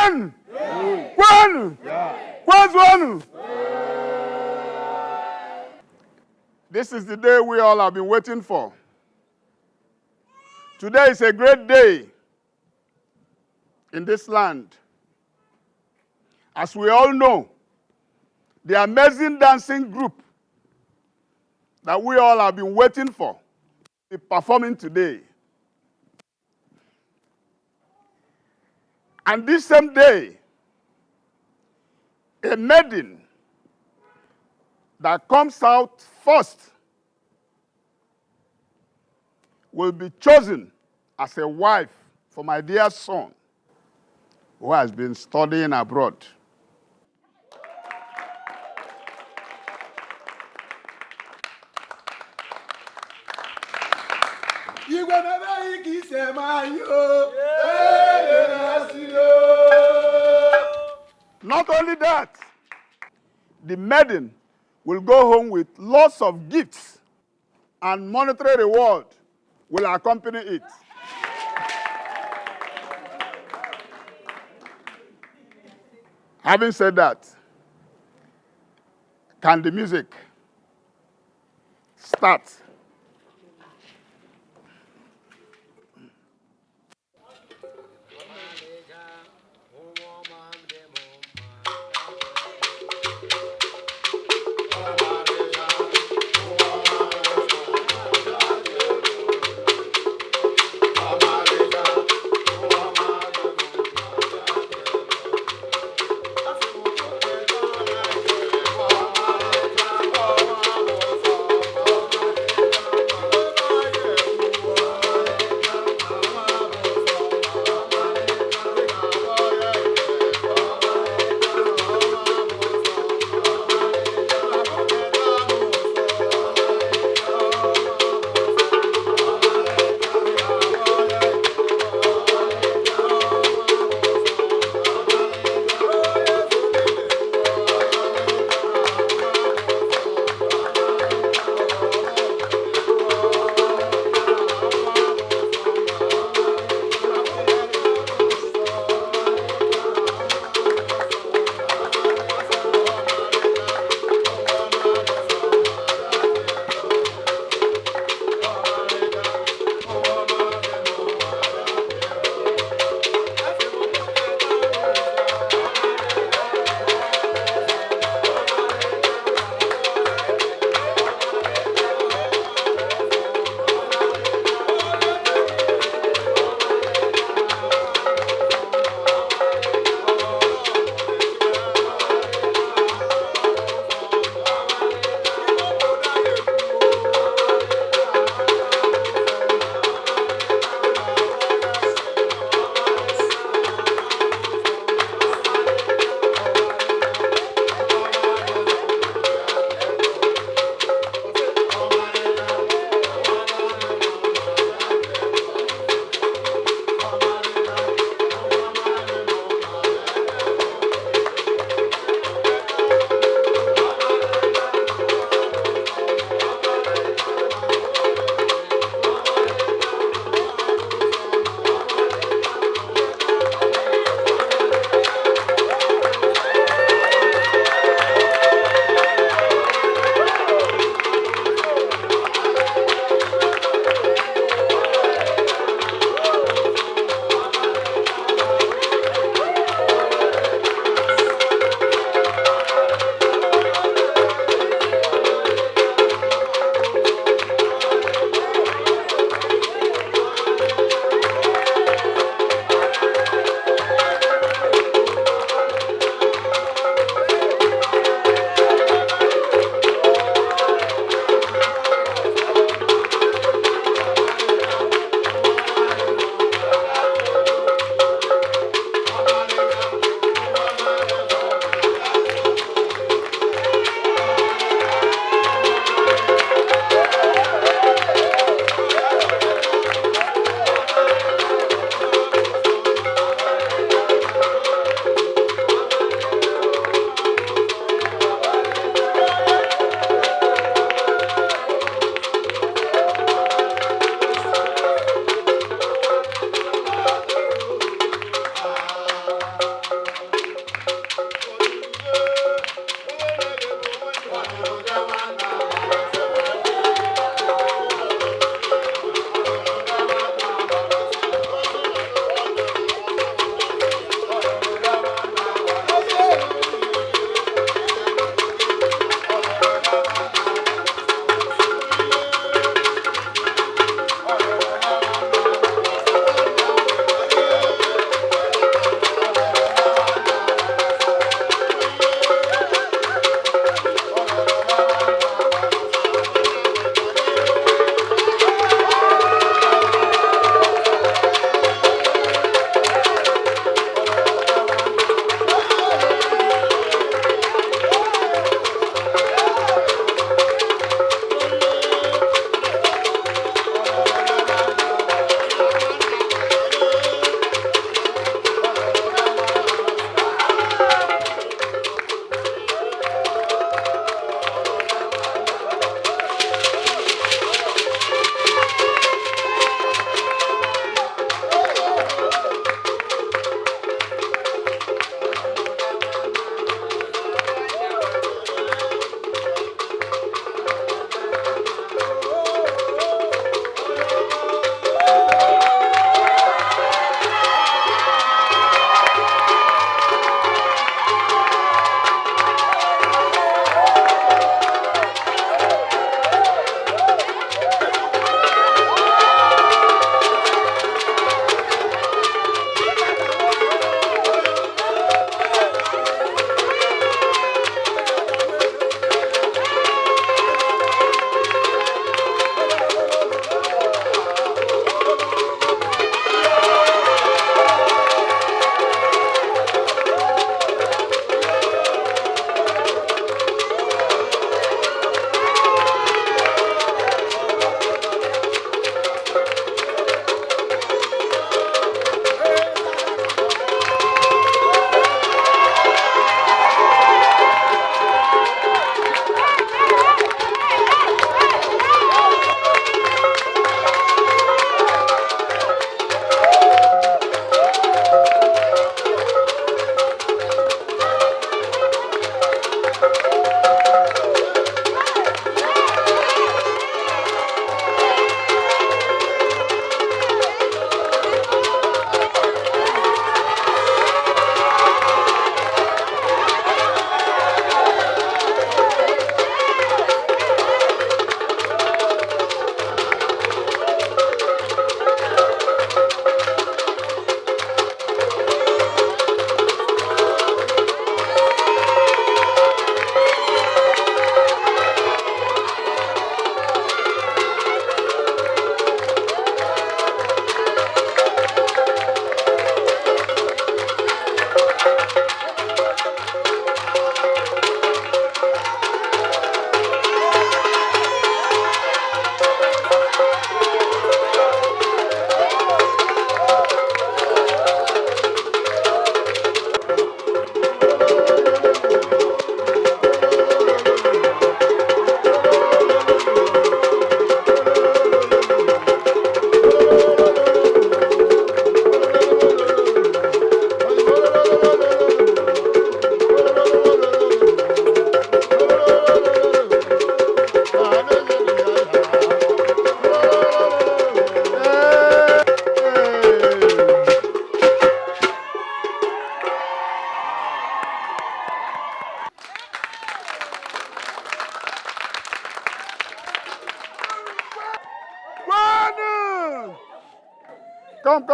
When? When? When's one? This is the day we all have been waiting for. Today is a great day in this land. As we all know, the amazing dancing group that we all have been waiting for is performing today. And this same day, a maiden that comes out first will be chosen as a wife for my dear son, who has been studying abroad. Not only that, the maiden will go home with lots of gifts and monetary reward will accompany it. Having said that, can the music start?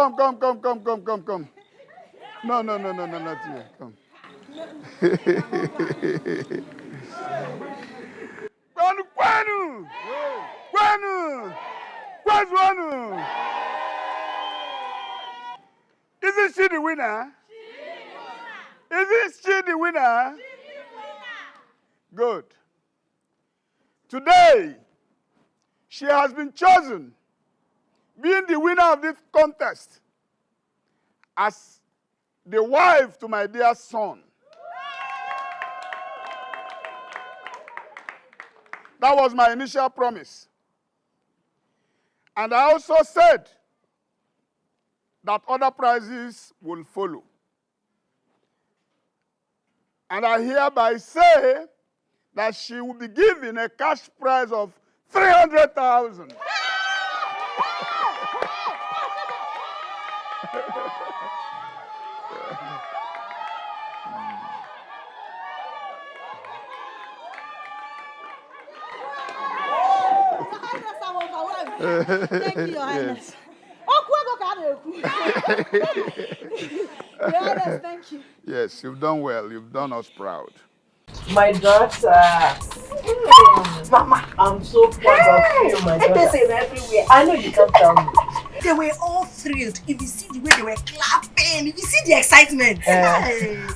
Come. No, not you. Come. Kwenu! Isn't she the winner? Isn't she the winner? Good. Today, she has been chosen, being the winner of this contest, as the wife to my dear son. That was my initial promise. And I also said that other prizes will follow. And I hereby say that she will be given a cash prize of 300,000. Thank you, Your Highness. Your Highness, thank you. Yes, you've done well. You've done us proud. My daughter. Mama, I'm so proud of you, my daughter. They say everywhere. I know you can't tell me. They were all thrilled. If you see the way they were clapping, if you see the excitement.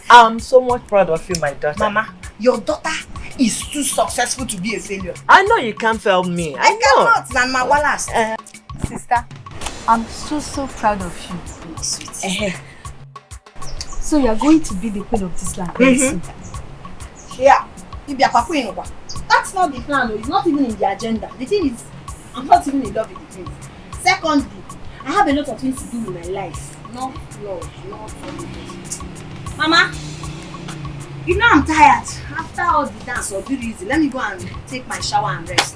I'm so much proud of you, my daughter. Mama, your daughter is too successful to be a failure. I know you can't fail me. I cannot, Nana Wallace. Sister, I'm so proud of you. Sweet. So you're going to be the queen of this land very soon. Yeah. That's not the plan, though. It's not even in the agenda. The thing is, I'm not even in love with the prince. Secondly, I have a lot of things to do with my life. Not love, not something. Mama, you know I'm tired. After all the dance or be easy, let me go and take my shower and rest.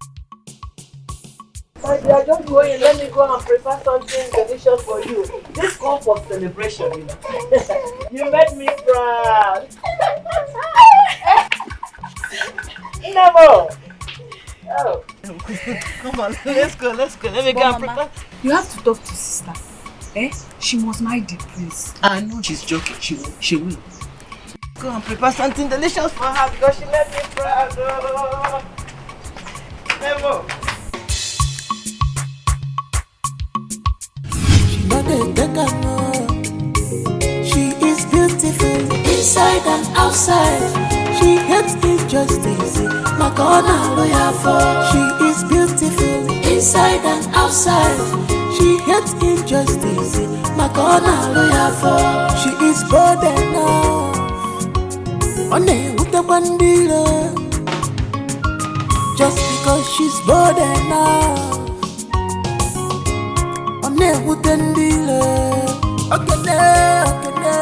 My dear, just go in. Let me go and prepare something delicious for you. This calls for celebration, you know. You made me proud. Never. Oh. Come on, let's go. Let me go and prepare. You have to talk to sister. She must marry the prince. I know she's joking. She will. Go and prepare something delicious for her because she made me proud. Oh. Never. She is beautiful inside and outside. She hates injustice, my corner lawyer for. She is beautiful inside and outside. She hates injustice, my corner lawyer for. She is bold enough. One with the bandila. Just because she's bold enough.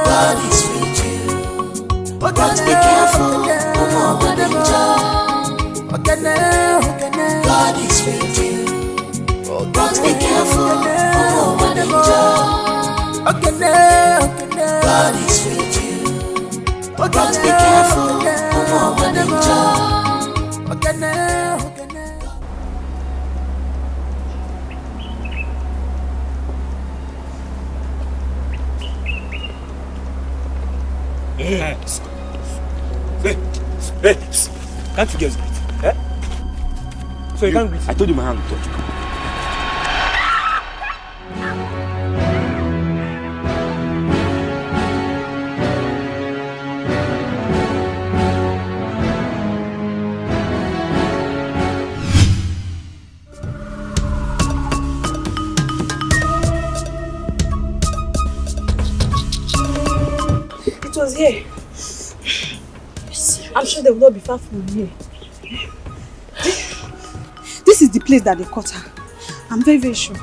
God is with you, but be careful, God is with you, but be careful, God is with you, but be careful, Hey, can't you just greet? So you can't greet? I told you my hand will touch. It was here. I'm sure they will not be far from here. This is the place that they caught her. I'm very sure.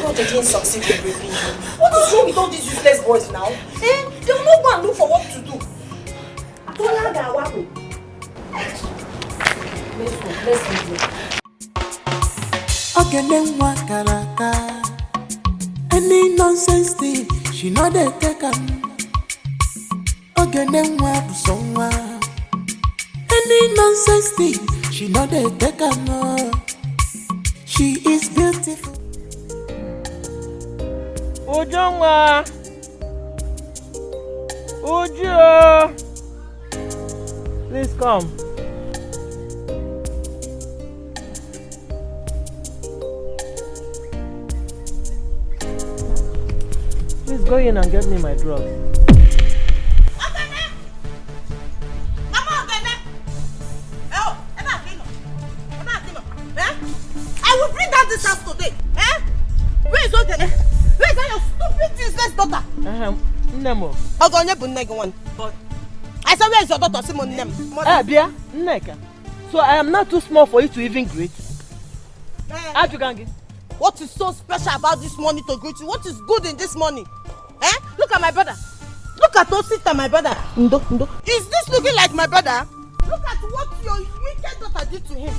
God they didn't succeed in raping you. What is wrong with all these useless boys now? Eh? They will not go and look for what to do. Let's go. Ogenenwa karaka. Any nonsense thing, she know they take am. Ogenenwa busonwa. Any nonsense thing, she know they take am. She is beautiful. Ujongwa. Ujo. Please come. Please go in and get me my drugs. I will bring down this house today. Eh? Where is Ogene? Where is that your stupid useless daughter? Nemo. Ogene bu nne one. But I said, where is your daughter? Simon Nem. Bia, Nneka. So I am not too small for you to even greet. Ajugangi. What is so special about this money to greet you? What is good in this money? Eh? Look at my brother. Look at Osita, my brother. Ndo. Is this looking like my brother? Look at what your wicked daughter did to him.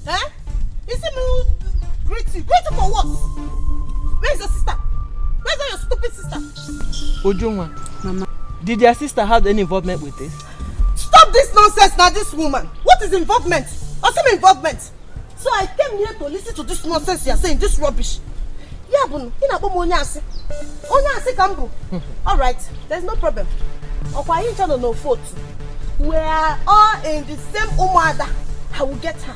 Eh? Is it me greet you? Greet you for what? Where is your sister? Where is your stupid sister? Ujungwa. Mama. Did your sister have any involvement with this? Stop this nonsense now, this woman. What is involvement? What's involvement? So I came here to listen to this nonsense you are saying, this rubbish. Yeah, but alright, there's no problem. No fault. We are all in the same umada. I will get her.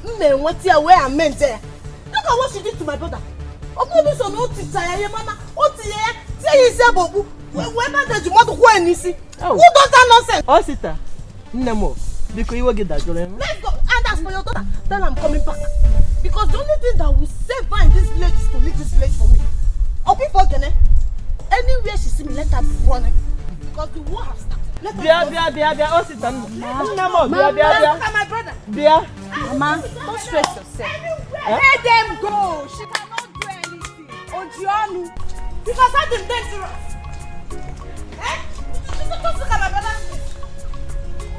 Where I meant there. Look at what she did to my brother. Who does that nonsense? Osita, Nemo, because you will get that. Let's go. And as for your daughter, then I'm coming back. Because the only thing that will save her in this village is to leave this village for me. Or people again, anywhere she see me, let her be running. Because the war has started. Let her Bia, Osita. Nemo, Bia. Look at my brother. Bia. Mama, don't stress yourself. Let them go. She cannot do anything. Ojionu. Because that is dangerous. Eh? Just look at my brother.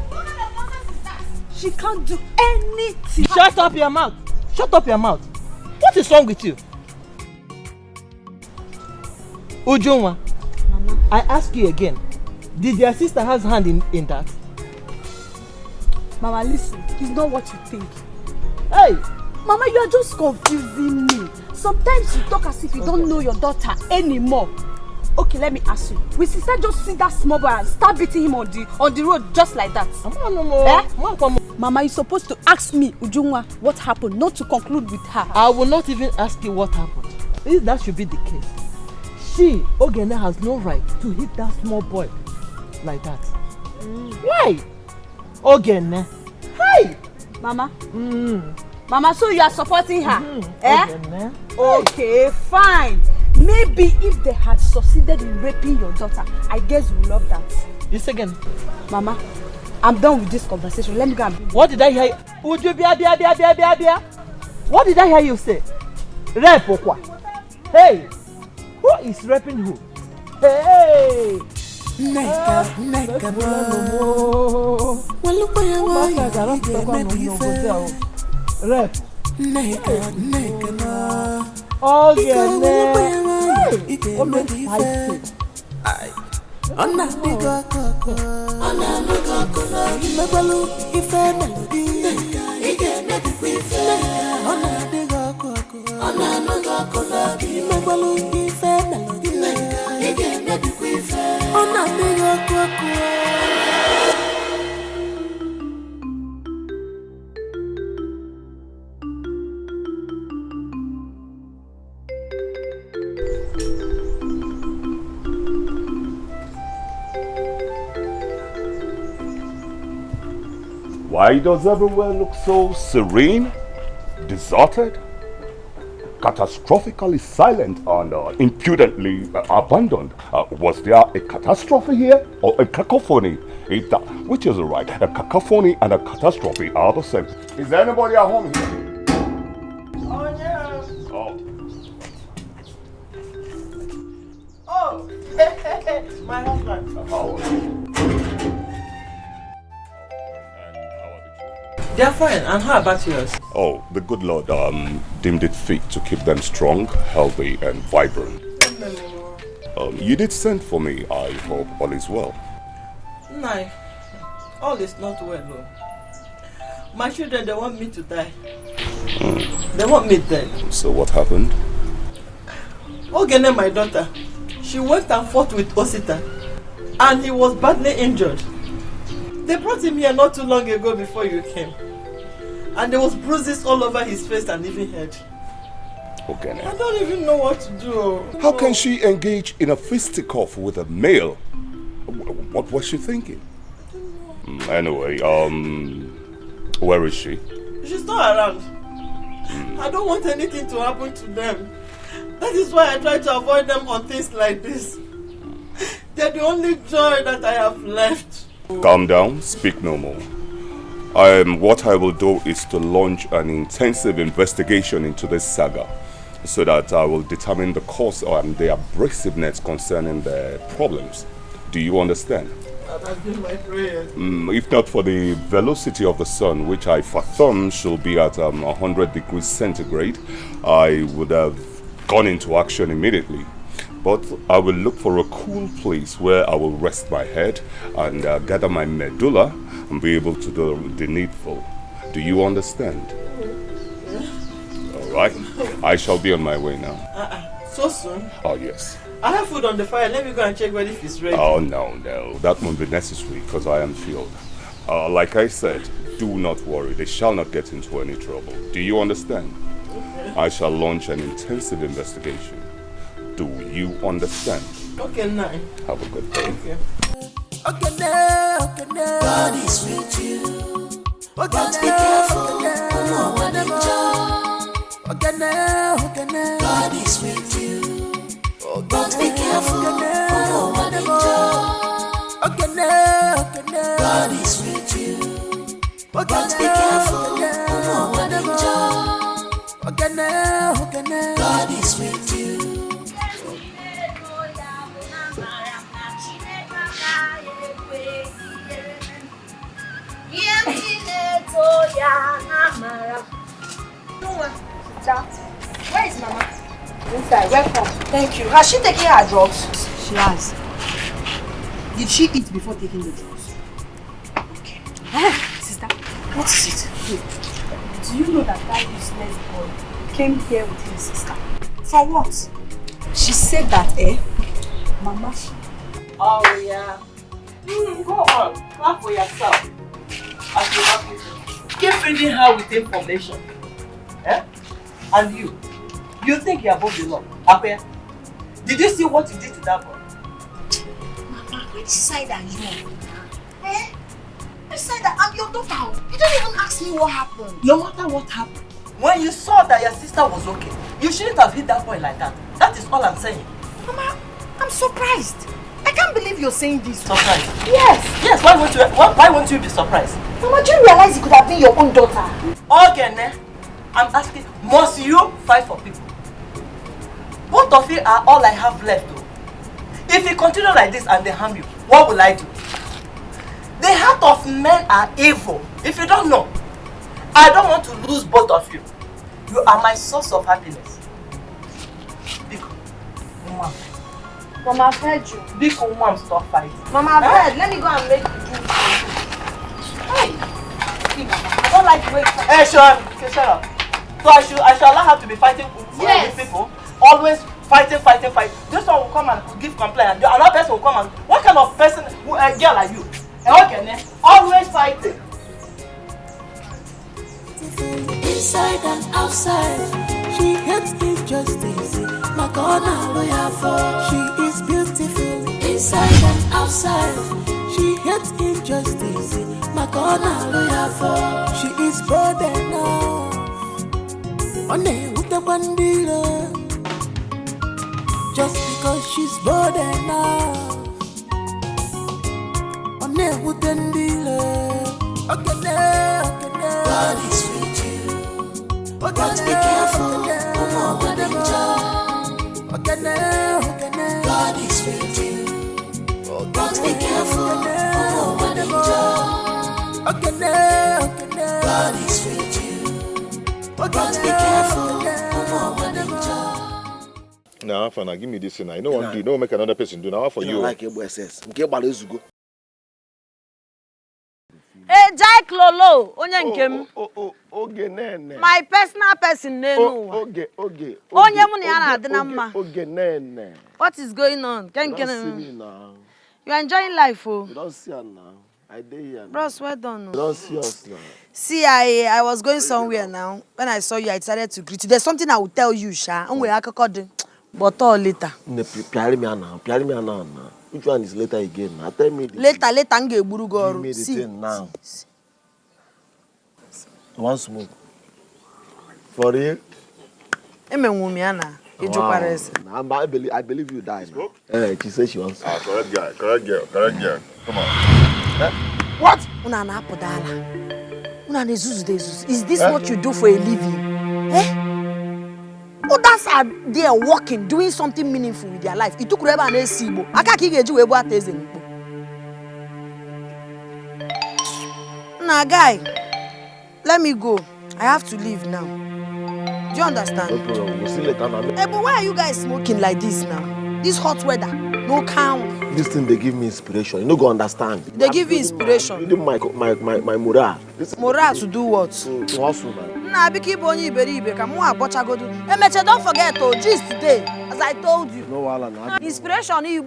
What kind of nonsense is that? She can't do anything. Shut up your mouth. Shut up your mouth. What is wrong with you? Ujungwa, Mama. I ask you again. Did your sister have hand in that? Mama, listen. It's not what you think. Hey! Mama, you are just confusing me. Sometimes you talk as if you don't know your daughter anymore. Okay, let me ask you. Will sister just see that small boy and start beating him on the road just like that? Mama, you're supposed to ask me, Ujungwa, what happened, not to conclude with her. I will not even ask you what happened. If that should be the case, she, Ogene, has no right to hit that small boy like that. Why? Ogene. Hi! Mama? Mama, so you are supporting her? Eh? Okay, fine. Maybe if they had succeeded in raping your daughter, I guess you will love that. Yes, again. Mama, I'm done with this conversation. Let me go and bring. What did I hear? Would you Bia? What did I hear you say? Rape or what? Hey! Who is raping who? Hey! Neka bo. Well, look where you are. Rape. Neka bo. Oh, yeah, almost 5 feet. Ona diga koko. Imegbalu ife melody. Ona diga koko. Imegbalu ife melody. Ona diga koko. Why does everywhere look so serene, deserted, catastrophically silent and impudently abandoned? Was there a catastrophe here or a cacophony? Which is right? A cacophony and a catastrophe are the same. Is there anybody at home here? Oh, yeah. Oh. They are fine. And how about yours? Oh, the good Lord deemed it fit to keep them strong, healthy, and vibrant. You did send for me. I hope all is well. No, all is not well, though. My children, they want me to die. They want me dead. So what happened? Ogene, my daughter, she went and fought with Osita, and he was badly injured. They brought him here not too long ago before you came, and there was bruises all over his face and even head. Ogene. I don't even know what to do. How can she engage in a fisticuff with a male? What was she thinking? Anyway, where is she? She's not around. I don't want anything to happen to them. That is why I try to avoid them on things like this. They're the only joy that I have left. Calm down, speak no more. What I will do is to launch an intensive investigation into this saga, so that I will determine the cause and the abrasiveness concerning the problems. Do you understand? That has been my prayer. If not for the velocity of the sun, which I fathom should be at 100 degrees centigrade, I would have gone into action immediately. But I will look for a cool place where I will rest my head and gather my medulla and be able to do the needful. Do you understand? All right. I shall be on my way now. So soon? Oh, yes. I have food on the fire. Let me go and check whether it's ready. Oh, no. That won't be necessary because I am filled. Like I said, do not worry. They shall not get into any trouble. Do you understand? Okay. I shall launch an intensive investigation. Do you understand? Okay, now. Have a good day. Thank you. Okay, now. God is with you. But be careful. No one enjoy. Okay, now. God is with you. But be careful. No one enjoy. Okay, now. God is with you. But be careful. No one enjoy. Okay, now. God is with you. Where is Mama? Inside. Welcome. Thank you. Has she taken her drugs? She has. Did she eat before taking the drugs? Okay. Sister, What is it? do you know that useless boy came here with his sister? For what? She said that, Mama, Oh, yeah. Go on. Clap for yourself. As you have it. Keep feeding her with information. Eh? And you think you're above the law? Apia? Did you see what you did to that boy? Mama, which side are you on? Eh? Which side I'm your daughter? You don't even ask me what happened. No matter what happened, when you saw that your sister was okay, you shouldn't have hit that boy like that. That is all I'm saying. Mama, I'm surprised. I can't believe you're saying this. Surprised? Yes. Yes, why won't you be surprised? Mama, do you realize it could have been your own daughter? Again, I'm asking, must you fight for people? Both of you are all I have left though. If you continue like this and they harm you, what will I do? The heart of men are evil. If you don't know, I don't want to lose both of you. You are my source of happiness. Biko, Mama. Mama, I've heard you. Biko, Mom, stop fighting. Mama, I've heard. Let me go and make the drink. Hey! See, Mama, I don't like the way you Hey, shut up. So I shall allow her to be fighting with people? Always fighting. This one will come and give complaint, and another person will come and... What kind of person, girl are you? Okay, always fighting. Inside and outside, she hates injustice. My corner lawyer for she is beautiful. Inside and outside, she hates injustice. My corner lawyer for she is bold enough. One with the bandila, just because she's bold enough. One with the dealer. God is with you. But be careful. No one enjoy. God is with you. But be careful. No one enjoy. God God is with you. But be careful. Now, Fana, give me this thing. I know one do. Don't make another person do. Now for you. Like SS. Nke Balezugo. Hey, Jack Lolo, onye nke m. Oge nene. My personal person nenu. Oge. Onye mu na ya na-adị na mma. Oge nene. What is going on? You don't see me now. You are enjoying life, oh. You don't see her now. I dey here. Bros, well done. You don't see us now. See, I was going somewhere now. When I saw you, I decided to greet you. There's something I will tell you, Sha. But all later. Piari me now. Which one is later again? Now tell me. Later, nge gburu go Give me the thing now. One smoke. For real? Wow. I believe you died. She said she wants. Correct girl. Come on. What? Is this what you do for a living? Others are there working, doing something meaningful with their life. It took Reba and Esibo. Nah, guy, let me go. I have to leave now. Do you understand? No problem. We'll see later now. Hey, but why are you guys smoking like this now? This hot weather, no count. This thing they give me inspiration. You no go understand. They give you inspiration. You do my morale. Morale to do what? To hustle, man. Nah, be keep on iberibe. Come on, Hey, Meche, don't forget to gist today, as I told you. No wala na. Inspiration you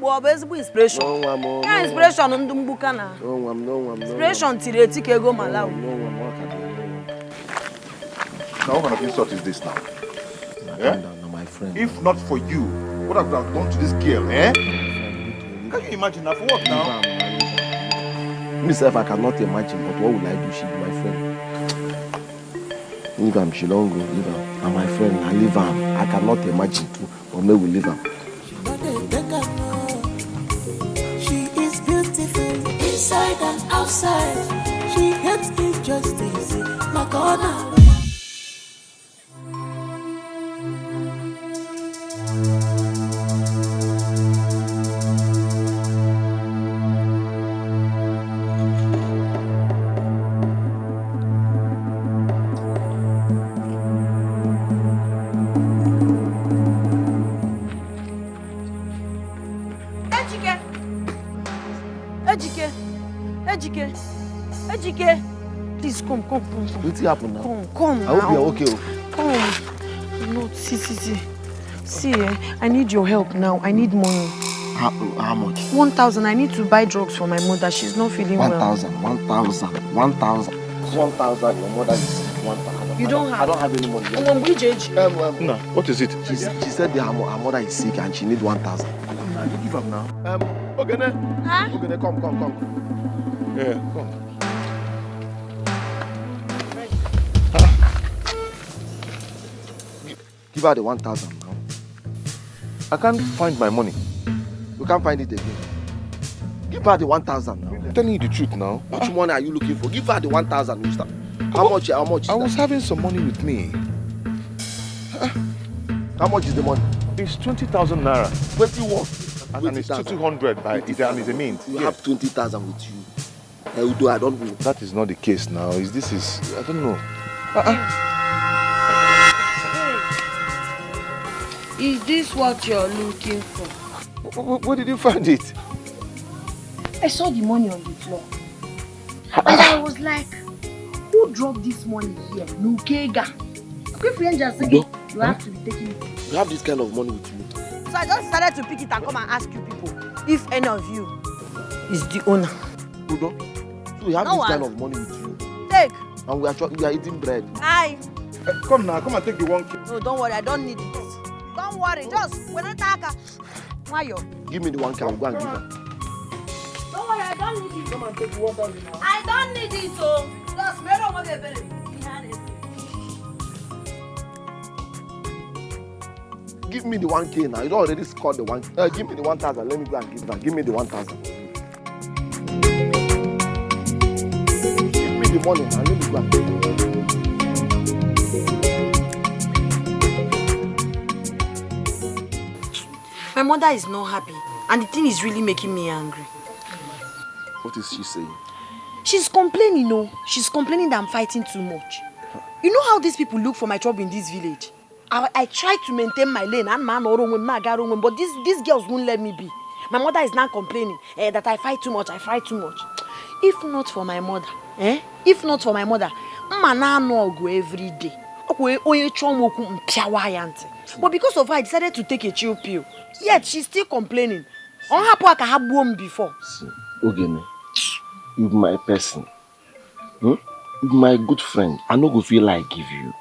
inspiration. No, yeah, inspiration ndumbuka na. No. Inspiration tireti kego malawi. Now what kind of insult is this now? Yeah? No, my friend. If not for you, what have I done to this girl, eh? Can you imagine that? For what now? Myself, I cannot imagine, but what will I do? She be my friend. Leave her, she don't go, leave her. And my friend, I leave her. I cannot imagine too, but maybe we leave her. She is beautiful inside and outside. She hates injustice like honor. Ejike, please come. What's happened now? Come now. I hope you're okay. Come. No, see. See, I need your help now. I need money. How much? 1,000. I need to buy drugs for my mother. She's not feeling well. 1,000. 1,000. Your mother is 1,000. You don't have? I don't have any money. No, what is it? She said that her mother is sick and she needs 1,000. You give up now. Ogene. Huh? Ogene, come. Yeah, come. Give her the 1,000 now. I can't find my money. You can't find it again. Give her the 1,000 now. I'm telling you the truth now. Which money are you looking for? Give her the 1,000. How much is I was having some money with me. How much is the money? It's 20,000 naira. 21. And it's 200 by it is a mint. You have 20,000 with you. I don't know. That is not the case now. I don't know. Is this what you're looking for? Where did you find it? I saw the money on the floor. And I was like, who dropped this money here? Nukega. Quick friend just said, you have to be taking it. You have this kind of money with you. So I just decided to pick it and come and ask you people if any of you is the owner. Udo, so you have this kind of money with you. Take. And we are eating bread. Aye. Come now, come and take the 1K. No, don't worry, I don't need it. Don't worry, just when I talk. Mayo. Give me the 1K, I'll go and give her. Don't worry, I don't need it. Come and take the 1,000 now. I don't need it, so just me don't want to be Give me the 1K now. You don't already scored the 1K. Give me the 1,000. Let me go and give her. Give me the 1,000. Give me the money now. Let me go and give her. My mother is not happy, and the thing is really making me angry. What is she saying? She's complaining, no. She's complaining that I'm fighting too much. You know how these people look for my trouble in this village? I try to maintain my lane and but these girls won't let me be. My mother is now complaining that I fight too much, If not for my mother, If not for my mother, no go every day. But because of her, I decided to take a chill pill. Yet she's still complaining. Before. See, Ogene, you're my person. You're my good friend. I no go feel like give you.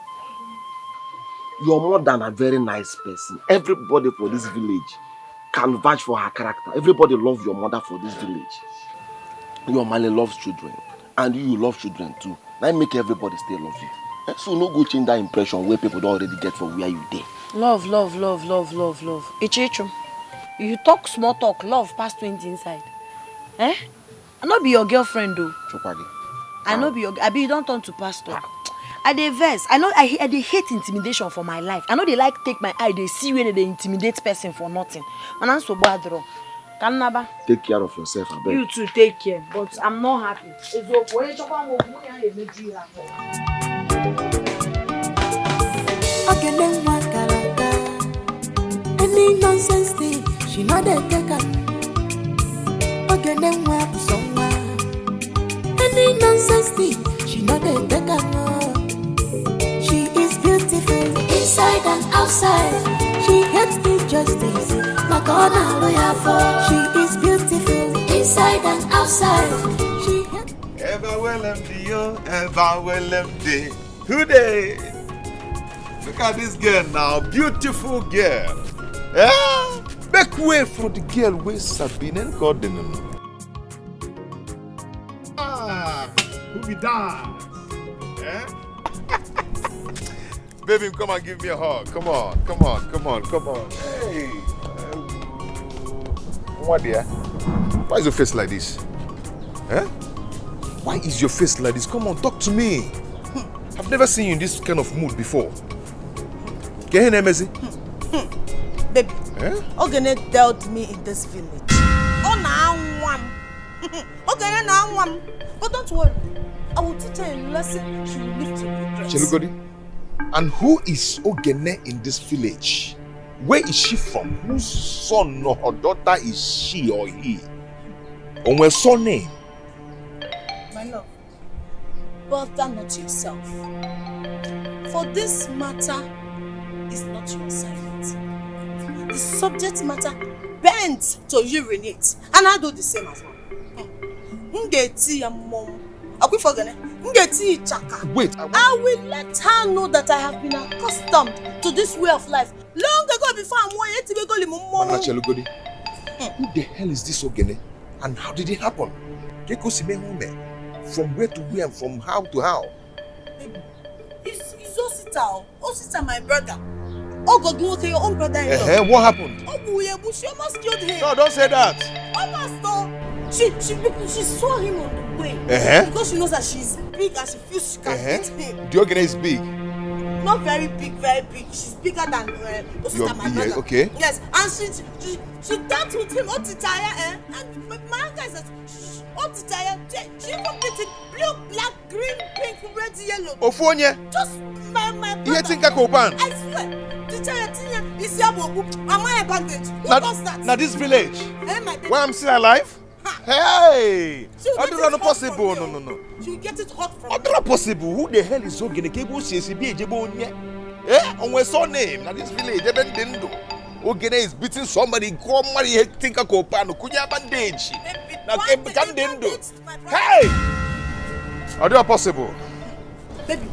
You're more than a very nice person. Everybody for this village can vouch for her character. Everybody loves your mother for this village. Your Male loves children. And you love children too. That make everybody still love you. So no go change that impression where people don't already get from where you dey. Love. Ichichum. You talk small talk, love past 20 inside. I not be your girlfriend though. Chopadi. I know be your Abi, you don't turn to pastor. I dey vex. I know I dey hate intimidation for my life. I know they like take my eye, they see when they intimidate person for nothing. And I'm so bad draw. Kanaba. Take care of yourself, I beg. You too take care, but I'm not happy. Any nonsense thing, she not dey take her. Ogene wa busonwa. Any nonsense thing, she not dey take her. She is beautiful inside and outside. She hates injustice, like all her lawyer for. She is beautiful inside and outside. She hates. Ever well empty, yo, ever well empty. Today, look at this girl now, beautiful girl. Make way for the girl with Sabine and Gordon. Who be dance? Baby, come and give me a hug. Come on. Hey. What dear? Why is your face like this? Why is your face like this? Come on, talk to me. I've never seen you in this kind of mood before. Can you hear me? Baby, Ogene dealt me in this village. Oh, now Ogene now. But don't worry, I will teach her a lesson she will live to regret. Chelugodi, and who is Ogene in this village? Where is she from? Whose son or her daughter is she or he? On her surname? My love, bother not yourself. For this matter is not your assignment. The subject matter bent to urinate, and I do the same as well. Wait, I will let her know that I have been accustomed to this way of life long ago before I'm Mama Chelugodi, who the hell is this Ogene? And how did it happen? From where to where and from how to how? It's Osita, my brother. Oh God, you your own brother-in-law. What happened? Oh, we almost killed him. No, don't say that. Almost. She saw him on the way. Because she knows that she's big and she feels she can hit him. The Ogene is big. Not very big. She's bigger than Osita, my brother. Okay. Yes, and she danced with him all the time, and my uncle says, all the time, she even beat it blue, black, green, pink, red, yellow. Ofonye. Just my brother. You think I can open? I swear. Is am I a bandage? Who does that? Now this village. My baby. Why I'm still alive? Hey! I don't know possible. No. She'll get it hot from I don't know possible. Who the hell is Ogene? On my surname. Now this village, Ogene is beating somebody. Come marry think I can open. Kunya bandage. Now hey! I don't know possible. Baby,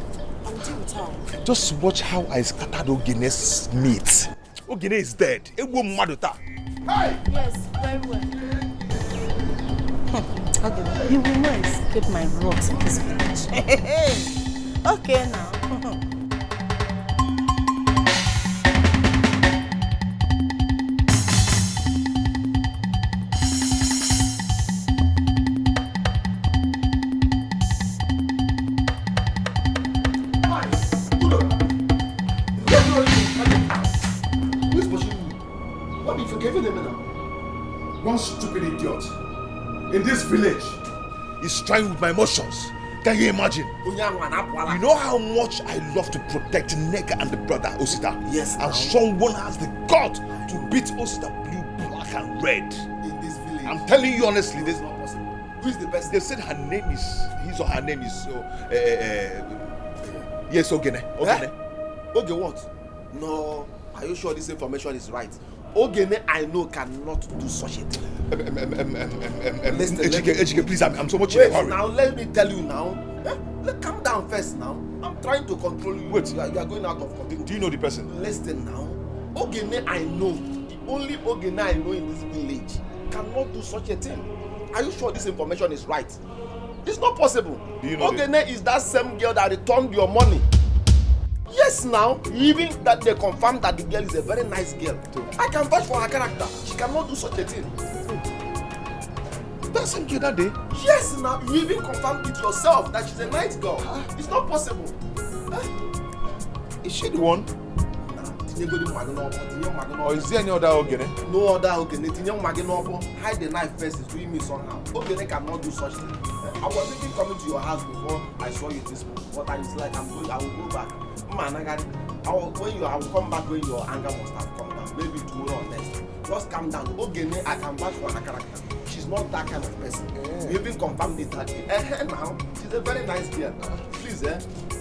I'll deal with her. Just watch how I scattered Ogene's meat. Ogene is dead. Hey! Yes, very well. Okay, you will not escape my wrath in this village. Okay now. What if you gave him now? One stupid idiot in this village. is trying with my emotions. Can you imagine? You know how much I love to protect Nega and the brother Osita? Yes. And someone has the gut to beat Osita blue, black, and red. In this village. I'm telling you honestly, this. Who is the best? They said her name is. His or her name is. Yes, Ogene. Ogene. Okay, what? No. Are you sure this information is right? Ogene, I know, cannot do such a thing. Ejike, please, I'm so much in in a hurry. Now, let me tell you now. Calm down first now. I'm trying to control you. Wait. You are going out of control. Do you know the person? Listen now. Ogene, I know. The only Ogene I know in this village cannot do such a thing. Are you sure this information is right? It's not possible. Do you know Ogene is that same girl that returned your money. Yes, now, even that they confirmed that the girl is a very nice girl. I can vouch for her character. She cannot do such a thing. That same girl that day? Yes, now, you even confirmed it yourself that she's a nice girl. It's not possible. Is she the one? Or is there any other Ogene? No other Ogene. Hide the knife first is doing me somehow. Ogene cannot do such thing. I was even coming to your house before I saw you this morning. What I was like, I will go back. Man, I will come back when your anger must have come down. Maybe tomorrow or next. Just calm down. Ogene, I can vouch for her character. She's not that kind of person. We even confirmed it that day. Now, she's a very nice girl. Please,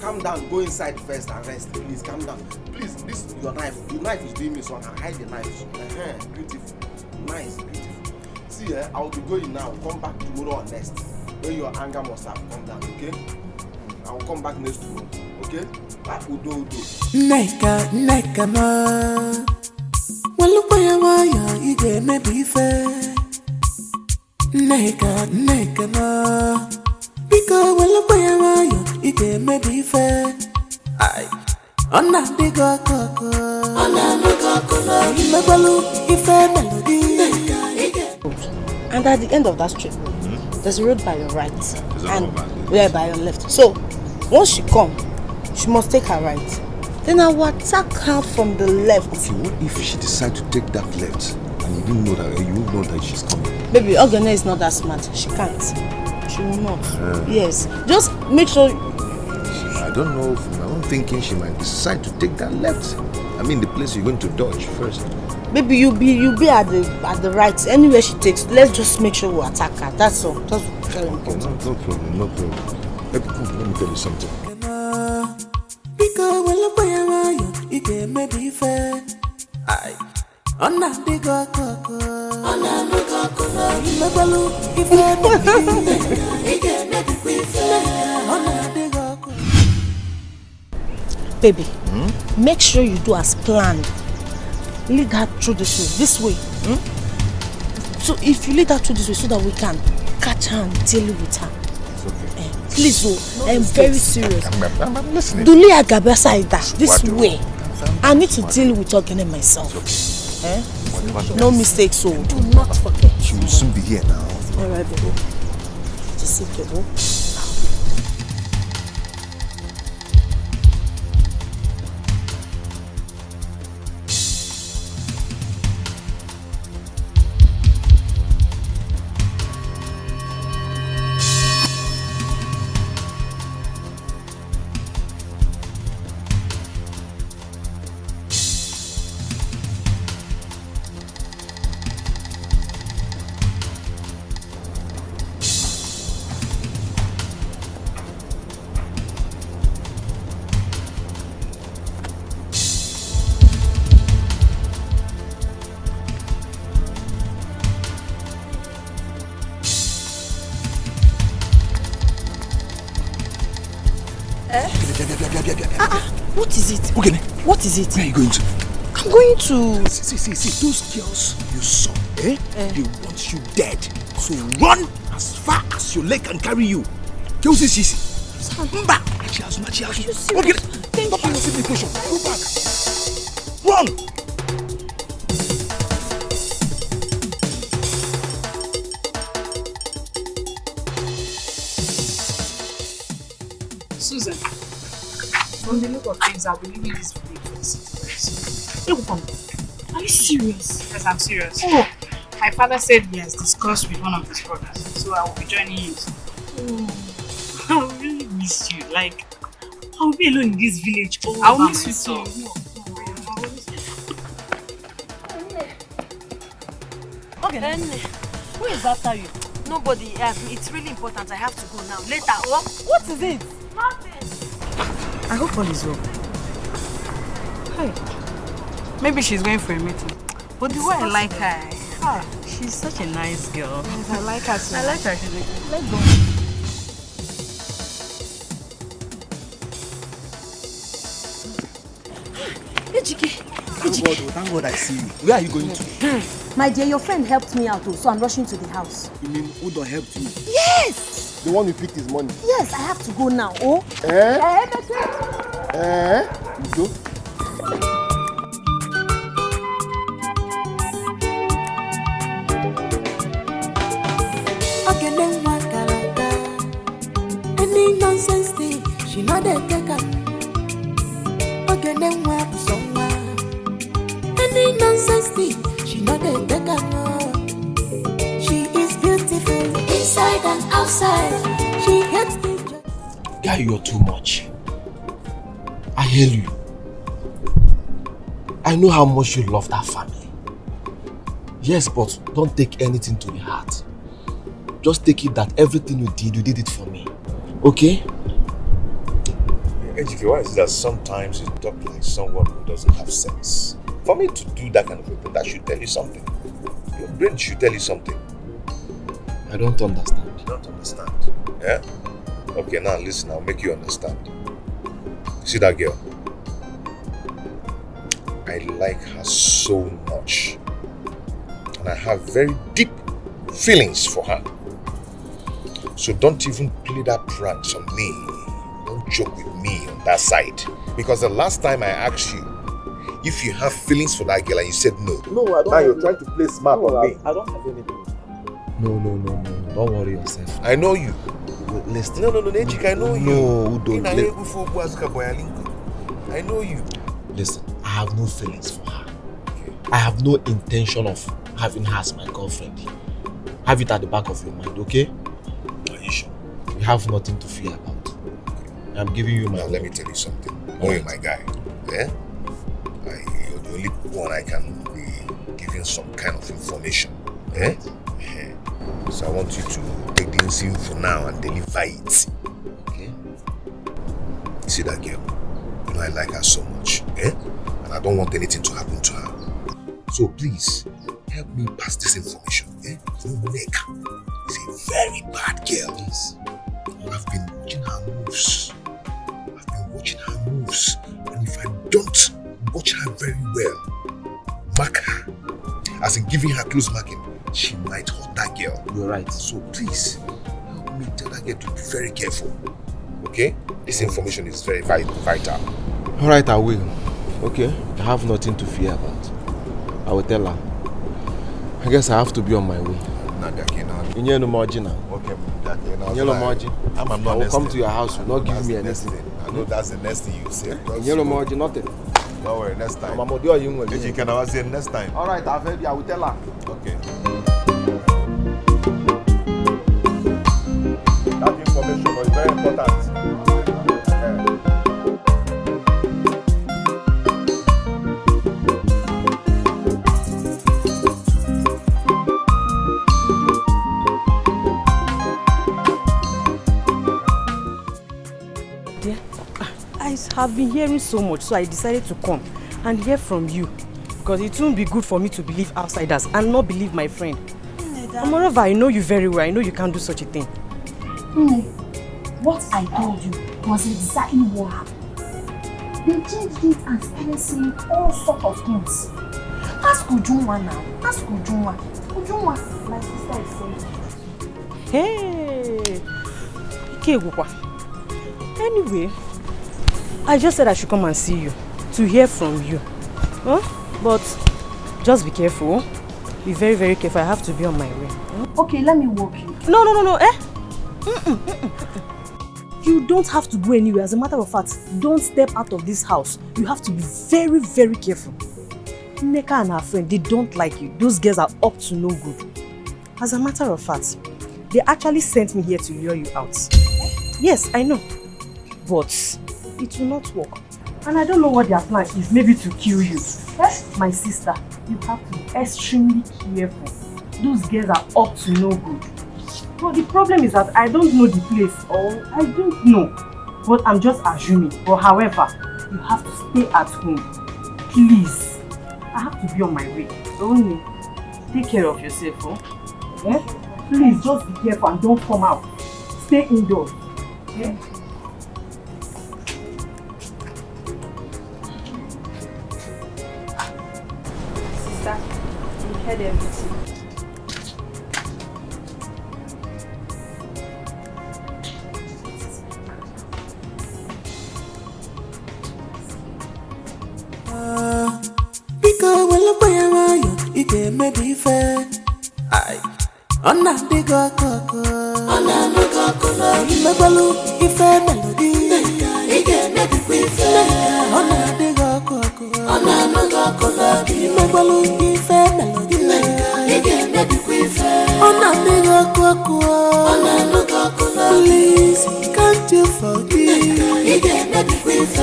calm down. Go inside first and rest. Please, calm down. Please, this your knife. The knife is doing me so I hide the knife. Beautiful. Nice, beautiful. See, I will be going now. Come back tomorrow or next. When your anger must have come down, okay? I will come back next tomorrow, okay? Udo. Neka ma. Walupaya waya ige maybe fair. Neka ma. Because walupaya waya ige maybe fair. Aye. Ona digo koko. Ona koko no. Imebalu ife melody. And at the end of that street, there's a road by your right and by your left. So once she come, she must take her right. Then I will attack her from the left. Okay, what if she decides to take that left and you didn't know that she's coming? Baby, Ogene is not that smart. She can't. She will not. Yes. Just make sure. I don't know. From my own thinking, she might decide to take that left. I mean, the place you're going to dodge first. Baby, you be at the right. Anywhere she takes, let's just make sure we attack her. That's all. That's very important. No problem. Let me tell you something. Because walupaya waya ige maybe fair. Aye. Ona digo koko. Ona koko no. Imebalu ife melody. Ige maybe fair. Ona digo koko. Baby, make sure you do as planned. Lead her through this way. So if you lead her through this way so that we can catch her and deal with her. It's okay. Please, I am very serious. I'm listening. Duli Agabasa this way. I need to deal with Ogene myself. Okay. No mistakes, so do not forget. She will soon be here now. Alright, baby. Just sit, baby. What is it? Okay. What is it? Where are you going to? I'm going to... See, those girls you saw, they want you dead. So run as far as your leg can carry you. Tell me, Sisi. Mba! Okay, stop asking me question. Go back. Run! Susan, from the look of things, I'll be leaving this village for the city very soon. Are you serious? Yes, I'm serious. Oh, my father said he has discussed with one of his brothers, so I will be joining you. Oh, I really miss you. Like, I'll be alone in this village all I'll by miss you myself. too. Okay. Then, who is after you? Nobody. It's really important. I have to go now. Later. What is it? Nothing. I hope all is well. Hey, maybe she's going for a meeting. But the way I like her, she's such a nice girl. Yes, I like her too. I like her. Let's go. Thank God I see you. Where are you going to? My dear, your friend helped me out, so I'm rushing to the house. You mean Udo helped you? Yes! The one who picked his money. Yes, I have to go now. Oh? Udo? Okay, then what any nonsense thing, she not a taker. Okay, then what someone. Any nonsense thing, she not a taker. She is beautiful inside and outside. She hates me. Guy, you're too much. I hear you. I know how much you love that family. Yes, but don't take anything to the heart. Just take it that everything you did it for me. Okay? Ejike, why is it that sometimes you talk like someone who doesn't have sense? For me to do that kind of a thing, that should tell you something. Your brain should tell you something. I don't understand. You don't understand? Yeah? Okay, now listen, I'll make you understand. See that girl? I like her so much. And I have very deep feelings for her. So don't even play that pranks on me. Don't joke with me on that side. Because the last time I asked you if you have feelings for that girl and you said no. No, I don't. Now you're trying to play smart on me. I don't have anything. No. Don't worry yourself. I know you. Listen. No, Ejike, I know you. No, don't. I know you. Listen, I have no feelings for her. Okay. I have no intention of having her as my girlfriend. Have it at the back of your mind, okay? Are you sure? You have nothing to fear about. I'm giving you my Now, let me tell you something. You're my guy. Yeah? You're the only one I can be giving some kind of information. Eh? So I want you to take this info now and deliver it. Okay? You see that girl? You know I like her so much. Eh? And I don't want anything to happen to her. So please, help me pass this information. Eh? Nneka is a very bad girl. Yes. I've been watching her moves. And if I don't watch her very well, mark her, as in giving her close marking, she might hurt that girl. You're right. So please, help me tell that girl to be very careful. Okay? This information is very vital. Alright, I will. Okay? I have nothing to fear about. I will tell her. I guess I have to be on my way. You need no margin now. Okay, you need no margin. I will come to your house. You not give me anything. I know that's the next thing you say. You need no margin, nothing. Don't worry, next time. I'm a you will. You can always say next time. Alright, I've heard you. I will tell her. Okay. That information was very important. I have been hearing so much, so I decided to come and hear from you. Because it won't be good for me to believe outsiders and not believe my friend. And moreover, I know you very well. I know you can't do such a thing. What I told you was exactly what happened. They changed it and started saying all sorts of things. Ask Ujunwa now. Ask Ujunwa. Ujunwa, my sister is saying. Hey! Ikegukwa. Anyway, I just said I should come and see you, to hear from you. Huh? But just be careful. Be very, very careful. I have to be on my way. Okay, let me walk you. No. You don't have to go anywhere. As a matter of fact, don't step out of this house. You have to be very, very careful. Nneka and her friend, they don't like you. Those girls are up to no good. As a matter of fact, They actually sent me here to lure you out. Yes, I know. But it will not work. And I don't know what their plan is. Maybe to kill you. My sister, you have to be extremely careful. Those girls are up to no good. But the problem is that I don't know the place, or I don't know. But I'm just assuming. But however, you have to stay at home. Please. I have to be on my way. Only take care of yourself, huh? Yeah? Please just be careful and don't come out. Stay indoors. Yeah? Sister, you heard everything. Because when you play around you can maybe fair. On a big coco, on a big coco, Mebalu, if a melody, he can make it with on a big coco, on a big coco, Mebalu, if a melody, he can make it with on a big coco, on a big coco, please, can't you forgive? He can make it with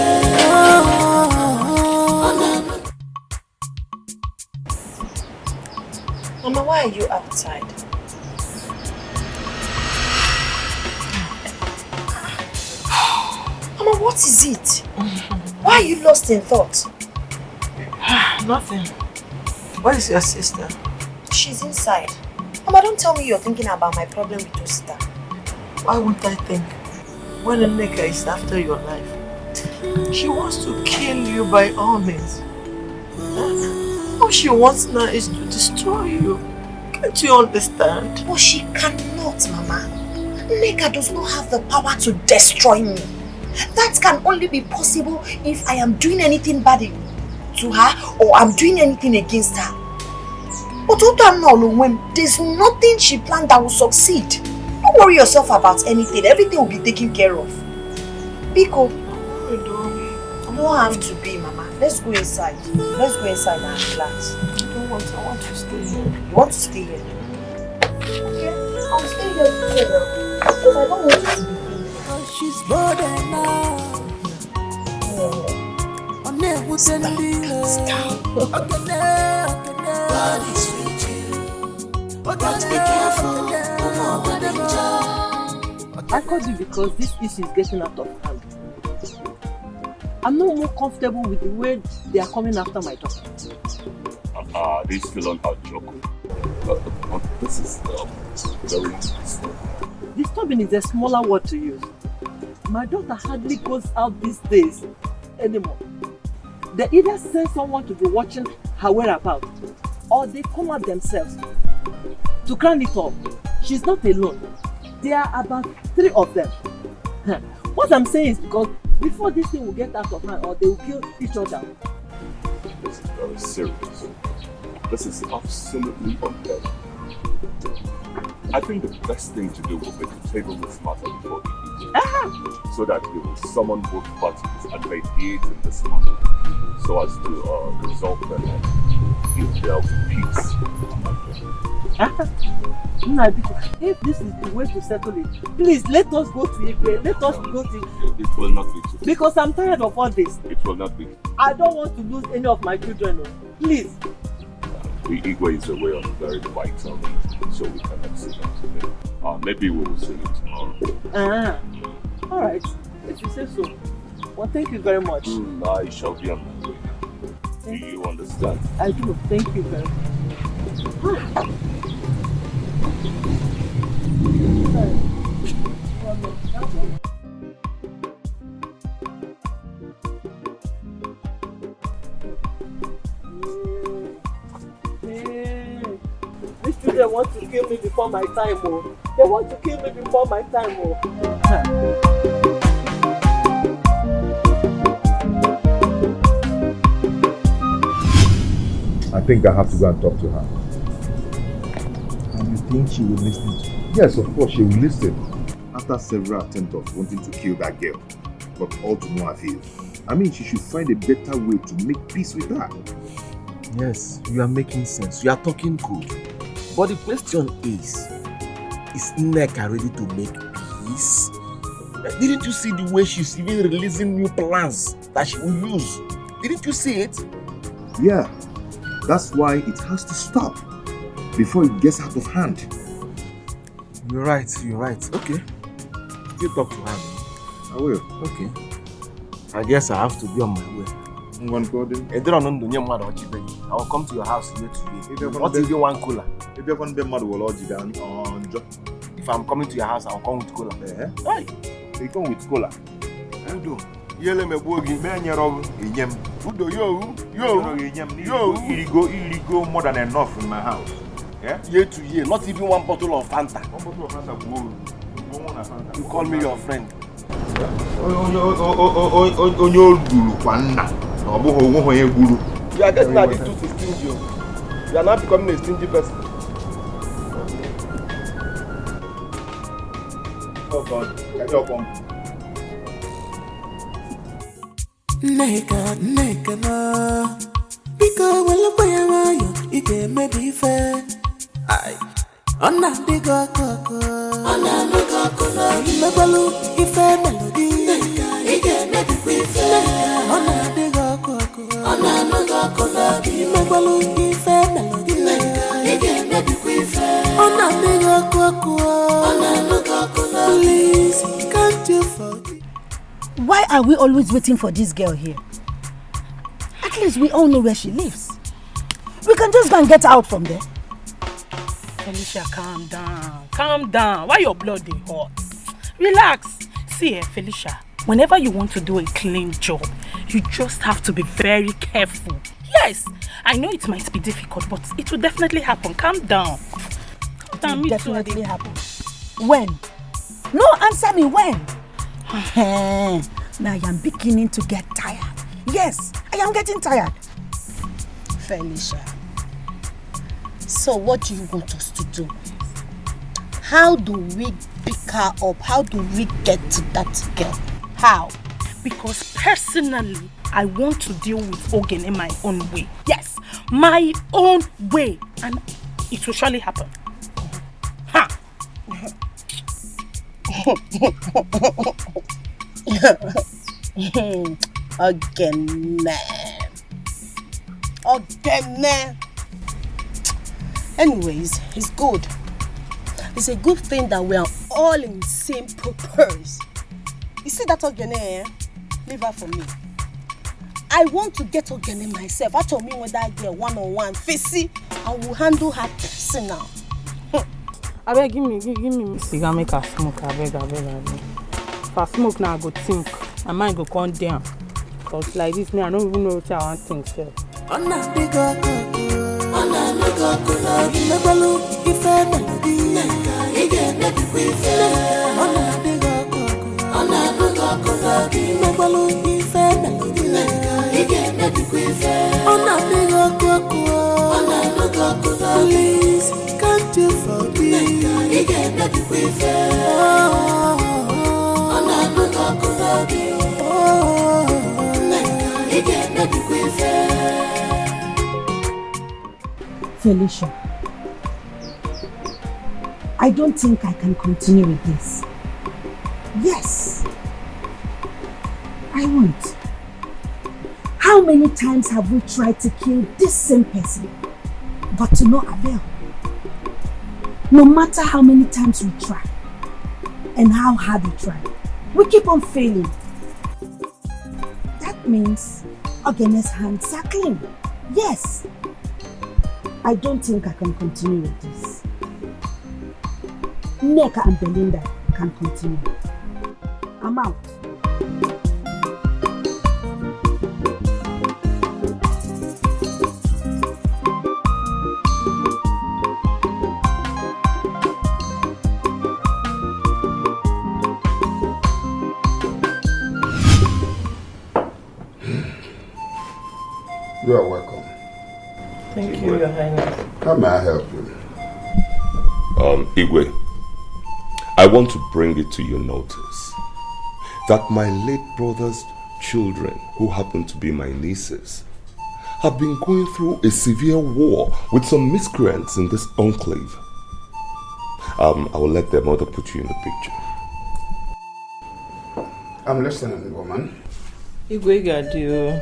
Mama, why are you outside? Mama, what is it? Why are you lost in thought? Nothing. Where is your sister? She's inside. Mama, don't tell me you're thinking about my problem with your sister. Why wouldn't I think? When a nigga is after your life, she wants to kill you by all means. All she wants now is to destroy you. Can't you understand? But she cannot, Mama. Neka does not have the power to destroy me. That can only be possible if I am doing anything bad to her or I'm doing anything against her. But there's nothing she planned that will succeed. Don't worry yourself about anything. Everything will be taken care of. Biko, you don't have to be, Mama. Let's go inside. Let's go inside and relax. I want to stay here. You want to stay here? Okay, I'll stay here with you. Because I don't want you to be here. She's more than now. God is with you. But be careful. I called you because this issue is getting out of hand. I'm no more comfortable with the way they are coming after my daughter. They still on our joke. This is very disturbing is a smaller word to use. My daughter hardly goes out these days anymore. They either send someone to be watching her whereabouts, or they come out themselves. To crown it all, she's not alone. There are about 3 of them. What I'm saying is because before this thing will get out of hand, or they will kill each other. This is very serious. This is absolutely unfair. I think the best thing to do will be to table this matter before the meeting, so that we will summon both parties and mediate in this matter, so as to resolve them and give them peace. If this is the way to settle it, please let us go to Igwe. Let us go to. It will not be. Because I'm tired of all this. It will not be. I don't want to lose any of my children. Please. The Igwe is away on a very vital meeting, so we cannot see them today. Maybe we will see it tomorrow. All right. If you say so. Well, thank you very much. I shall be on my way. Do you understand? I do. Thank you very much. These children want to kill me before my time. They want to kill me before my time. I think I have to go and talk to her. And you think she will listen to you? Yes, of course she will listen. After several attempts of wanting to kill that girl, but all to no avail. I mean, she should find a better way to make peace with her. Yes, you are making sense. You are talking good. But the question is, Is Nneka ready to make peace? Didn't you see the way she's even releasing new plans that she will use? Didn't you see it? Yeah, that's why it has to stop before it gets out of hand. You're right. Okay. Still talk to her. I will. Okay. I guess I have to be on my way. I'm going to go there. I will come to your house here today. Not even one cooler. If you're going to be mad, if I'm coming to your house, I'll come with cooler. Hey, you come with cooler. Udo, yele me bogi. Udo, yo. You go more than enough in my house. Yeah? Year to year, not even one bottle of Fanta. One bottle of Fanta. You call me your friend. You are getting addicted to stingy. You are now becoming a stingy person. Oh God, can you come? Neka no. Because when you buy you, it can maybe fair. Aye. Ona digo koko. Ona digo koko. Mebalu ife melody. Neka, it can maybe fair. Ona digo koko. Ona digo koko. Mebalu ife melody. Neka, it can maybe fair. Ona digo koko. Ona digo koko. Please, can't you forgive? Why are we always waiting for this girl here? At least we all know where she lives. We can just go and get out from there. Felicia, calm down. Calm down. Why your blood is hot? Relax. See, Felicia, whenever you want to do a clean job, you just have to be very careful. Yes, I know it might be difficult, but it will definitely happen. Calm down. It will definitely happen. When? No, answer me when. Now I am beginning to get tired. Yes, I am getting tired. Felicia, so what do you want us to do? How do we pick her up? How do we get to that girl? How? Because personally, I want to deal with Ogen in my own way. Yes, my own way. And it will surely happen. Ha! Again. Anyways, it's good. It's a good thing that we are all in the same purpose. You see that Ogene? Leave her for me. I want to get Ogene myself. I told me with that girl one-on-one. Facey, I will handle her personal. I beg, give me cigar, make her smoke. I beg. If I smoke now, I go think. My mind go calm down. Because like this, me, I don't even know what I want to think. Sir. Please, can't you forgive? Felicia, I don't think I can continue with this. Yes, I won't. How many times have we tried to kill this same person, but to no avail? No matter how many times we try, and how hard we try, we keep on failing. That means Ogene's hands are clean. Yes. I don't think I can continue with this. Nneka and Belinda can continue. I'm out. You are welcome. Thank you, Your Highness. How may I help you? Igwe, I want to bring it to your notice that my late brother's children, who happen to be my nieces, have been going through a severe war with some miscreants in this enclave. I will let their mother put you in the picture. I'm listening, woman. Igwe Gadio.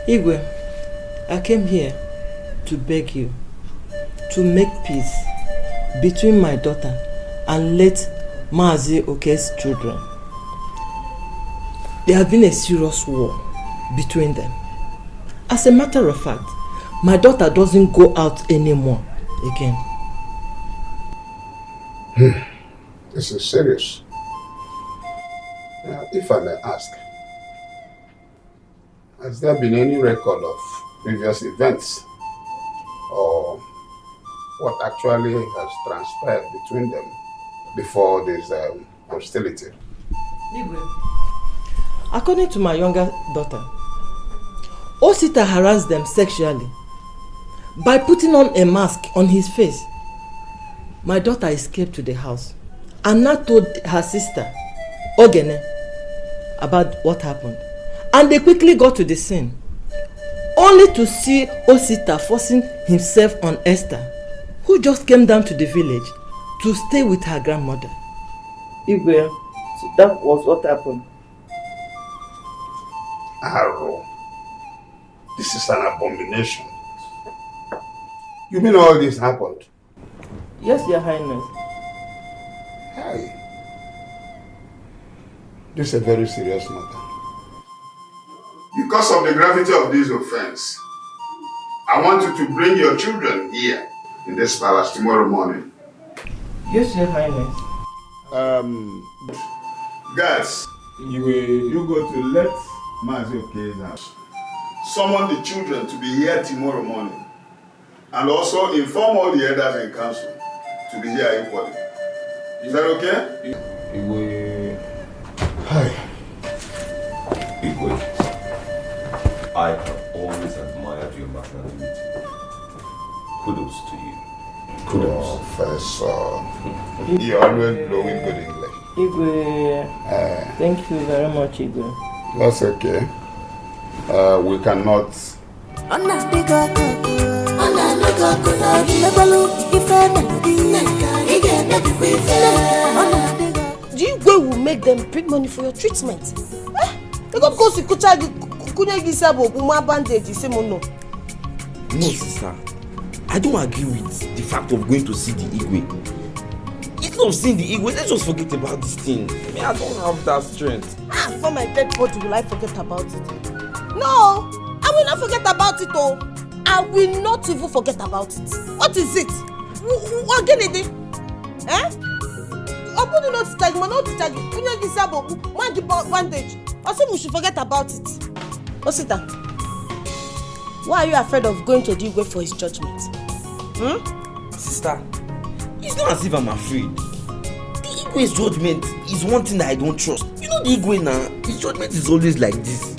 Igwe, I came here to beg you to make peace between my daughter and late Mazi Oke's children. There has been a serious war between them. As a matter of fact, my daughter doesn't go out anymore again. This is serious. Now, if I may ask, has there been any record of previous events or what actually has transpired between them before this hostility? According to my younger daughter, Osita harassed them sexually by putting on a mask on his face. My daughter escaped to the house and now told her sister, Ogene, about what happened. And they quickly got to the scene, only to see Osita forcing himself on Esther, who just came down to the village to stay with her grandmother. Igwe, so that was what happened. Arrow. This is an abomination. You mean all this happened? Yes, Your Highness. Hey. This is a very serious matter. Because of the gravity of this offense, I want you to bring your children here in this palace tomorrow morning. Yes, Your Highness. Guys, you go to let Mazi Oke's house. Summon the children to be here tomorrow morning. And also inform all the elders in council to be here equally. Is that okay? Hi. Igwe, I have always admired your magnanimity. Kudos to you. Kudos. Professor, you always blow with good English. Igwe, thank you very much, Igwe. That's okay. We cannot. Do you go will make them bring money for your treatment? They got go to Kunyagi Sabo, Uma bandage, you say no. No, sister. I don't agree with the fact of going to see the Igwe. Instead of seeing the Igwe, let's just forget about this thing. Me, I don't have that strength. For my dead body, will I forget about it? No, I will not forget about it, oh. I will not even forget about it. What is it? What again is it? I'm going to tell you, I'm not tell you. Kunyagi Sabo, man, give bandage. I said we should forget about it. Osita, why are you afraid of going to the Igwe for his judgment? Sister, it's not as if I'm afraid. The Igwe's judgment is one thing that I don't trust. You know the Igwe now, his judgment is always like this.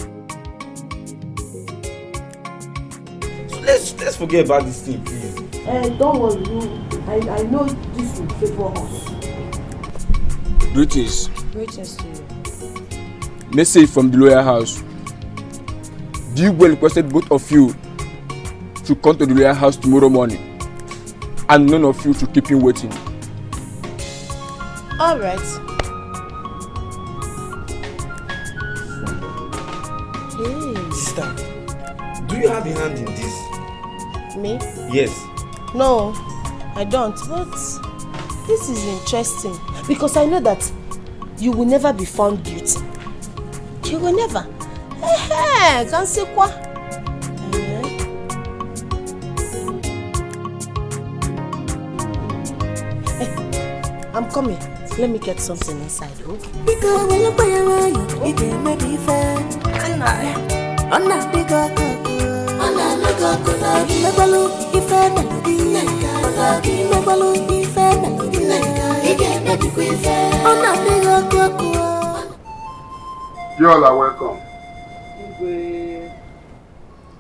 So let's forget about this thing, please. Don't worry, I know this will favor us. Greetings. Greetings to you. Message from the lawyer house. The Igwe requested both of you to come to the lawyer house tomorrow morning, and none of you to keep him waiting. All right. Hey. Sister, do you have a hand in this? Me? Yes. No, I don't. But this is interesting because I know that you will never be found guilty. You will never. Can't say quoi? I'm coming. Let me get something inside, okay? You all are welcome.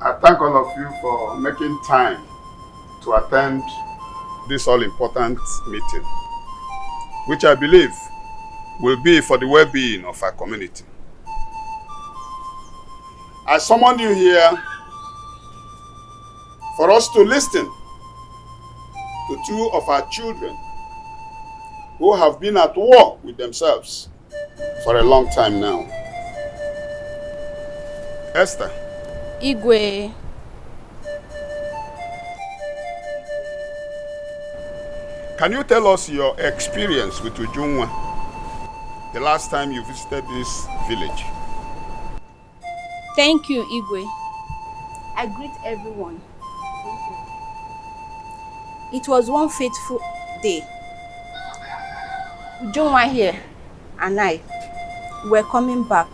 I thank all of you for making time to attend this all-important meeting, which I believe will be for the well-being of our community. I summoned you here for us to listen to two of our children who have been at war with themselves for a long time now. Esther. Igwe. Can you tell us your experience with Ujunwa the last time you visited this village? Thank you, Igwe. I greet everyone. It was one fateful day. Ujunwa here and I were coming back.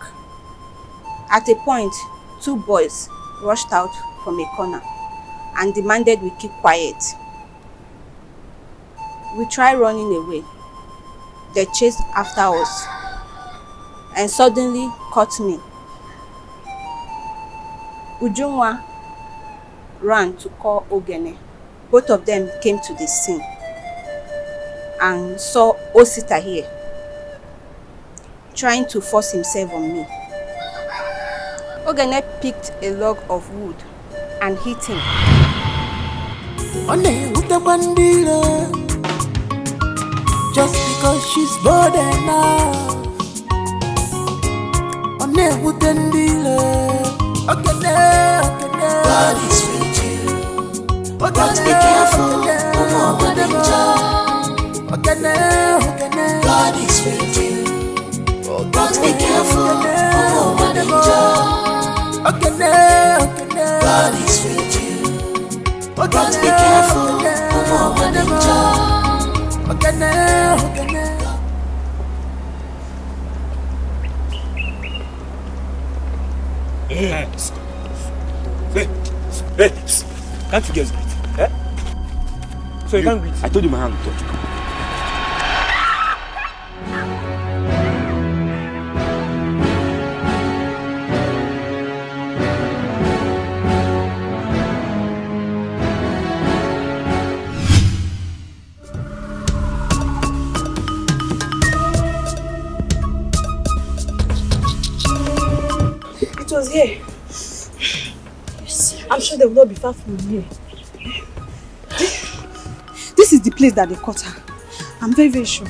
At a point, two boys rushed out from a corner and demanded we keep quiet. We tried running away. They chased after us and suddenly caught me. Ujunwa ran to call Ogene. Both of them came to the scene and saw Osita here, trying to force himself on me. Ogene picked a log of wood and hit him. Just because she's bold enough. God is with you. But be careful. God is with you. But be careful. God is with you. But be careful. Hey, can't you guys greet? Eh? So you can't greet? I told you my hand would touch. It was here. I'm sure they will not be far from here. This is the place that they caught her. I'm very, very sure.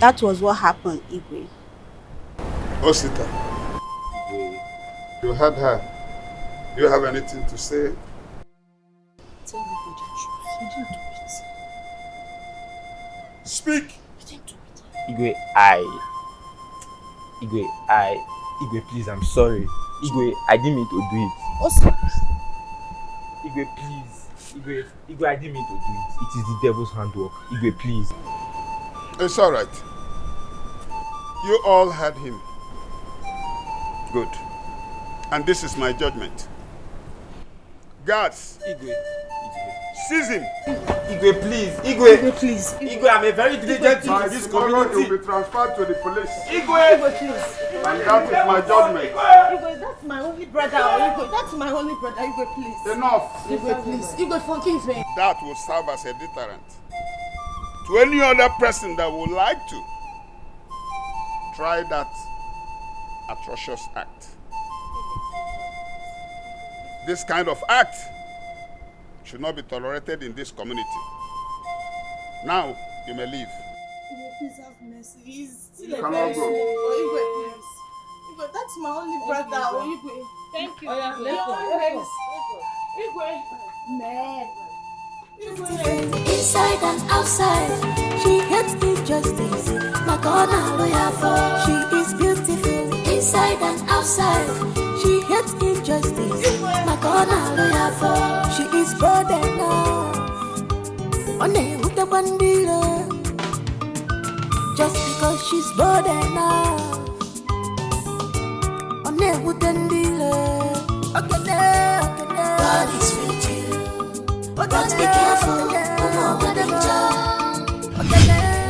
That was what happened, Igwe. Osita, you heard her. Do you have anything to say? Tell me the truth. You didn't do it. Speak! You didn't do it. Igwe, please, I'm sorry. Igwe, I didn't mean to do it. Igwe, please. Igwe, I didn't mean to do it. It is the devil's handwork. Igwe, please. It's all right. You all heard him. Good. And this is my judgment. Guards. Igwe. Seize him. Igwe, please. Igwe, please. Igwe, I'm a very diligent in this community. He will be transferred to the police. Igwe, please. And that is my judgment. Igwe, that's my only brother. Igwe, that's my only brother. Igwe, please. Enough. Igwe, please. Igwe, forgive me. That will serve as a deterrent to any other person that would like to try that atrocious act. This kind of act should not be tolerated in this community. Now, you may leave. Please have mercy. He's still You a cannot person. go. Igwe, please. Igwe, that's my only brother. Igwe. Thank you. Let's go. Igwe. Man. Inside and outside, she hates injustice. Makona lawyer for. She is beautiful. Inside and outside, she hates injustice. Makona lawyer for. She is bold enough. On a hook the bandila. Just because she's bold enough. On a wooden dealer. Okay, God is with you. But be careful.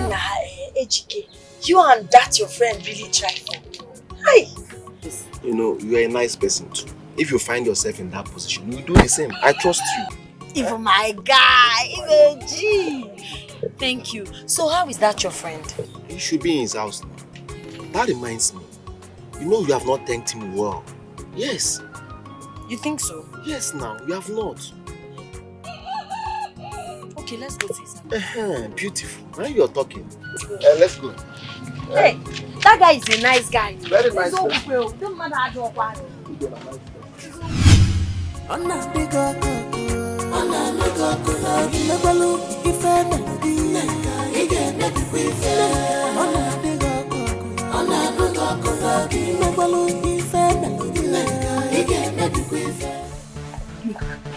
Nah, Ejike, you and that your friend really try for. Hi. You know, you are a nice person too. If you find yourself in that position, you do the same. I trust you. Even my guy, even G. Thank you. So how is that your friend? He should be in his house now. That reminds me. You know you have not thanked him well. Yes. You think so? Yes now, you have not. Okay, let's go to his house. Beautiful. Now you're talking. Let's go. Hey, that guy is a nice guy. Very nice guy. Don't matter how you are.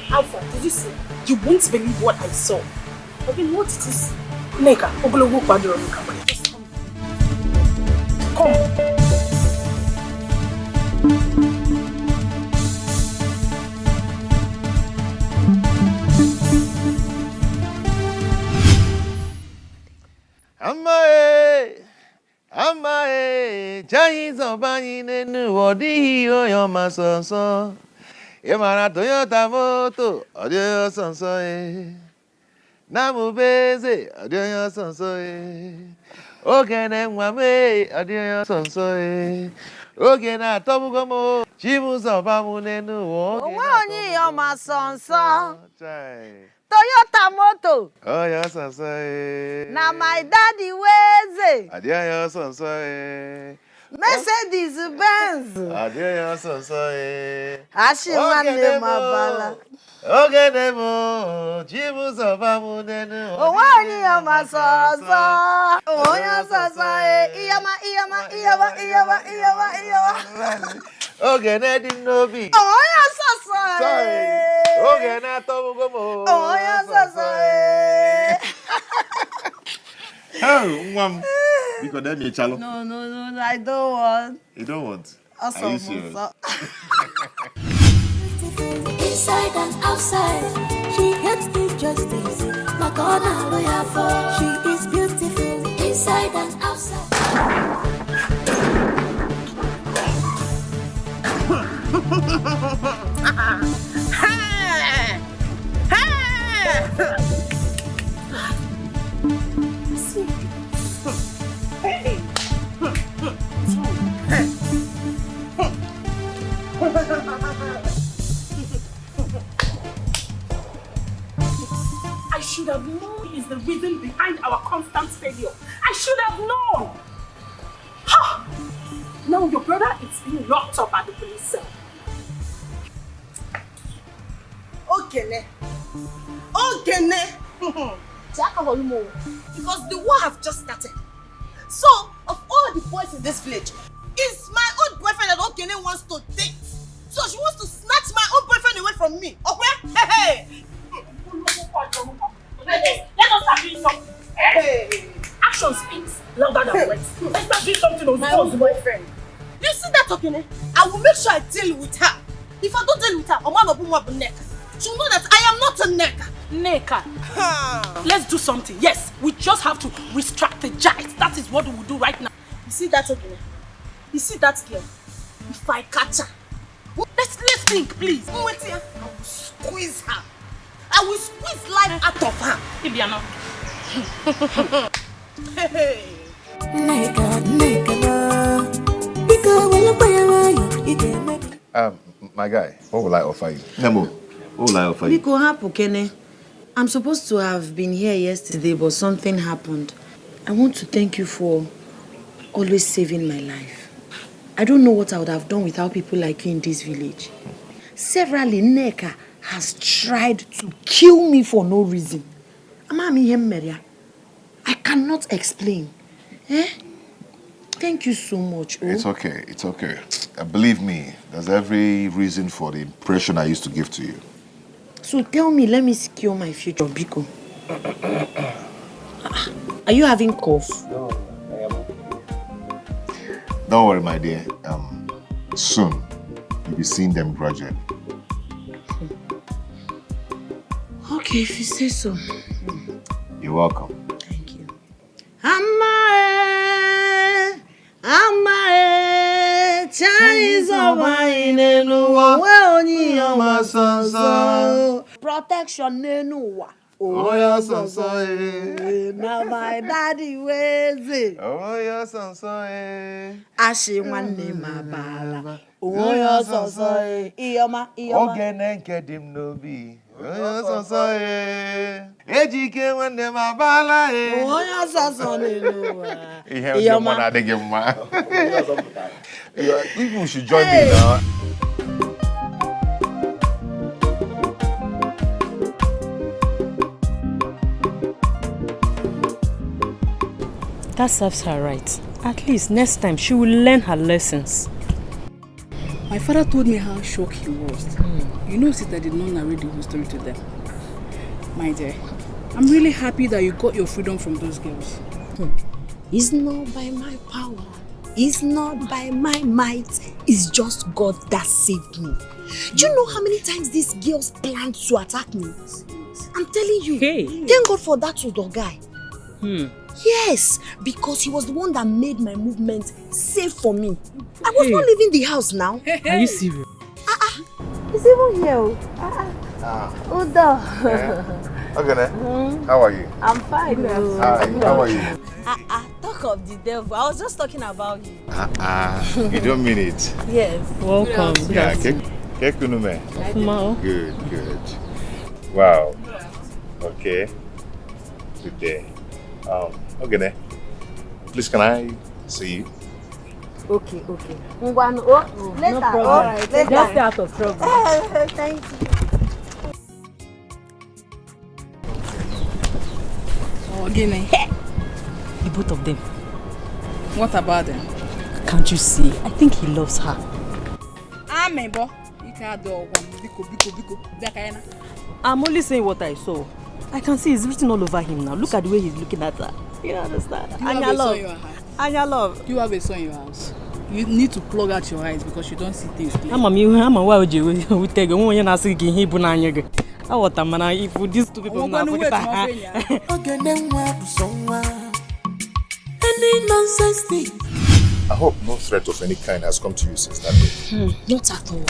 Alpha, did you see? You won't believe what I saw. Okay, what did you see? Neka, Ogologo Padro, come. Amae, Chinese Obani Nenu, Odi, your mason. Yamana Toyota Moto, Audio Sansoe. Namu Beze, Audio Sansoe. Ogen and Wame, Audio Sansoe. Ogen at Tomugomo, Chimus of Amunenu, Wani, your mason. Toyota Moto. Oh, yes, Sansoe. Now my daddy Wazico. Audio Sansoe. Mercedes Benz. Adeya Sansoe. Ashimane Mabala. Ogenemo, Jimus of Amunenu. Owani Amasoso. Oya Soso. Iyama. Ogenedi Nobi. Oya Soso. Ogena Tomugomo. Oya Soso. Oh, Mom. Because then you chalo. No, I don't want. You don't want? Awesome. Are you serious? Inside and outside, she hates injustice. Makona lawyer for. She is beautiful. Inside and outside. I should have known he is the reason behind our constant failure. I should have known. Ha! Now your brother is being locked up at the police cell. Ogene. Because the war have just started. So, of all the boys in this village, it's my own boyfriend that Ogene wants to date. So she wants to snatch my own boyfriend away from me. Okay? Hey! Let us start doing something. Hey! Action speaks louder than words. Let's start doing something on my own boyfriend. You see that, Ogene? I will make sure I deal with her. If I don't deal with her, Oma will be neck. She'll know that I am not a neck. Neka. Let's do something. Yes, we just have to re-strategize. That is what we will do right now. You see that, Ogene? You see that girl? If I catch her, let's think, please. I will squeeze her. I will squeeze life out of her. Ibiano. Hey. My guy, what will I offer you? Nemo, What will I offer you? Biko hapu Kene. I'm supposed to have been here yesterday, but something happened. I want to thank you for always saving my life. I don't know what I would have done without people like you in this village. Severally, Neka has tried to kill me for no reason. I cannot explain. Thank you so much. It's okay, it's okay. Believe me, there's every reason for the impression I used to give to you. So tell me, let me secure my future, Biko. Are you having cough? No, I am. Don't worry, my dear. Soon, you'll be seeing them gradually. Okay, if you say so. You're welcome. Thank you. Protection nenuwa. Oh, yeah, so Now my daddy ways it. Oh, yeah, so Ashi nwanne mabala. Oh, yeah, so Iyoma. Ogene kedim nobi. Oh, yeah, so Ejike nwanne mabala. Oh, yeah, so nenuwa. Iyoma. You should join me now. That serves her right. At least next time she will learn her lessons. My father told me how shocked he was. You know, sister did not narrate the whole story to them. My dear, I'm really happy that you got your freedom from those girls. It's not by my power. It's not by my might. It's just God that saved me. Do you know how many times these girls planned to attack me? I'm telling you. Thank God for that Udo guy. Yes, because he was the one that made my movement safe for me. I was not leaving the house now. Are you serious? He's even here. Udo. Okay, how are you? I'm fine. Hi, how are you? Talk of the devil. I was just talking about you. You don't mean it. Yes. Welcome. Yeah, Kekunume. Good. Wow. Okay. Good day. Okay. Please, can I see you? Okay. Later. No problem. Later. Just stay out of trouble. Thank you. Again, The both of them. what about them? Can't you see? I think he loves her. Mebo. You can't do Biko. I'm only saying what I saw. I can see it's written all over him now. Look at the way he's looking at her. You understand? You have a son in your house. Anya love. You have a son in your house. You need to plug out your eyes because you don't see things clearly. Why would you take one when you're saying he put on your if these two people now Any nonsense thing. I hope no threat of any kind has come to you since that day. Not at all.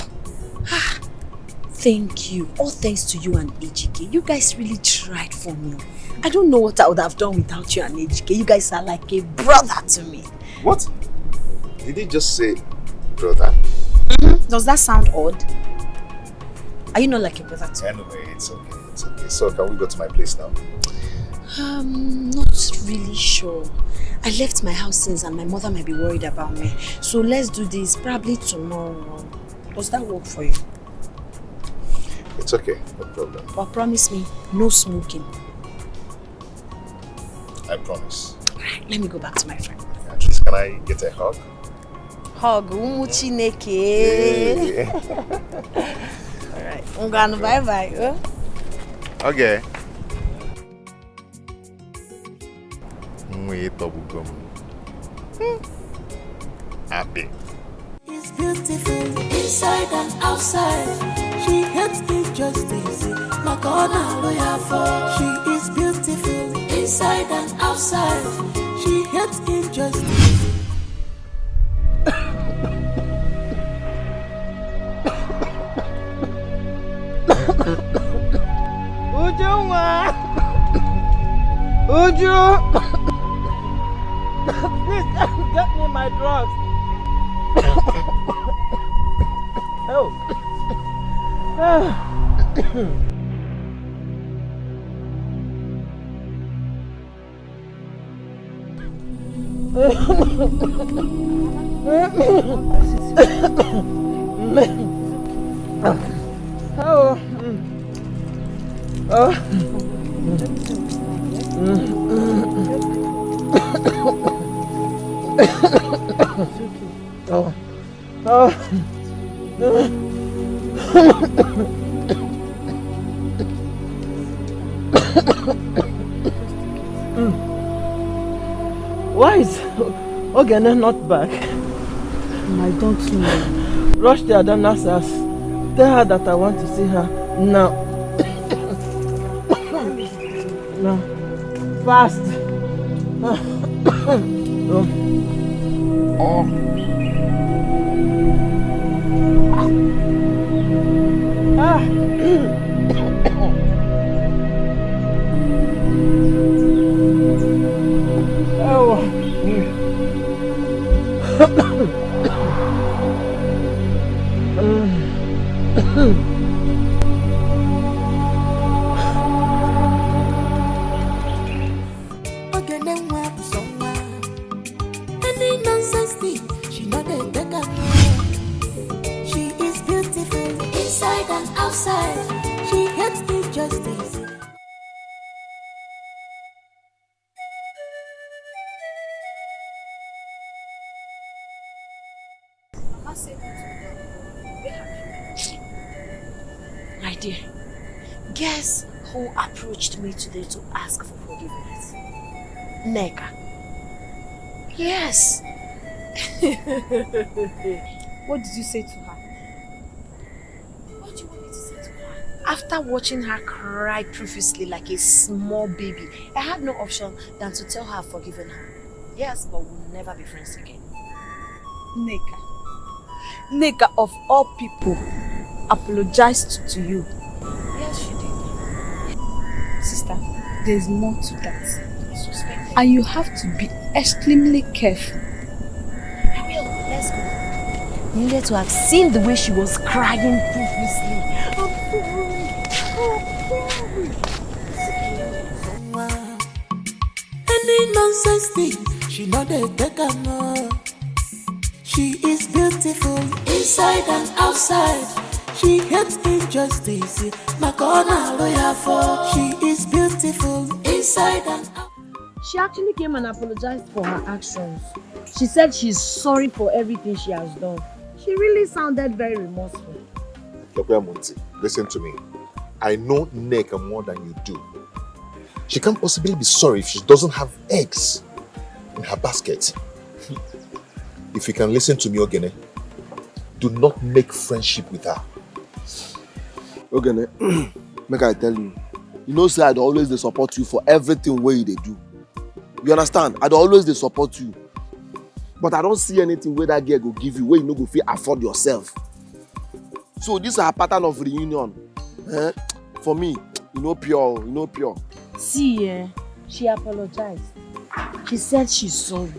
Thank you. All thanks to you and AGK. You guys really tried for me. I don't know what I would have done without you and AGK. You guys are like a brother to me. What? Did he just say brother? Does that sound odd? Are you not like a brother to me? Anyway, it's okay. So can we go to my place now? Not really sure. I left my house since and my mother might be worried about me. So let's do this probably tomorrow. Does that work for you? It's okay, no problem. But promise me, no smoking. I promise. Alright, let me go back to my friend. At least can I get a hug? Hug, Chineke. Alright, Ngano, bye-bye. Okay. Happy. It's beautiful inside and outside. She hates injustice, like all our lawyer for. She is beautiful inside and outside. She hates injustice. Uju! Please get me my drugs. Oh. Why is Ogene not back? I don't know. Rush to Adana's house. Tell her that I want to see her now. No. Fast. Any nonsense thing, she know they take her. She is beautiful inside and outside. She hates injustice. My dear, guess who approached me today to ask for forgiveness? Neka. Yes. What did you say to her? What do you want me to say to her? After watching her cry profusely like a small baby, I had no option than to tell her I've forgiven her. Yes, but we'll never be friends again. Neka of all people apologized to you. Yes, she did. Sister, there's more to that. And you have to be extremely careful. I will. Let's go. You needed to have seen the way she was crying profusely. I'm sorry. Any nonsense thing, she know they take her more. She is beautiful inside and outside. She hates injustice. Makona lawyer for. She is beautiful inside and outside. She actually came and apologized for her actions. She said she's sorry for everything she has done. She really sounded very remorseful. Listen to me. I know Neka more than you do. She can't possibly be sorry if she doesn't have eggs in her basket. If you can listen to me, Ogene, do not make friendship with her. Ogene, make I tell you. You know, say I'd always dey support you for everything where you dey do. You understand? I'd always dey support you. But I don't see anything where that girl go give you where you no go fit afford yourself. So this is a pattern of reunion. For me, you know pure. See, she apologized. She said she's sorry.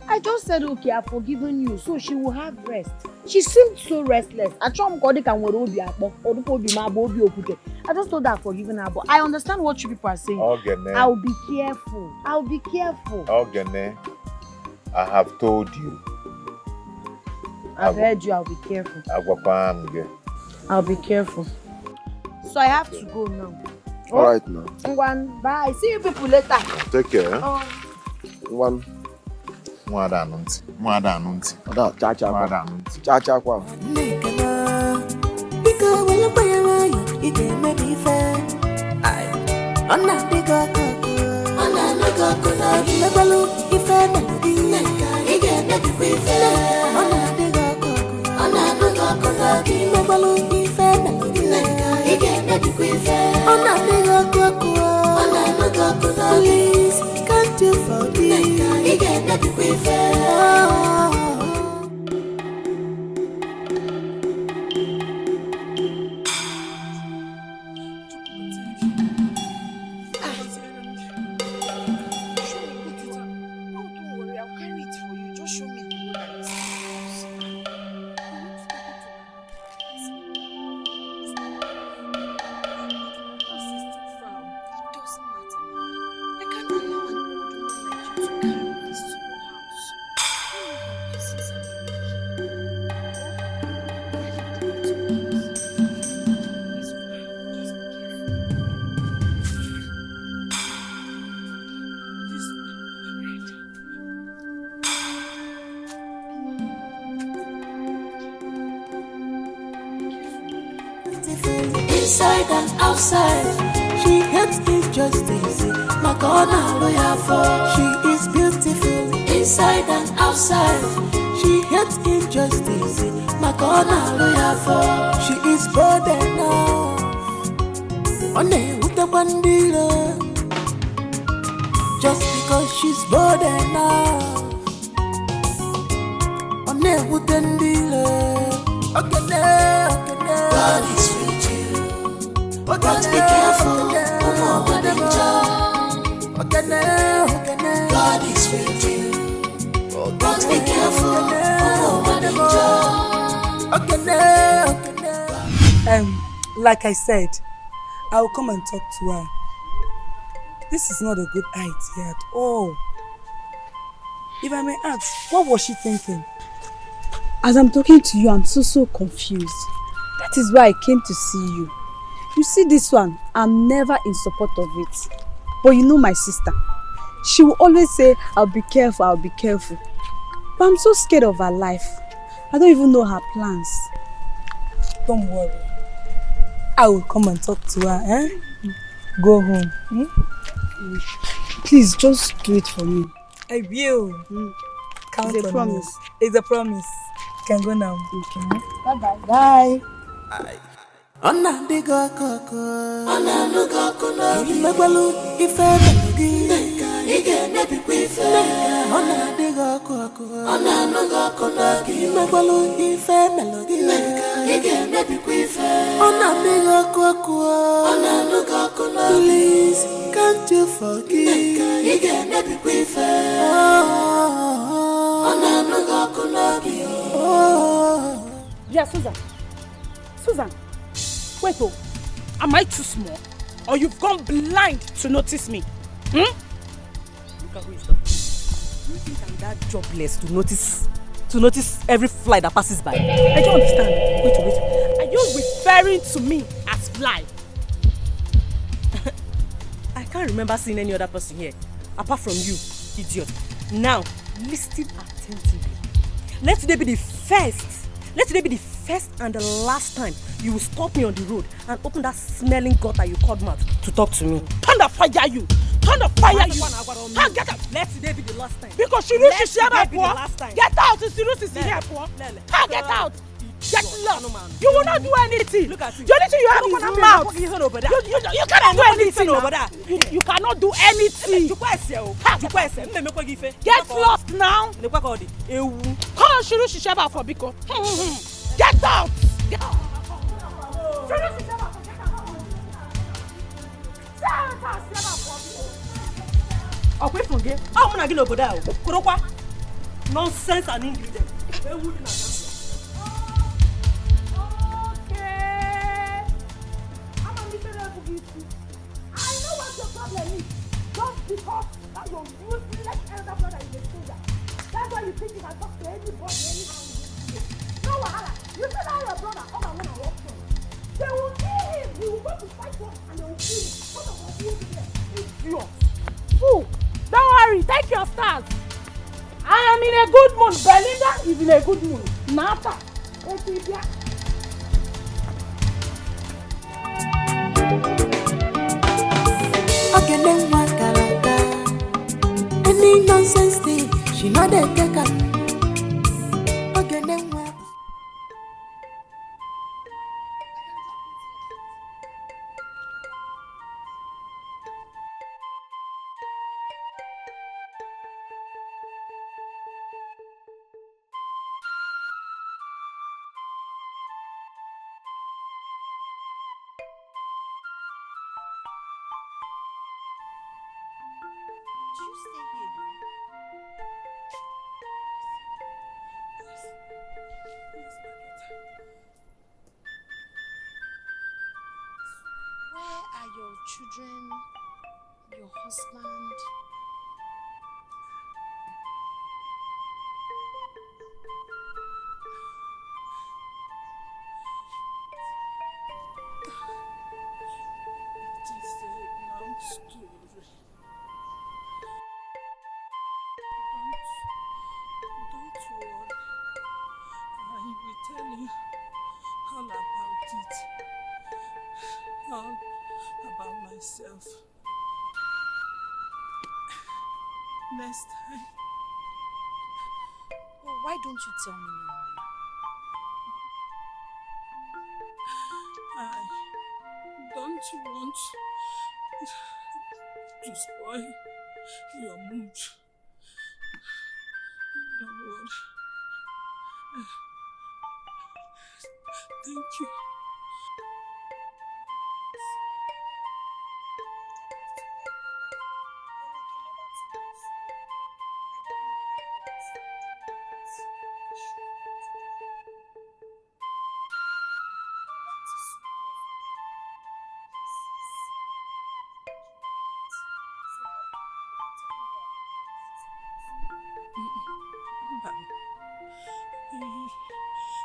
I just said, okay, I've forgiven you, so she will have rest. She seemed so restless. I just told her I've forgiven her, but I understand what you people are saying. Ogene. I'll be careful. Ogene, I have told you. I've heard you, I'll be careful. I'll be careful. So I have to go now. Alright now. One, bye. See you people later. Take care. One. Mwada anunti. Cha kwa. Biko wala bayawayo, ide mebife. Ona diga koko. Ona naga kona. Lebalu ife melody. Ige mebife. Ona diga koko. Ona naga kona. Lebalu ife melody. Ige mebife. Ona diga koko. Ona naga kona. Please, can't you forgive? Ige mebife. inside and outside. She hates injustice, like on a lawyer for. She is beautiful inside and outside. She hates injustice, like on a lawyer for. She is bold enough. On a with the bandila. Just because she's bold enough. On a with the dealer. God is with you. But be careful. God is with you. But be careful. Like I said, I will come and talk to her. This is not a good idea at all. If I may ask, what was she thinking? As I'm talking to you, I'm so confused. That is why I came to see you. You see this one, I'm never in support of it. But you know my sister. She will always say, I'll be careful, I'll be careful. But I'm so scared of her life. I don't even know her plans. Don't worry. I will come and talk to her, eh? Go home. Please, just do it for me. I will. Count It's a on promise. me. It's a promise. You can go now. Okay. Bye-bye. Bye. Ona diga koko, ona nuga kuna. Imegwalu ife melodi, ige nebi kwife. Ona diga koko, ona nuga kuna. Imegwalu ife melodi, ige nebi kwife. Ona diga koko, ona nuga kuna. Please, can't you forgive? Ige nebi kwife. Ona nuga kuna. Yeah, Susan. Susan. Wait, oh, am I too small? Or you've gone blind to notice me? Look at who is that. You think I'm that jobless to notice every fly that passes by? I don't understand. Wait. Are you referring to me as fly? I can't remember seeing any other person here, apart from you, idiot. Now, listen attentively. Let today be the first and the last time you will stop me on the road and open that smelling gutter you called mouth to talk to me. Thunder fire you! Thunder fire you! How get out? Let today be the last time. Because she knows she's here, be the last time. Get out! She knows she's here, How get out? Get lost! You will not do anything. Look at you. The only thing you have is mouth. You cannot do anything over there. You cannot do anything. Get lost now. Come on, Shiru Shishaba for Biko. Get out! Get out! Away from here. I'm gonna get over there. Nonsense and ingredient. Okay. I'm a miserable beauty. I know what your problem is. Just because that your useless elder brother is a soldier. That's why you think you can talk to anybody anyhow. No wahala. You say that your brother, oh my man, walk from. They will kill him. He will go to fight for and they will kill him. What of what you do there? Idiot. Fool. Don't worry. Take your stars. I am in a good mood. Belinda is in a good mood. Nata. Okay, then what karaka? Any nonsense thing, she not a take up. Okay, then what? Where are your children, your husband? Don't worry. I will tell you all about it. myself. Next time. Well, why don't you tell me now, I don't want to spoil your mood. Don't worry. Thank you.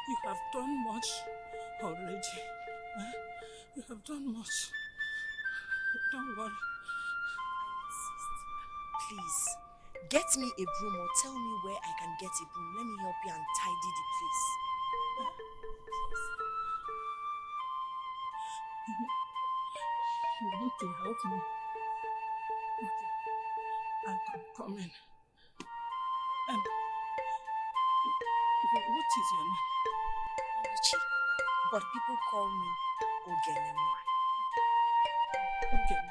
You have done much already. You have done much. Don't worry. please, get me a broom or tell me where I can get a broom. Let me help you and tidy the place. You want to help me? Okay, I can come in. What is your name? Oluchi, but people call me Ogenemwa. Ogene.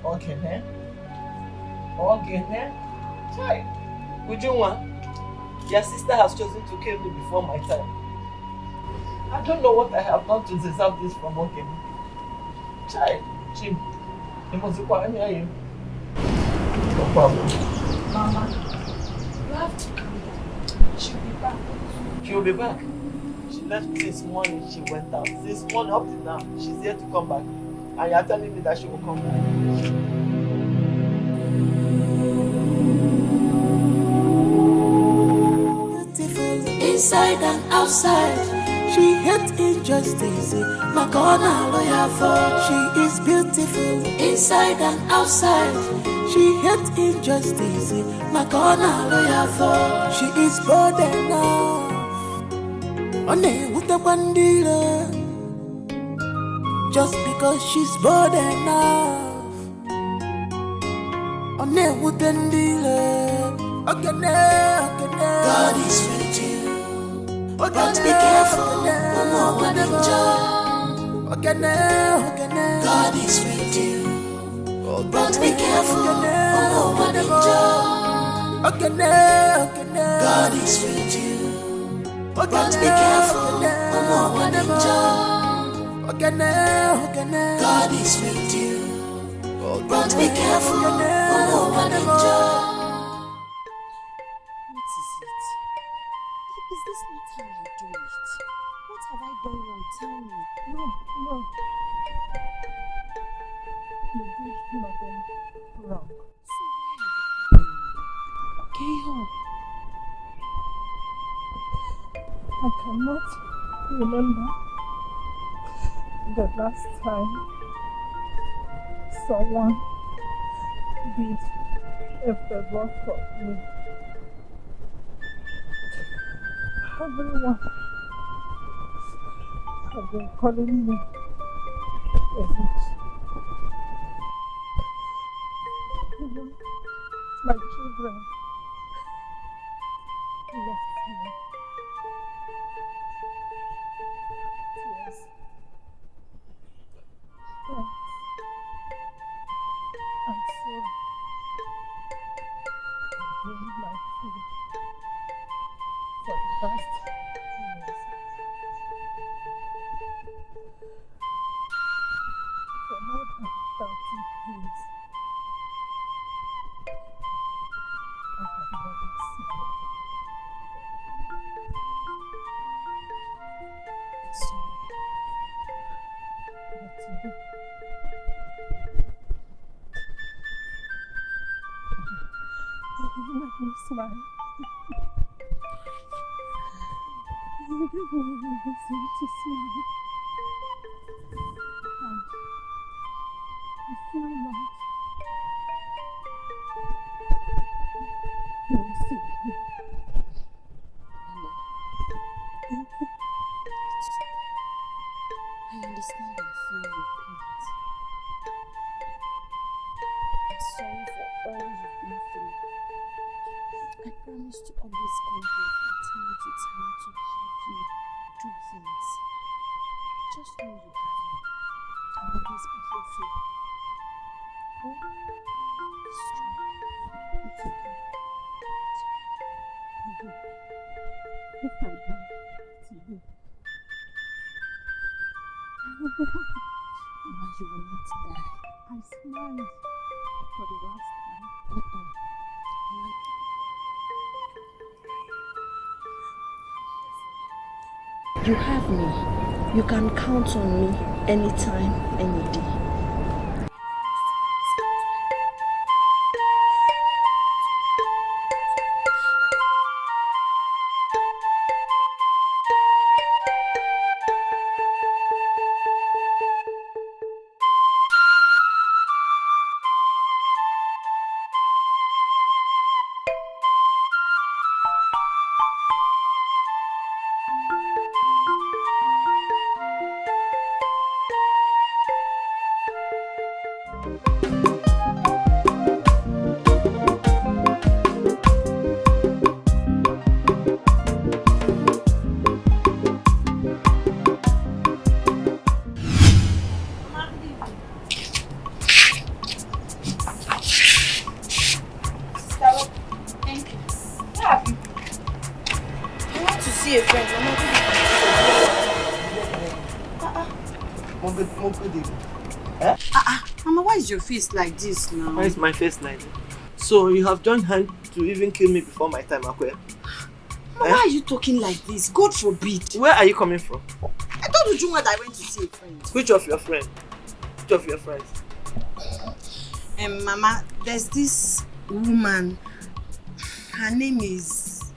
Ogene? Ogene? Chai. Ujunwa, your sister has chosen to kill me before my time. I don't know what I have done to deserve this from Ogene. Chai, Jim, you must require me. No problem. Mama, you have to calm down. She'll be back. She'll be back. She left this morning, she went out. Since morning up to now, she's here to come back. And you're telling me that she will come back. Beautiful inside and outside. She hates injustice. Makona lawyer for. She is beautiful inside and outside. She hates injustice. Makona lawyer for. She is bold enough. One with the bandila. Just because she's bold enough. One with the dealer. God is with you. But be careful, God is with you. But be careful, God is with you. But be careful, God is with you. But be careful, What is it? Is this not how I do it? What have I done wrong? Tell me. No. You did nothing wrong. So why are you calling me? Keho, I cannot remember the last time someone did a favor for me. Everyone has been calling me a witch. Even my children left me. Tears. Thanks. I'm sorry. I gained my food for the past years. For more than 30 years, I have never smiled. Sorry. smile. To smile. I feel like I understand and feel your pain. I'm sorry for all you've been through. I promise to always come here from time to time to help you do things. Just know you have me. I'll always be here for you. Oh, be strong. It's okay. if I die today, Mama, you will not die. I smiled for the last time. You have me. You can count on me anytime, any day. Mama, why is your face like this now? Why is my face like this? So you have joined hand to even kill me before my time, Akwe? Mama, why are you talking like this? God forbid. Where are you coming from? I told you that I went to see a friend. Which of your friends? Which of your friends? Mama, there's this woman. Her name is...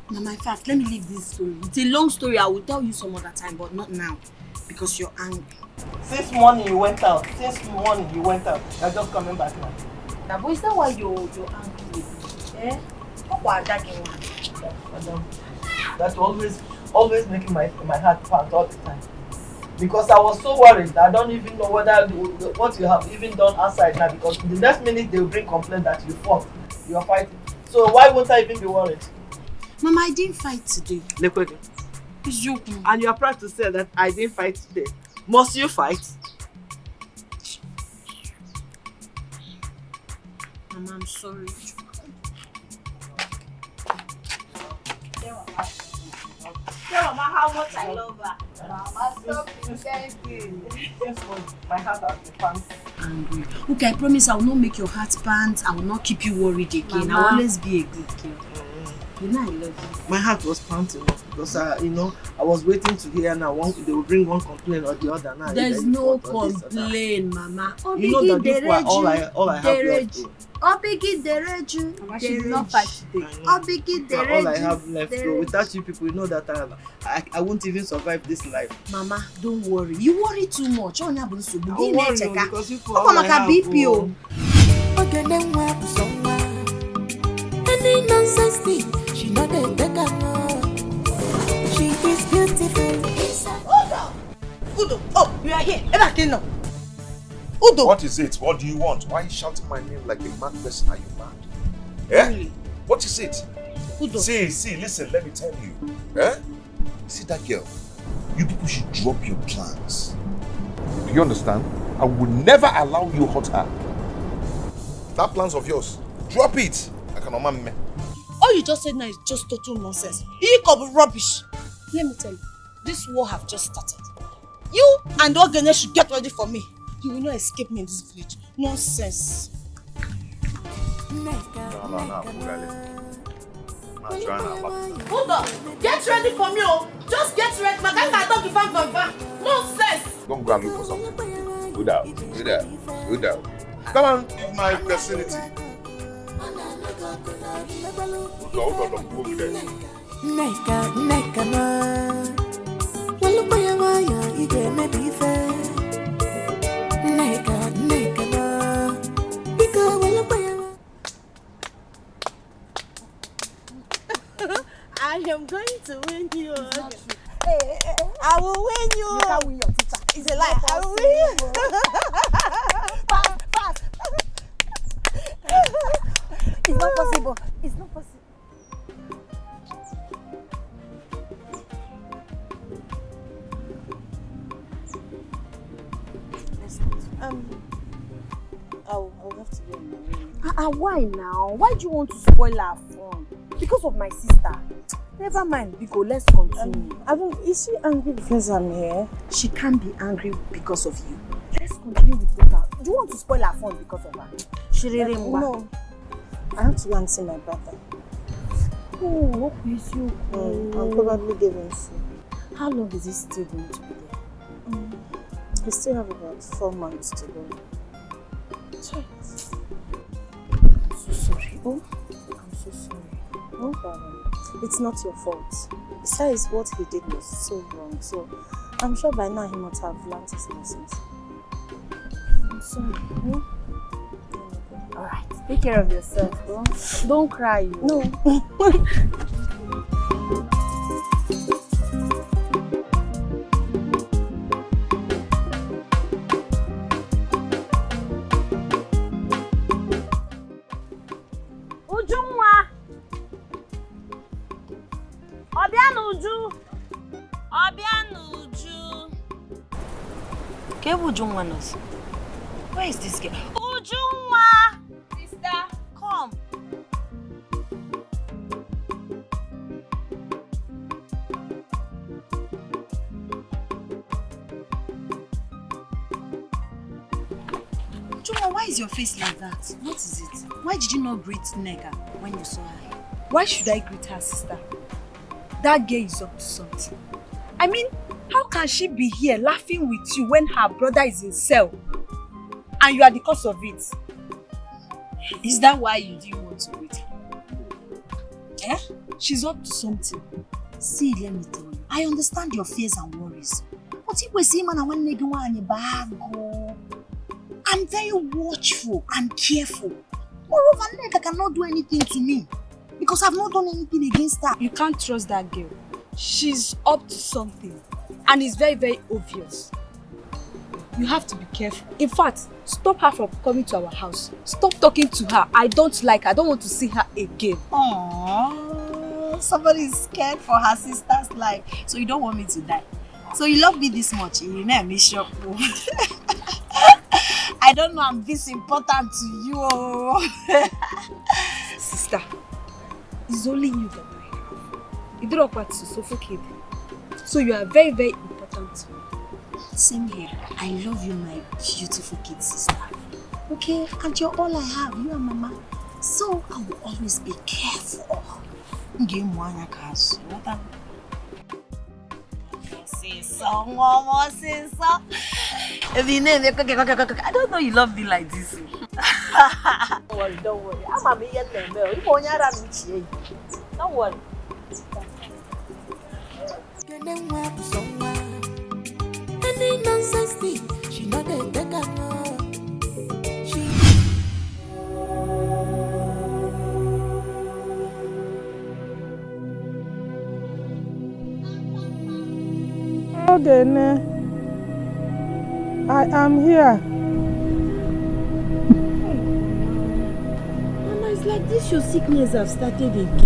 Mama, in fact, let me leave this story. It's a long story. I will tell you some other time, but not now. Because you're angry. Since morning you went out. You're just coming back now. Now, but is that why you're angry with me? Eh? Madam, that's always making my heart pound all the time. Because I was so worried. I don't even know whether what you have even done outside now. Because the next minute they will bring complaint that you fought. You are fighting. So why won't I even be worried? Mama, I didn't fight today. And you are proud to say that I didn't fight today. Must you fight? Mama, I'm sorry. Tell Mama how much I love her. Mama, stop pretending. My heart has been pounding. Angry. Okay, I promise I will not make your heart pant. I will not keep you worried again. Mama. I will always be a good girl. You know I love you. My heart was pounding because I was waiting to hear now they will bring one complaint or the other now. There's no complaint, Mama. You know that this was all I have left. Obigi dereju. Mama, she did not fight today. Obigi dereju. All I have left. So without you people, you know that I won't even survive this life. Mama, don't worry. You worry too much. I won't worry because you all I have. Any nonsense thing, she not a beggar. She is beautiful. Udo, oh, you are here. Udo. What is it? What do you want? Why are you shouting my name like a mad person? Are you mad? Eh? Really? What is it? Udo. See, listen, let me tell you. Eh? See that girl? You people should drop your plans. Do you understand? I will never allow you hurt her. That plans of yours, drop it. I cannot man. All you just said now is just total nonsense. You come rubbish. Let me tell you, this war have just started. You and Ogene should get ready for me. You will not escape me in this village. Nonsense. No. Hold on. Get ready for me, oh. Just get ready. My guy can't talk if I'm nonsense. Don't go and look for something. Good out. Come on, in my vicinity. Neka ma. Walupa ya waya ige me bife. Neka ma. Bika walupa ya. I am going to win you. I will win you. You can't win your teacher. It's a lie. I will win you. Fast. It's not possible. It's not possible. I'll have to go in my room. Why now? Why do you want to spoil our fun? Because of my sister. Never mind, Biko, let's continue. Is she angry because I'm here? She can't be angry because of you. Let's continue with her. Do you want to spoil our fun because of her? No. I have to go and see my brother. Oh, what is you? I'm probably giving food. How long is he still going to be there? We still have about 4 months to go. Sorry. So sorry. Oh, I'm so sorry. No problem. It's not your fault. Besides, what he did was so wrong. So I'm sure by now he must have learned his lessons. I'm sorry. Alright, take care of yourself. Don't cry. No. Where is this girl? Ujunwa! Sister, come. Ujunwa, why is your face like that? What is it? Why did you not greet Nega when you saw her? Why should I greet her sister? That girl is up to something. I mean, how can she be here laughing with you when her brother is in cell? And you are the cause of it. Is that why you didn't want to greet her? Eh? She's up to something. See, let me tell you. I understand your fears and worries. But if we see man and one nigga bag, I'm very watchful and careful. Moreover, Neka cannot do anything to me because I've not done anything against her. You can't trust that girl. She's up to something. And it's very, very obvious. You have to be careful. In fact, stop her from coming to our house. Stop talking to her. I don't like her. I don't want to see her again. Aww, somebody is scared for her sister's life. So you don't want me to die. So you love me this much. You know me shock. I don't know I'm this important to you. Sister, it's only you that I have. You don't want to suffocate. So you are very, very important to me. Same here. I love you, my beautiful kid sister. Okay? And you're all I have. You and Mama. So I will always be careful. I don't know you love me like this. Don't worry, don't worry. I'm a million member. You won't have me. Don't worry. Any nonsense thing, she know they take her no. Okay, I am here. Mama, it's like this your sickness have started again.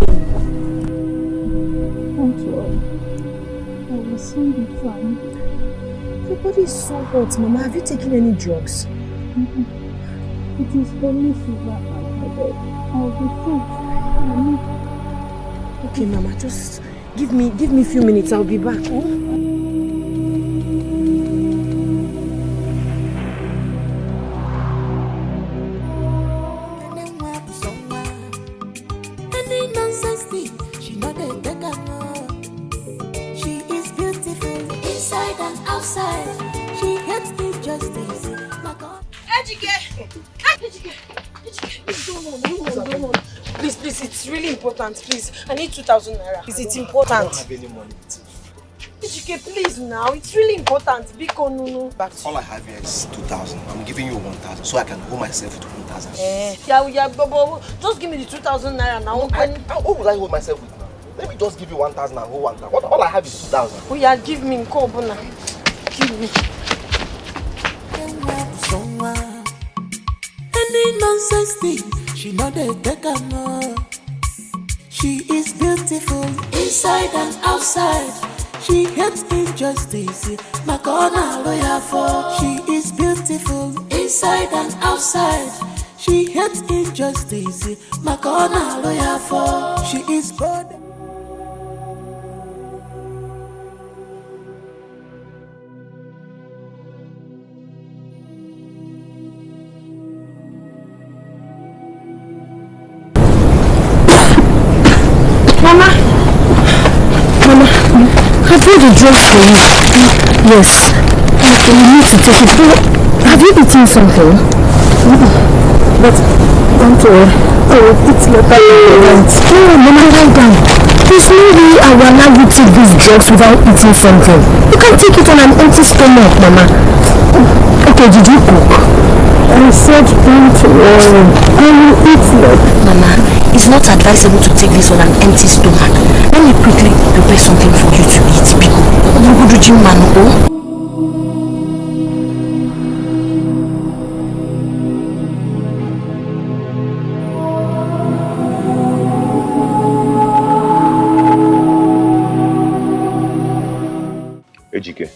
Don't worry. I will soon be fine. Your body is so hot, Mama. Have you taken any drugs? It is only fever and headache. I'll be fine. Okay, Mama, just give me a few minutes. I'll be back. Oh? Any nonsense thing, she know they take her no. She is beautiful inside and outside. She hates injustice. My God. Please, it's really important, please. I need 2,000 naira. It's important. I don't have any money. Ejike, please now. It's really important. Biko, no. All I have here is 2,000. I'm giving you 1,000 so I can hold myself with 1,000. Yeah, but just give me the 2,000 naira now. What will I hold myself with now? Let me just give you 1,000 and hold 1,000. All I have is 2,000. Oh yeah, give me Nkobuna. Give me. Any nonsense thing, she know they take her more. She is beautiful inside and outside. She hates injustice, my corner lawyer for. She is beautiful inside and outside. She hates injustice, my corner lawyer for. She is bold. Mama, I brought the dress for you. Yes. You need to take it. Have you eaten something? But don't worry. It's not that important. No, Mama, lie down. There's no way I will allow you to take this drugs without eating something. You can't take it on an empty stomach, Mama. Okay, did you cook? I said don't worry. I will eat it. Mama, it's not advisable to take this on an empty stomach. Let me quickly prepare something for you to eat, Biko. You go to gym, man. Ejike,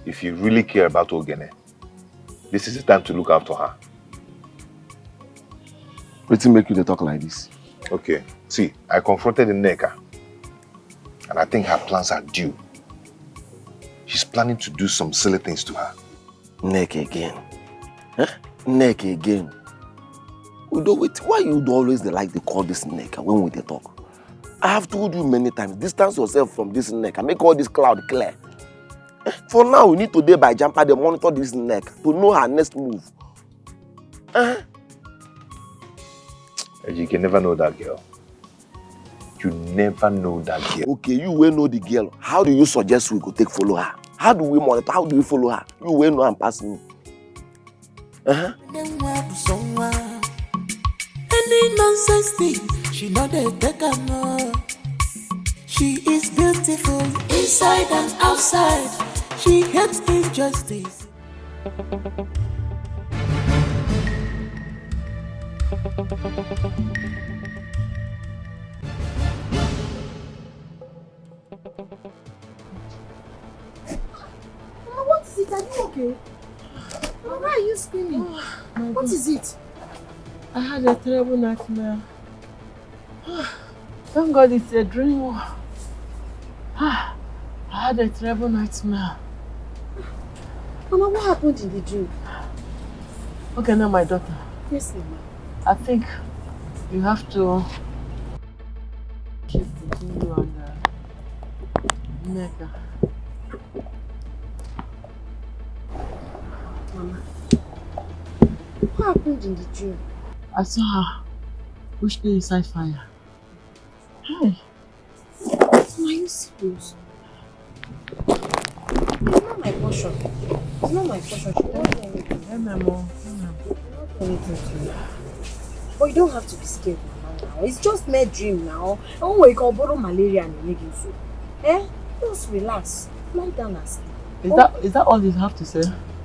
if you really care about Ogene, this is the time to look after her. What's make you to talk like this? Okay, see, I confronted the Nneka, and I think her plans are due. She's planning to do some silly things to her. Nneka again? Huh? Nneka again? Why you always like to call this Nneka when we talk? I have told you many times, distance yourself from this Nneka, make all this cloud clear. For now, we need to day by jumper to monitor this Nneka to know her next move. You can never know that girl. You never know that girl. Okay, you will know the girl. How do you suggest we go take follow her? How do we monitor? How do we follow her? You will know and pass me. Any nonsense thing, she know they take her more. She is beautiful inside and outside. She hates injustice. What is it? Are you okay? Why are you screaming? What is it? I had a terrible nightmare. Thank God it's a dream. I had a terrible nightmare. Mama, what happened in the dream? Okay, now my daughter. Yes, Mama. I think you have to keep between you and Nneka. Mama, what happened in the dream? I saw her push me inside fire. Hey. Are you serious? It's not my portion. It's not my portion. She won't do anything. Hey, Memo. She won't do anything to you. But you don't have to be scared, Mama, now. It's just my dream now. Oh, you can borrow malaria and make it so. Just relax. Lie down and sleep. Is that all you have to say?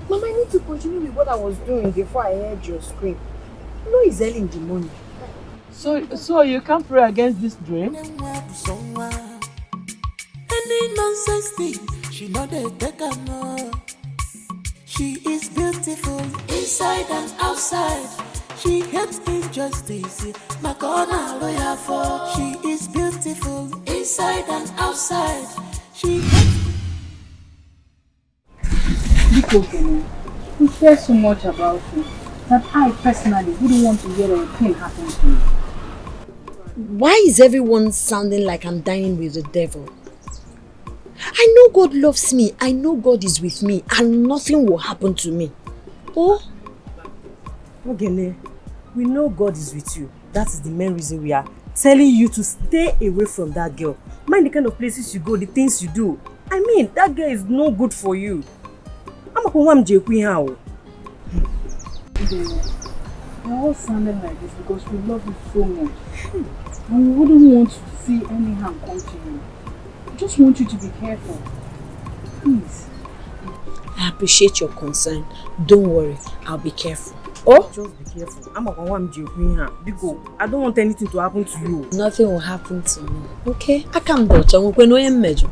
Mama, I need to continue with what I was doing before I heard your scream. You know it's early in the morning. So you can't pray against this dream? Any nonsense thing, she know they take her more. She is beautiful inside and outside. She hates injustice, my corner lawyer for. She is beautiful inside and outside. She hates. Because we care so much about you that I personally wouldn't want to hear anything happen to you. Why is everyone sounding like I'm dining with the devil? I know God loves me. I know God is with me and nothing will happen to me. Oh? Ogene, we know God is with you. That is the main reason we are telling you to stay away from that girl. Mind the kind of places you go, the things you do. I mean, that girl is no good for you. I'm a We're all sounding like this because we love you so much. And we wouldn't want to see any harm come to you. We just want you to be careful. Please. I appreciate your concern. Don't worry, I'll be careful. Oh? Just be careful. Because I don't want anything to happen to you. Nothing will happen to me. Okay? I can't dodge. I'm going to major.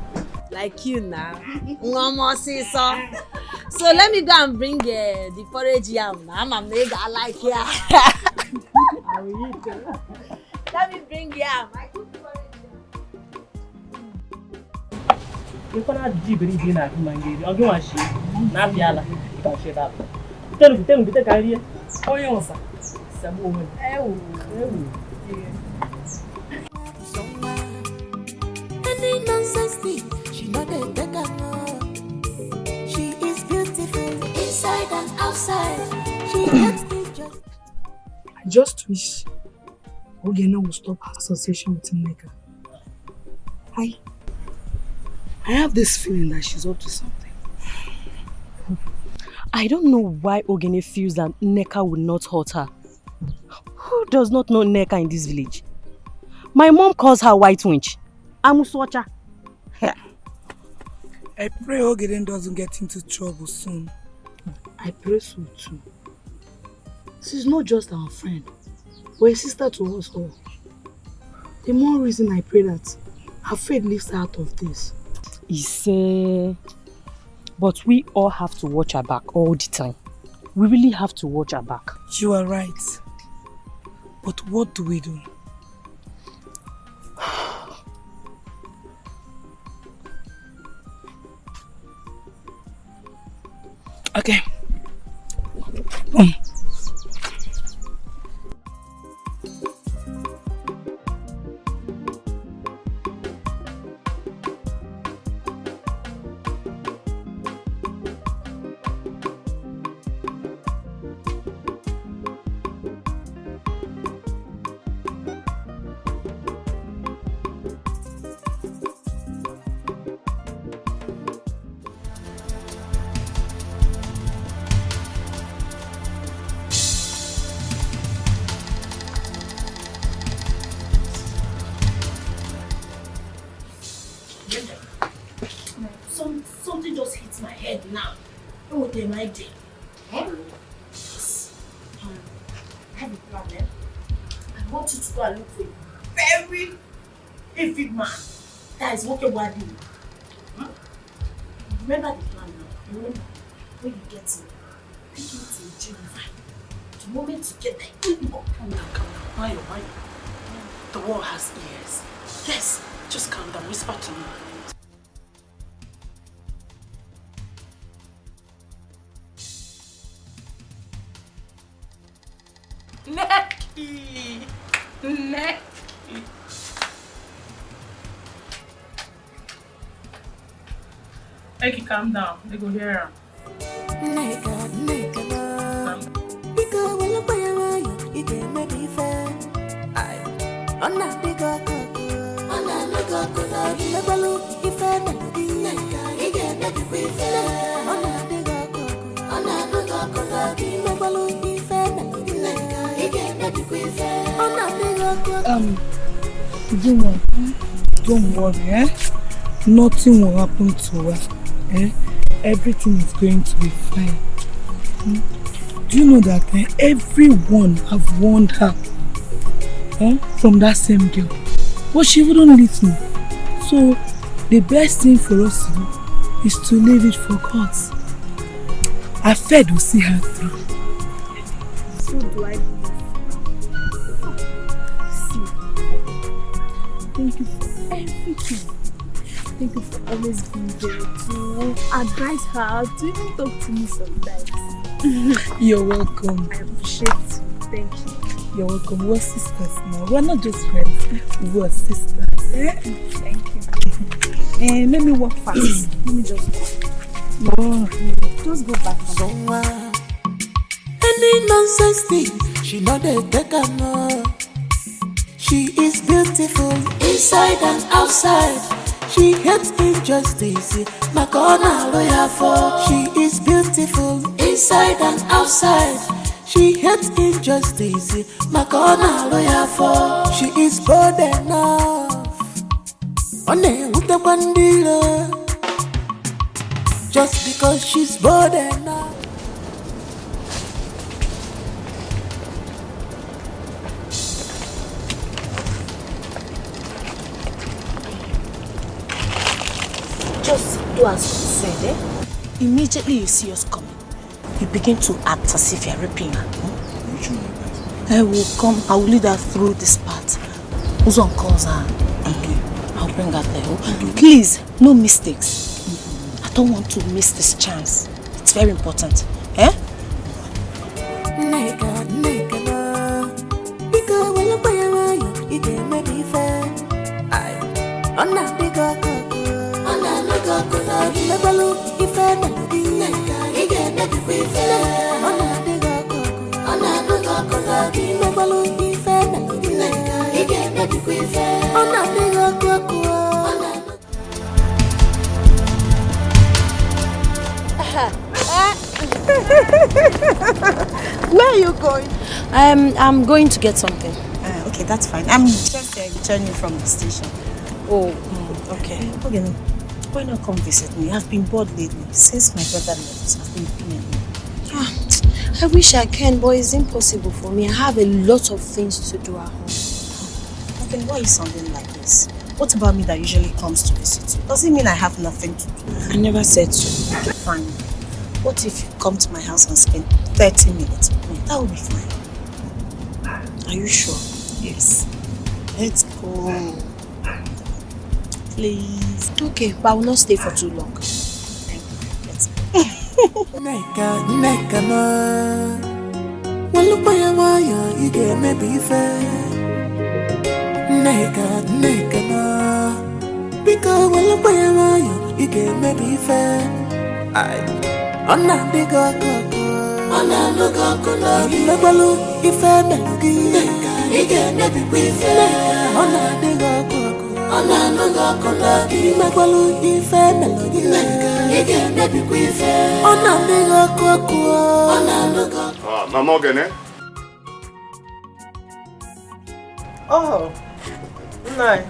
Like you now. No more see so. So let me go and bring the porridge yam. I'm a mega I like ya. I will eat it. Let me bring yam. I cook porridge yam. You're going to do it. I'll go and shit. Not yala. You can shit up. Tell me, take a idea. Oh, you want some woman. Any nonsense thing, she not a beggar, no. She is beautiful inside and outside. She gets it just. I just wish Ogena will stop her association with Nneka. I have this feeling that she's up to something. I don't know why Ogene feels that Nneka would not hurt her. Who does not know Nneka in this village? My mom calls her White Winch. Amuswacha. I pray Ogeden doesn't get into trouble soon. I pray so too. She's not just our friend, but a sister to us all. The more reason I pray that her faith lifts her out of this. Ise. But we all have to watch our back all the time. We really have to watch our back. You are right. But what do we do? Okay. Something just hits my head now. Oh, they might be. I have a problem. I want you to go and look for a very heavy man that is working with you. Remember the plan now. Remember, when you get him, take him to Geneva. The moment you get there, you go. Calm down. Why? The world has ears. Yes, just calm down. Whisper to me. Necky. Eki, calm down. They go hear her. Don't worry, eh? Nothing will happen to her, eh? Everything is going to be fine. Do you know that everyone have warned her from that same girl, but she wouldn't listen. So the best thing for us to do is to leave it for God. Our faith will see her through. So do I believe. See, thank you for everything. Thank you for always being there to advise her, to even talk to me sometimes. You're welcome. I appreciate it. Thank you. You're welcome. We're sisters now. We're not just friends. We're sisters. Thank you. Let me walk fast. Let me just go. No. Just go back. Any nonsense nonsense thing, she know they take her no. She is beautiful inside and outside. She hates injustice, my corner lawyer for. She is beautiful inside and outside. She hates injustice, my corner lawyer for. She is bold enough, on a with the bandila. Just because she's bold enough. Just do as you said, eh? Immediately you see us coming, you begin to act as if you're raping her. I will come, I will lead her through this part. Uzon calls her. Okay. I'll bring her there. Please, no mistakes. I don't want to miss this chance. It's very important. Eh? Where are you going? I'm going to get something. Okay, that's fine. I'm just returning from the station. Oh, okay. Okay. Why not come visit me? I've been bored lately. Since my brother left, I've been feeling. I wish I can, but it's impossible for me. I have a lot of things to do at home. Okay, why are you sounding like this? What about me that usually comes to visit you? Does it mean I have nothing to do? I never said so. Okay, fine. What if you come to my house and spend 30 minutes with me? That would be fine. Are you sure? Yes. Let's go. Please. Okay, but I will not stay for too long. Thank you. Let's go. Neka no. Walupaya waya ige maybe fair. Neka no. Because walupaya waya ige maybe fair. Ona diga koko. Ona luga kola. Imebalu ife melugi. Ige maybe fair. Ona diga koko. Ona luga kola. Imebalu ife melugi. Ige maybe fair. Ona diga koko. Ona luga. Mama Ogene? Oh, nice.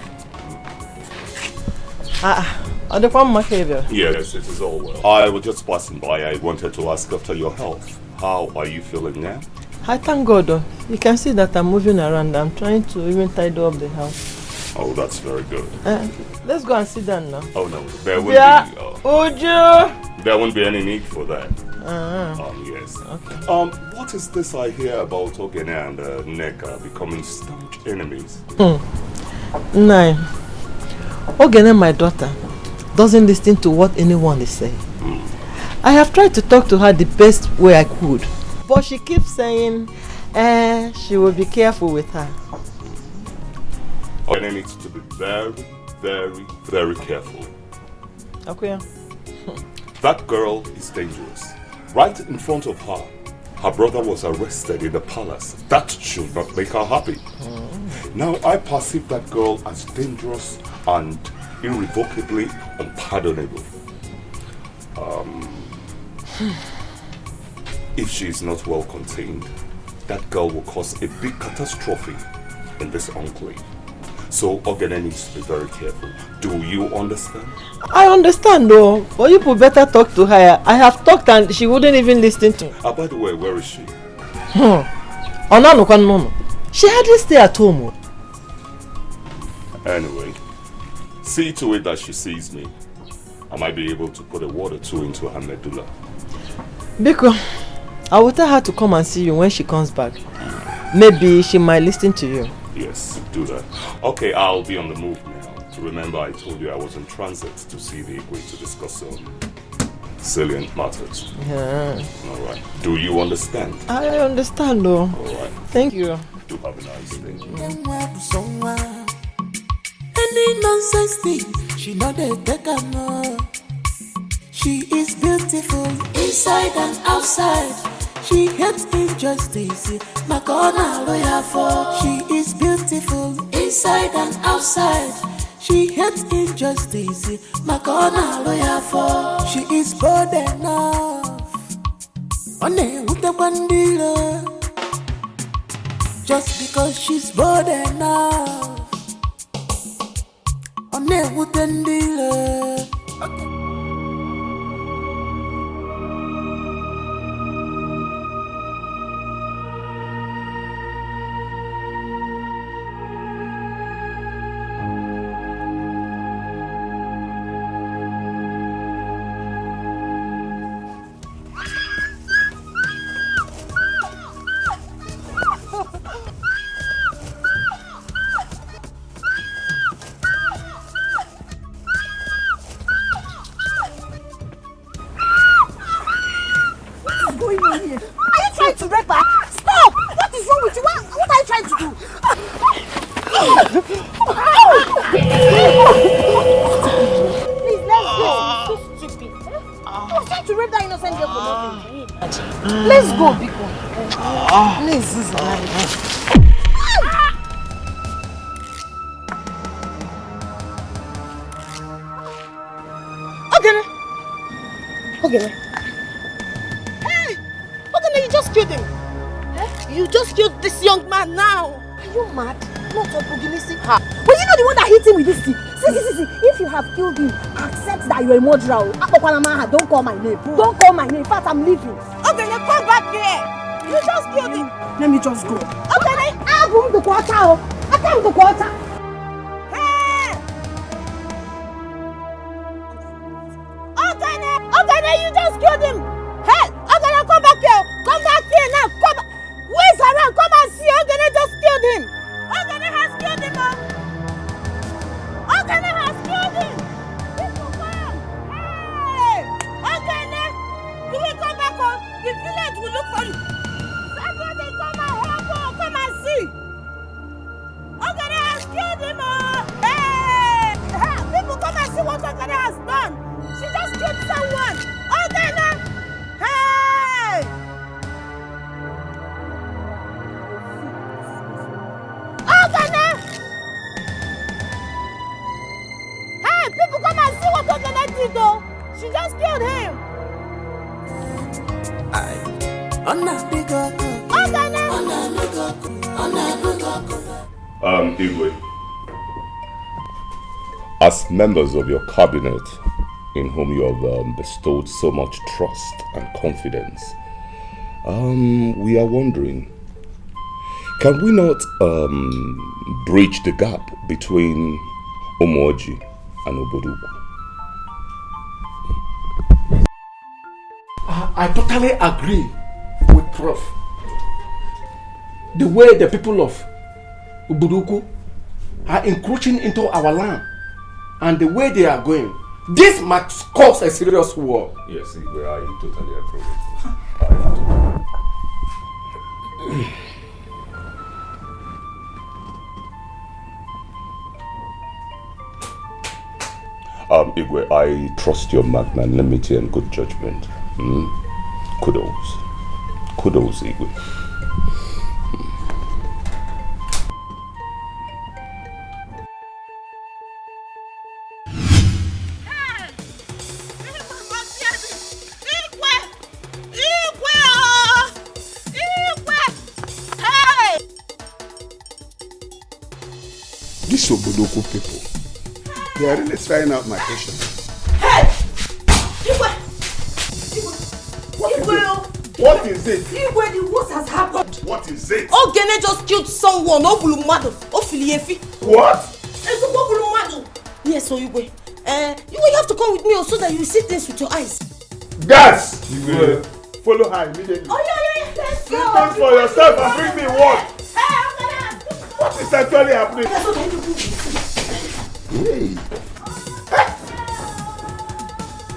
Are the one behavior? Yes, it is all well. I was just passing by. I wanted to ask after your health. How are you feeling now? I thank God. You can see that I'm moving around. I'm trying to even tidy up the house. Oh, that's very good. Let's go and sit down now. Oh no, there won't be any need for that. Yes. Okay. What is this I hear about Ogene and Neka becoming staunch enemies? Nine. Ogene, my daughter, doesn't listen to what anyone is saying. I have tried to talk to her the best way I could, but she keeps saying she will be careful with her. Ogene needs to be very, very, very careful. Okay. That girl is dangerous. Right in front of her, her brother was arrested in the palace. That should not make her happy. Now I perceive that girl as dangerous and irrevocably unpardonable. If she is not well contained, that girl will cause a big catastrophe in this enclave. So Ogene needs to be very careful. Do you understand? I understand though, but you could better talk to her. I have talked and she wouldn't even listen to me. By the way, where is she? She hardly stay at home. Anyway, see to it that she sees me. I might be able to put a word or two into her medulla. Biko, I will tell her to come and see you when she comes back. Maybe she might listen to you. Yes, do that. Okay, I'll be on the move now. Remember, I told you I was in transit to see the Igwe to discuss some salient matters. Yeah. Alright. Do you understand? I understand though. Alright. Thank you. Do have a nice day. Any nonsense thing, she know they take her no. She is beautiful inside and outside. She hates injustice, Makona lawyer for. She is beautiful inside and outside. She hates injustice, Makona lawyer for. She is bold enough. One with the bandila. Just because she's bold enough. One with the bandila. Let's go, Biko. Please, this is life. Okay. Hey! Okay, you just killed him. Eh? You just killed this young man now. Are you mad? Not opportunistic. But you know the one that hit him with this thing. See. If you have killed him, accept that you're a murderer. Don't call my name. Don't call my name. In fact, I'm leaving. Okay, now come back here. You just killed him. Let me just go. Okay, I have the quarter. I can't the quarter. Okay, you just killed him. Hey, okay, now come back here. Come back here now. Come. Where's around? Come and see. Okay, just killed him. Okay, has killed him. Okay, has killed him. People come. Hey, okay, you will come back home. The village will look for you. Somebody come and help her. Come and see. Okay, has killed him. Hey, people come and see what okay has done. She just killed someone. Okay, hey. Okay, hey, people come and see what Ogene did though. She just killed him. Igwe, as members of your cabinet, in whom you have bestowed so much trust and confidence, we are wondering, can we not bridge the gap between Omoji and Oboduku? I totally agree with Prof. The way the people of Oboduku are encroaching into our land and the way they are going, this might cause a serious war. Yes, I totally agree. Igwe, I trust your magnanimity and good judgment. Kudos, Igwe. These Obodoku people, they are really trying out my patience. Hey! What is it? Igwe, the worst has happened. What is it? Ogene just killed someone. What? Yes, so Igwe. You have to come with me so that you see things with your eyes. Gas! Igwe, follow her immediately. Oh, yeah, let's see things for yourself and bring me what? What is actually happening? Hey.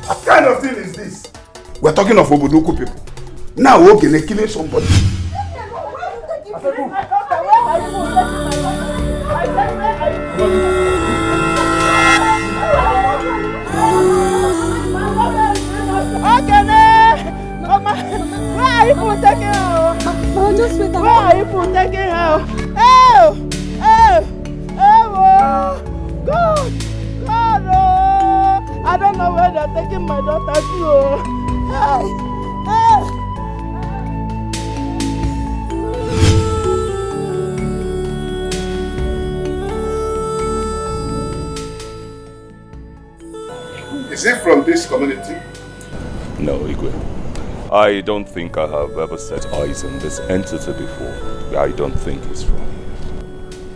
What kind of thing is this? We're talking of Obodoku people. Now Ogene killing somebody. Why are you taking just wait. Where are people taking her? Oh! God! God! Oh! I don't know where they're taking my daughter to. Hey! Is he from this community? No, Igwe. I don't think I have ever set eyes on this entity before. I don't think he's from.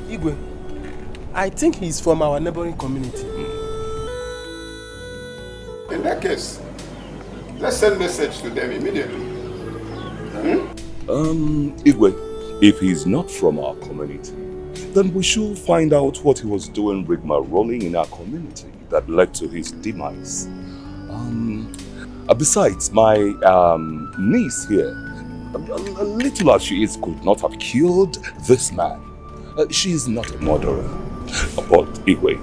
Igwe, I think he's from our neighboring community. In that case, let's send message to them immediately. Igwe, if he's not from our community, then we should find out what he was doing rigmaroling in our community that led to his demise. Besides, my niece here, little as she is, could not have killed this man. She is not a murderer. But Igwe,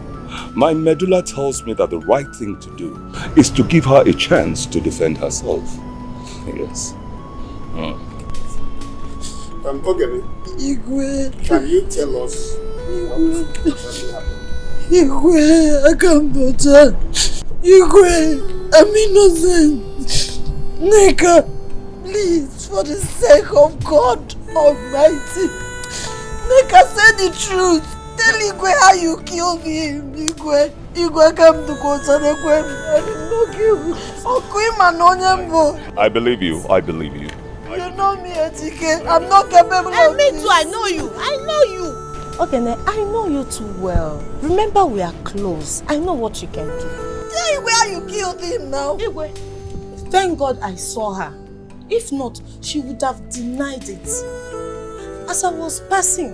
my medulla tells me that the right thing to do is to give her a chance to defend herself. Yes. Ogene, Igwe, can you tell us what really happened? Igwe, I can't better. Igwe, I'm innocent. Neka, please, for the sake of God Almighty, Neka, say the truth. Tell Igwe how you killed him. Igwe, come to Kosanekwe. I did not kill him. I believe you. I believe you. You know me, Etike. I'm not capable of Me this. too, I know you. I know you. Ogene, I know you too well. Remember, we are close. I know what you can do. Tell Igwe how you killed him now. Igwe, thank God I saw her. If not, she would have denied it. As I was passing,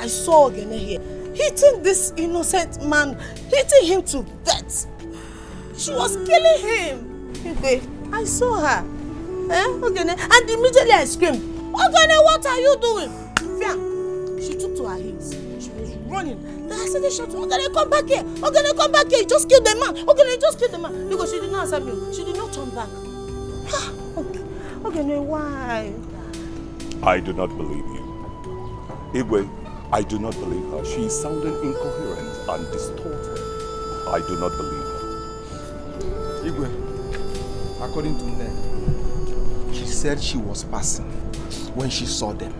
I saw Ogene here, hitting this innocent man, hitting him to death. She was killing him. Igwe, I saw her. Ogene, and immediately I screamed, Ogene, what are you doing? Fiam, she took to her heels. She was running. Then I said, Ogene, come back here. Ogene, come back here. You just killed the man. Ogene, you just killed the man. Because she did not answer me. She did not turn back. Ogene, why? I do not believe you. Igwe, I do not believe her. She is sounding incoherent and distorted. I do not believe her. Igwe, according to Ned, she said she was passing when she saw them.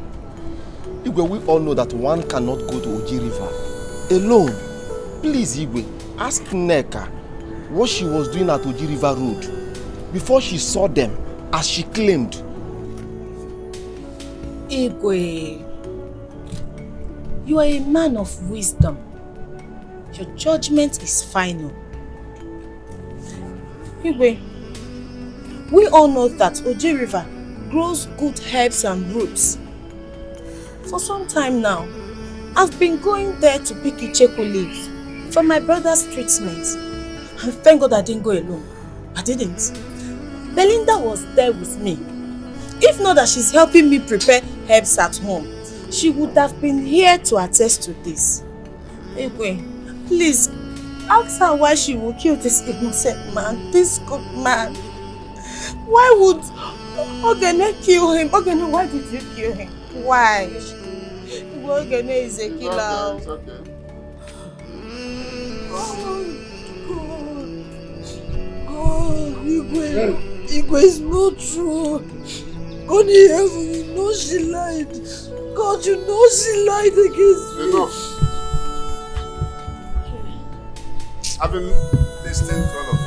Igwe, we all know that one cannot go to Oji River alone. Please, Igwe, ask Neka what she was doing at Oji River Road before she saw them, as she claimed. Igwe, you are a man of wisdom. Your judgment is final. Igwe, we all know that Oji River grows good herbs and roots. For some time now, I've been going there to pick Icheku leaves for my brother's treatment. And thank God I didn't go alone. I didn't. Belinda was there with me. If not that she's helping me prepare herbs at home, she would have been here to attest to this. Igwe, please, ask her why she would kill this innocent man, this good man. Why would Ogene kill him? Ogene, why did you kill him? Why? Ogene is a killer. It's okay. God, Igwe is not true. God in heaven, you know she lied. God, you know she lied against me. Enough. I've been listening to all of you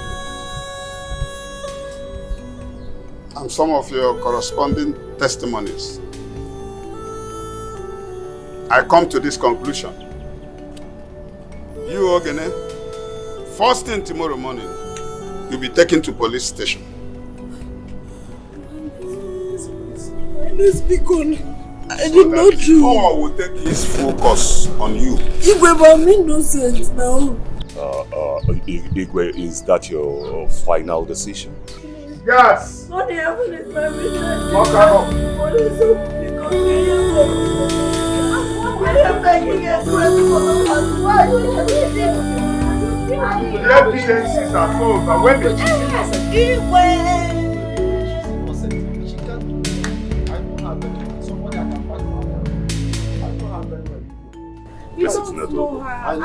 and some of your corresponding testimonies. I come to this conclusion. You, Ogene, first thing tomorrow morning, you'll be taken to police station. Let's be gone. I did not do. Power will take his focus on you. Igwe, but I'm innocent now. Igwe, is that your final decision? Yes. What heaven is my witness. Lock her up. What is up? I am begging a question. Why are you The evidences are told that when the Igwe. I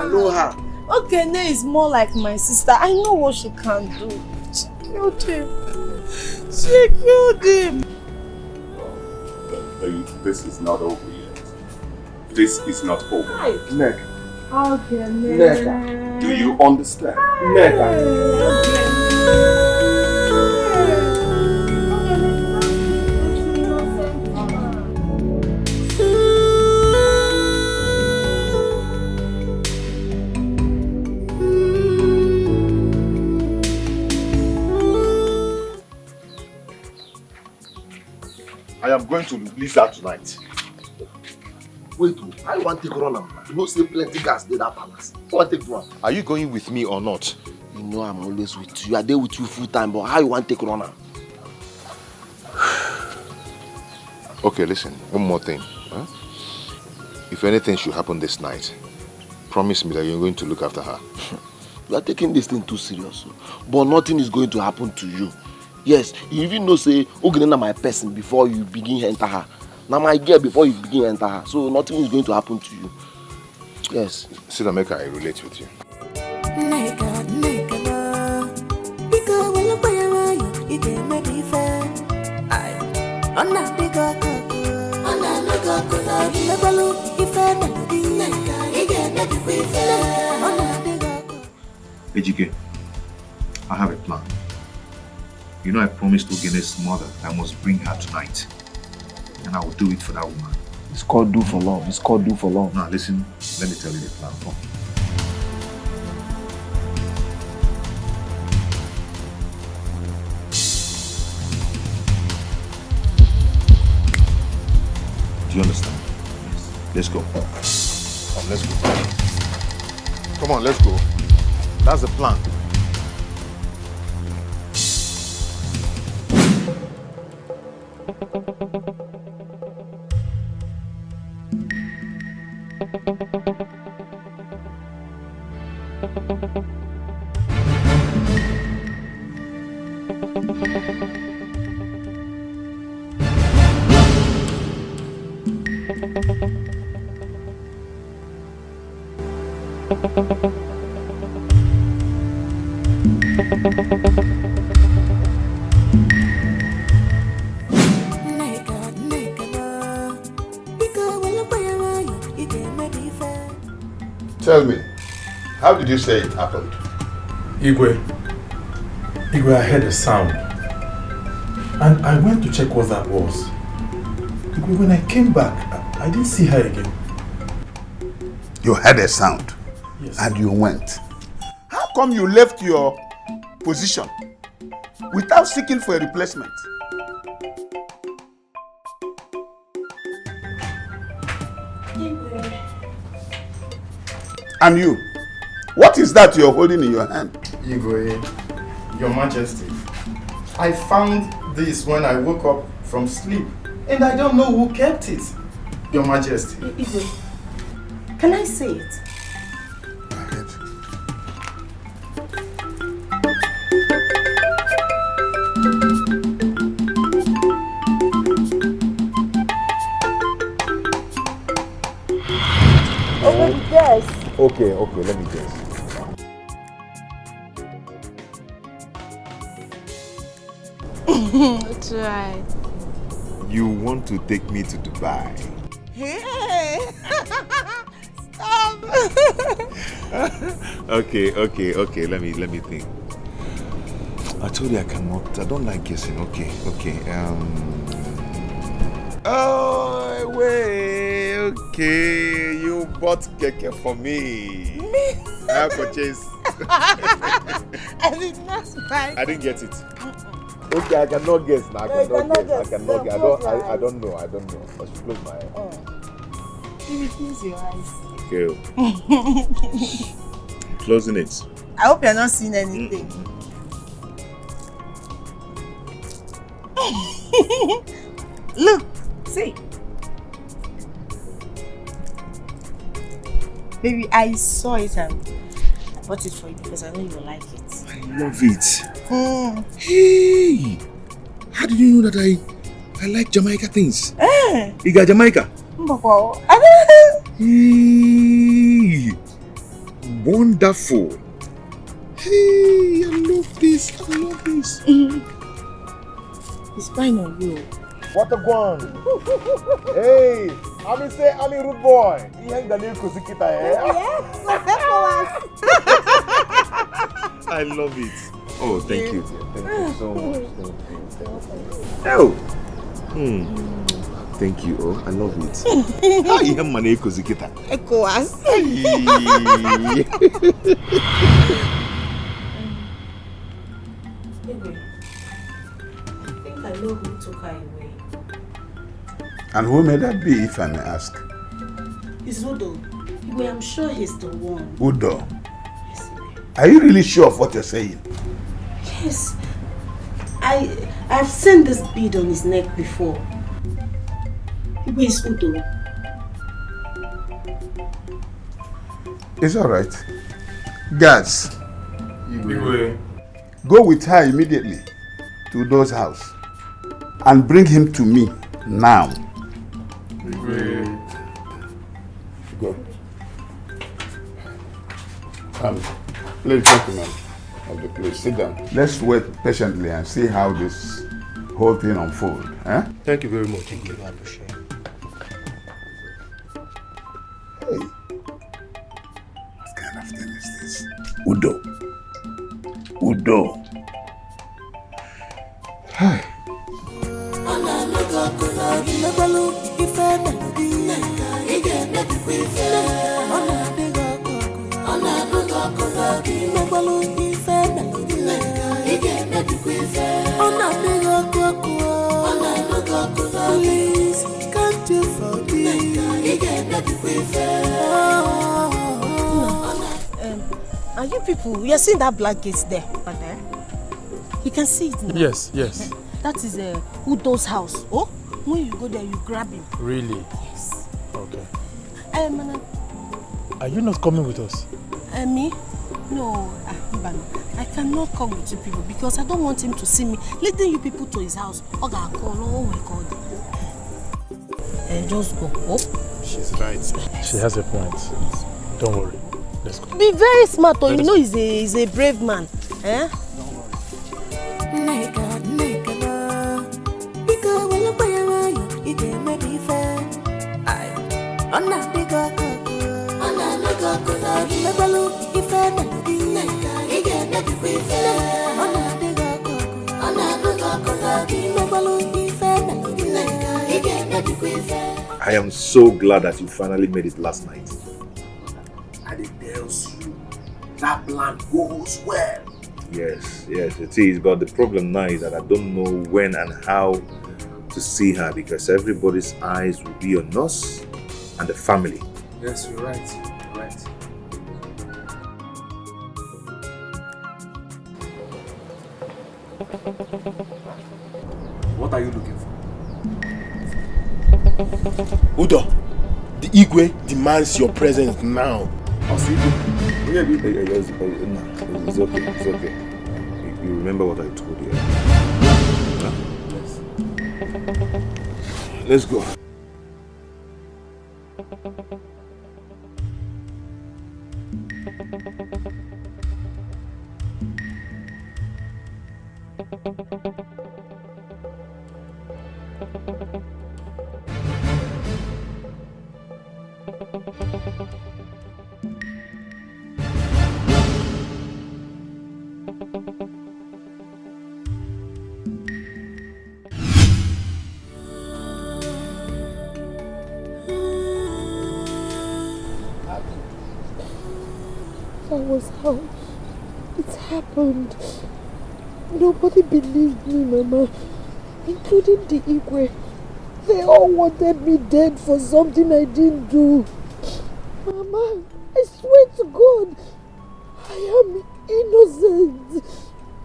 know her. Ogene is more like my sister. I know what she can do. She killed him. She killed him. This is not over yet. This is not over. Neka. Ogene. Neka. Do you understand? Neka. I am going to release her tonight. Wait, I want to take run am. You know say plenty gas dey that palace. I want to take one. Are you going with me or not? You know I'm always with you. I dey with you full time, but how you want to take run am? Okay, listen, one more thing. Huh? If anything should happen this night, promise me that you're going to look after her. You are taking this thing too serious. But nothing is going to happen to you. Yes, you even know say Ogene na my person before you begin enter her. Now my girl before you begin enter her. So nothing is going to happen to you. Yes. Sit and make I relate with you. Ejike, I have a plan. You know I promised Ogene's mother I must bring her tonight. And I will do it for that woman. It's called do for love. It's called do for love. Now listen, let me tell you the plan. Come. Do you understand? Yes. Let's go. Come, let's go. Come on, let's go. That's the plan. Tell me, how did you say it happened? Igwe, I heard a sound. And I went to check what that was. Igwe, when I came back, I didn't see her again. You heard a sound? Yes. And you went. How come you left your position without seeking for a replacement? And you, what is that you're holding in your hand? Igwe, Your Majesty, I found this when I woke up from sleep and I don't know who kept it. Your Majesty. Igwe, can I say it? Okay, let me guess. That's right. You want to take me to Dubai? Hey! Stop! Okay, let me think. I told you I don't like guessing. Okay. Oh, wait, okay. You bought keke for me. I purchased. I did not buy. I didn't get it. Okay, I cannot guess now. I cannot guess. I don't know. I should close my eyes. Maybe close your eyes. Okay. Closing it. I hope you're not seeing anything. Look, see. Baby, I saw it and I bought it for you because I know you like it. I love it. Hey! How did you know that I like Jamaica things? You got Jamaica? Mboko. Hey! Wonderful. Hey, I love this. I love this. It's fine on you. What a one. Hey, I'm a rude boy. He hang the name Kuzikita, eh? I love it. Oh, thank you. Thank you so much. Oh. Thank you. Oh, I love it. How you have money Kuzikita? ECOWAS. I know who took her away. And who may that be, if I may ask? It's Udo. Well, I'm sure he's the one. Udo. Are you really sure of what you're saying? Yes. I've seen this bead on his neck before. Who is Udo? It's all right. Guards, go with her immediately to Udo's house and bring him to me now. Go. Ladies and gentlemen of the place, sit down. Let's wait patiently and see how this whole thing unfolds. Eh? Thank you very much. Thank you. I appreciate it. Hey, what kind of thing is this? Udo. Udo. Hi. Are you people, you are seeing that black gate there? You can see it now. Yes, yes. That is Udo's house. Oh, when you go there, you grab him. Really? Yes. Okay. Madam. Are you not coming with us? Me? No, I cannot come with you people because I don't want him to see me leading you people to his house. Oh my God. Just go. Oh. She's right. She has a point. Don't worry. Let's go. Be very smart, or you know he's a brave man. Eh? I am so glad that you finally made it last night. And it tells you that plan goes well. Yes, it is. But the problem now is that I don't know when and how to see her because everybody's eyes will be on us and the family. Yes, you're right. You're right. What are you looking for? Udo, the Igwe demands your presence now. It's okay. You remember what I told you? Yes. Let's go. That was how it happened. Nobody believed me, Mama, including the Igwe. They all wanted me dead for something I didn't do. Mama, I swear to God, I am innocent.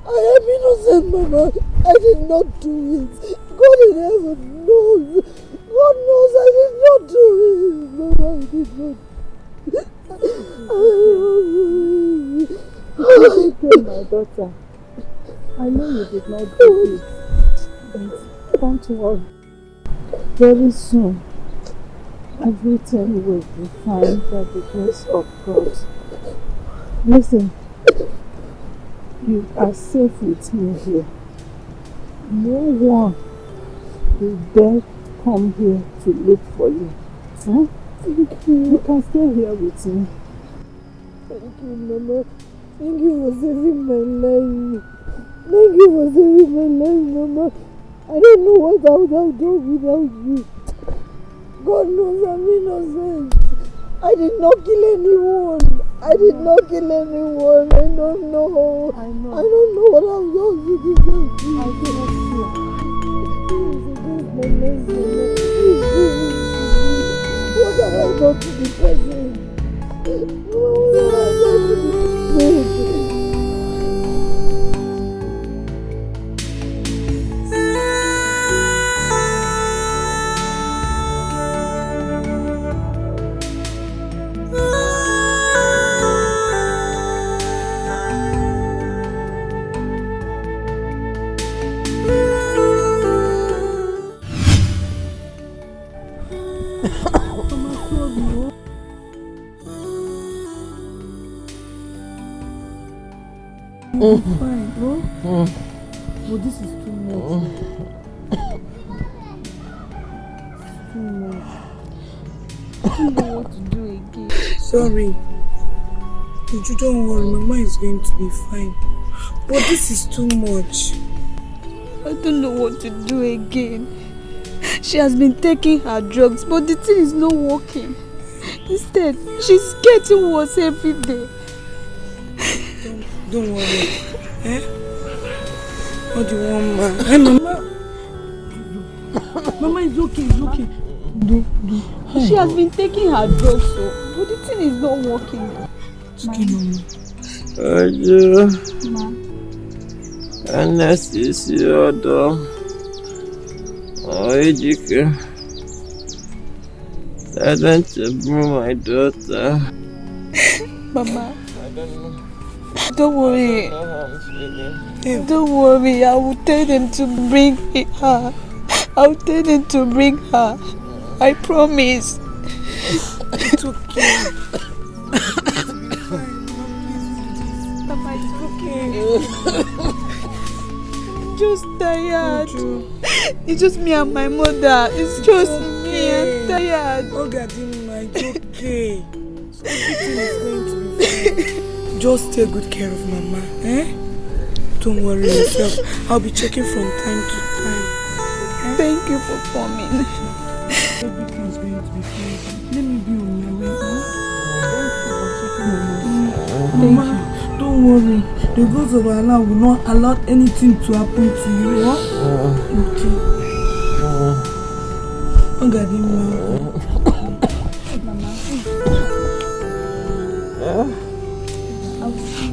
I am innocent, Mama. I did not do it. God in heaven knows. God knows I did not do it. Mama, I did not. My daughter, I know you did not do it, but don't worry. Very soon, everything will be fine by the grace of God. Listen, you are safe with me here. No one will dare come here to look for you. Huh? You can stay here with me. Thank you, Mama. Thank you for saving my life. Thank you for saving my life, Mama. I don't know what I would have done without you. God knows I'm innocent. I did not kill anyone. I did not kill anyone. I don't know. I don't know what I've done to deserve you. I cannot see. What have I done to the person? What have I done to the person? Fine, bro. But this is too much. Too much. I don't know what to do again. Sorry. You don't worry, Mama is going to be fine. But this is too much. I don't know what to do again. She has been taking her drugs, but the thing is not working. Instead, she's getting worse every day. Don't worry. Eh? What do you want, ma? Hey, Mama. Mama, it's okay, it's okay. She has been taking her drugs, but the thing is not working. It's okay, Mama. Ma. Anesthesia, Wazico. I want to bring my daughter. Mama. I don't know. Don't worry. I don't know how I'm feeling. Don't worry. I will tell them to bring her. I will tell them to bring her. I promise. It's okay. Mama, it's okay. Just tired. It's just me and my mother. It's just me. I'm tired. Oh, God, it's okay. Everything is going to be fine. Just take good care of Mama, eh? Don't worry yourself. I'll be checking from time to time. Eh? Thank you for coming. Everything is going to be fine. Let me be on my way. Thank Mama, don't worry. The gods of Allah will not allow anything to happen to you. Huh? Okay. Oh, God, I'll see you.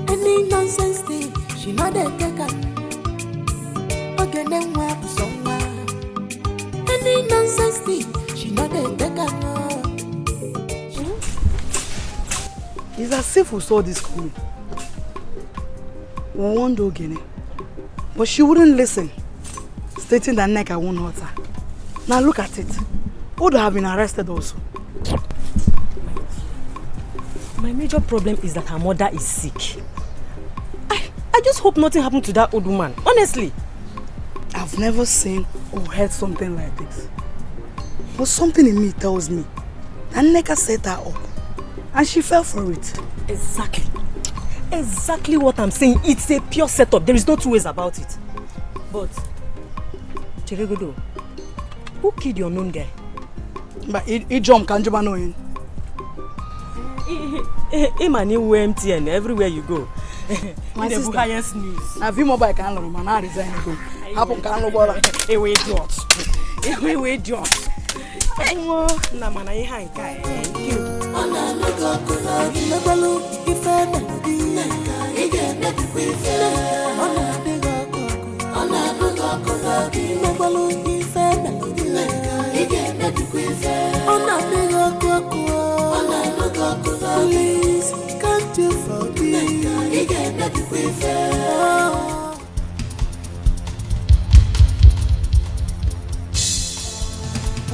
Any nonsense thing, she not a taker. Okay, then what somewhere. Any nonsense thing, she not a taker. It's as if we saw this coming. We warned Ogene, but she wouldn't listen, stating that Neka won't hurt her. Now look at it. Would have been arrested also. My major problem is that her mother is sick. I just hope nothing happened to that old woman, honestly. I've never seen or heard something like this. But something in me tells me that Neka set her up and she fell for it. Exactly. Exactly what I'm saying. It's a pure setup. There is no two ways about it. But, Cheregodo, who killed your known guy? But he jumped, can't you know him? Imani MTN everywhere you go. My sister. Highest news. Now, if you mobile can learn, man, I resign go. Happen can no bother. Ewe idiot. Ewe idiot. Na mana ihe nka. Thank you. Ona logo kuna mebalo ife melody. Ige na ife. Ona logo kuna mebalo ife melody. Ige na ife. Ona logo kuna. Please. you prefer.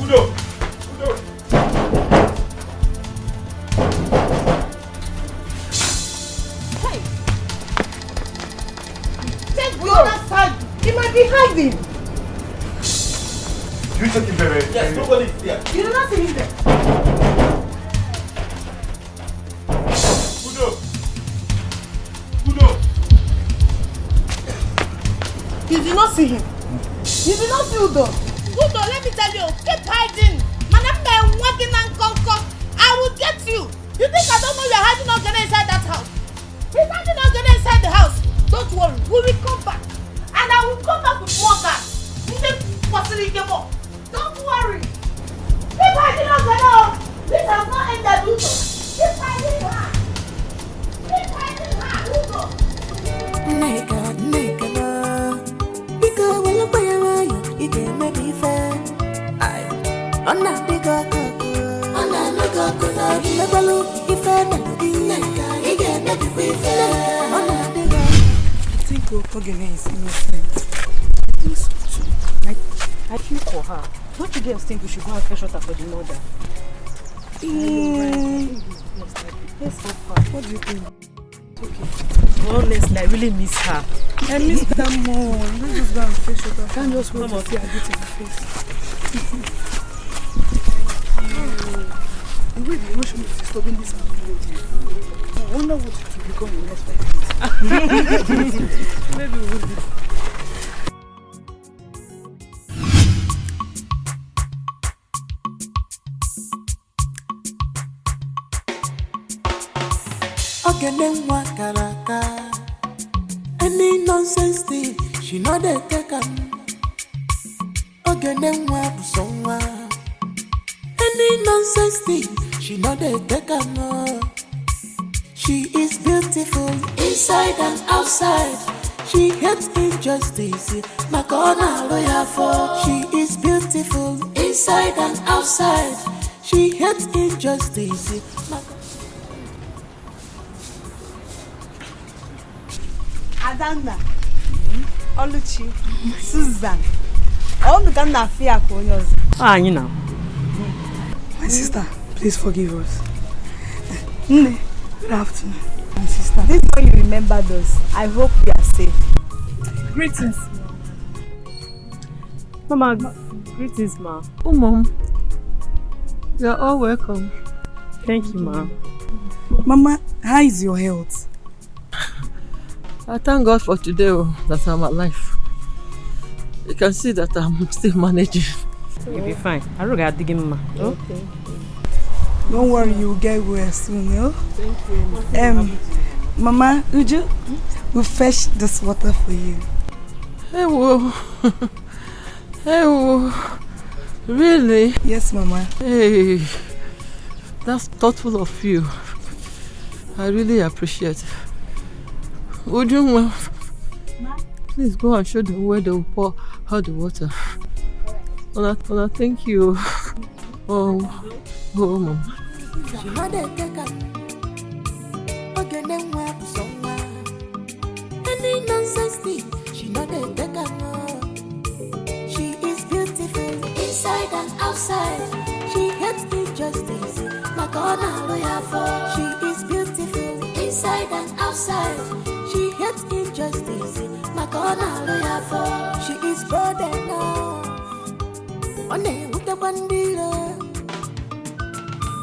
Udo! Hey! Check the other side. He might be hiding. You check him, baby. Yes, nobody is there. You do not see him there. Udo! Udo! You did not see him. You did not see Udo. Udo, let me tell you, keep hiding. Man, I'm working and conquer. I will get you. You think I don't know you're hiding Ogene inside that house? He's hiding Ogene inside the house. Don't worry, we will come back. And I will come back with more guys. Don't worry. Keep hiding Ogene. This has not ended, Udo. Keep hiding her. Keep hiding her, Udo. Nigga, because when you play around, you get me fair. I'm not the girl, I'm not the girl, I'm never look if I'm not the nigga, you get me fair. I'm not the girl. I think Ogene is innocent. I think so too. I feel for her. Don't you girls think we should go and fetch water for the mother? Let's go far. What do you think? Okay. Honestly, I really miss her. I miss that more. Let's just go and fetch water. Can't just wait to see her get in the face. The way the emotion is disturbing this family. I wonder what it will become in the next 5 years. Maybe we will be. Ogene nwa karaka. Any nonsense thing, she know they take am. Ogene nwa busonwa. Any nonsense thing, she know they take am. She is beautiful inside and outside. She hates injustice. Makona lawyer for. She is beautiful inside and outside. She hates injustice. Adanna, Oluchi, Susan. All the kind of fear for yours. Ah, you know. My sister, please forgive us. Good afternoon. My sister. This is when you remember those. I hope you are safe. Greetings. Mama, greetings, ma. Oh, Mom. You're all welcome. Thank you, ma. Mama, how is your health? I thank God for today that I'm alive. You can see that I'm still managing. You'll be fine. I will get digging, ma. Okay. Don't worry, you'll get well soon, no? Thank you. Mama, Uju, we'll fetch this water for you. Hey, whoa. Hey, whoa. Really? Yes, Mama. Hey, that's thoughtful of you. I really appreciate it. Would you, please go and show them where they will pour out the water. Ola, thank you. Oh, Mom. She know they take up. Ogene nwa busonwa. Any nonsense thing, she know they take up. She is beautiful inside and outside. She hates injustice. Makona lawyer for. She is beautiful inside and outside. She hates injustice. Makona lawyer for. She is bold enough. One with the bandila.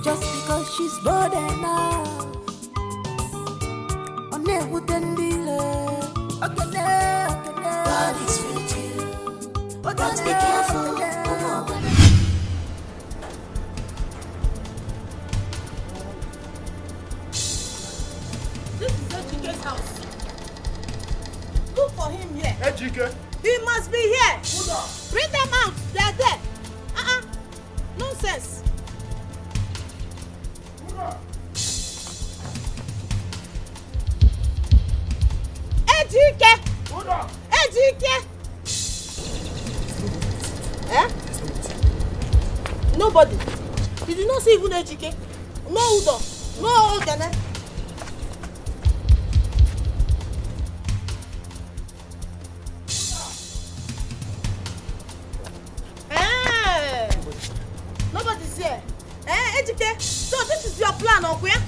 Just because she's bold enough. On there with the dealer. God is with you. But be careful. This is Ejike's house. Look for him here. Ejike. He must be here. Bring them out. They are there. Nonsense. Ejike. Ejike. Eh? Nobody. Did you not see even Ejike? No Udo. No Ogene. Okay? So this is your plan, okay?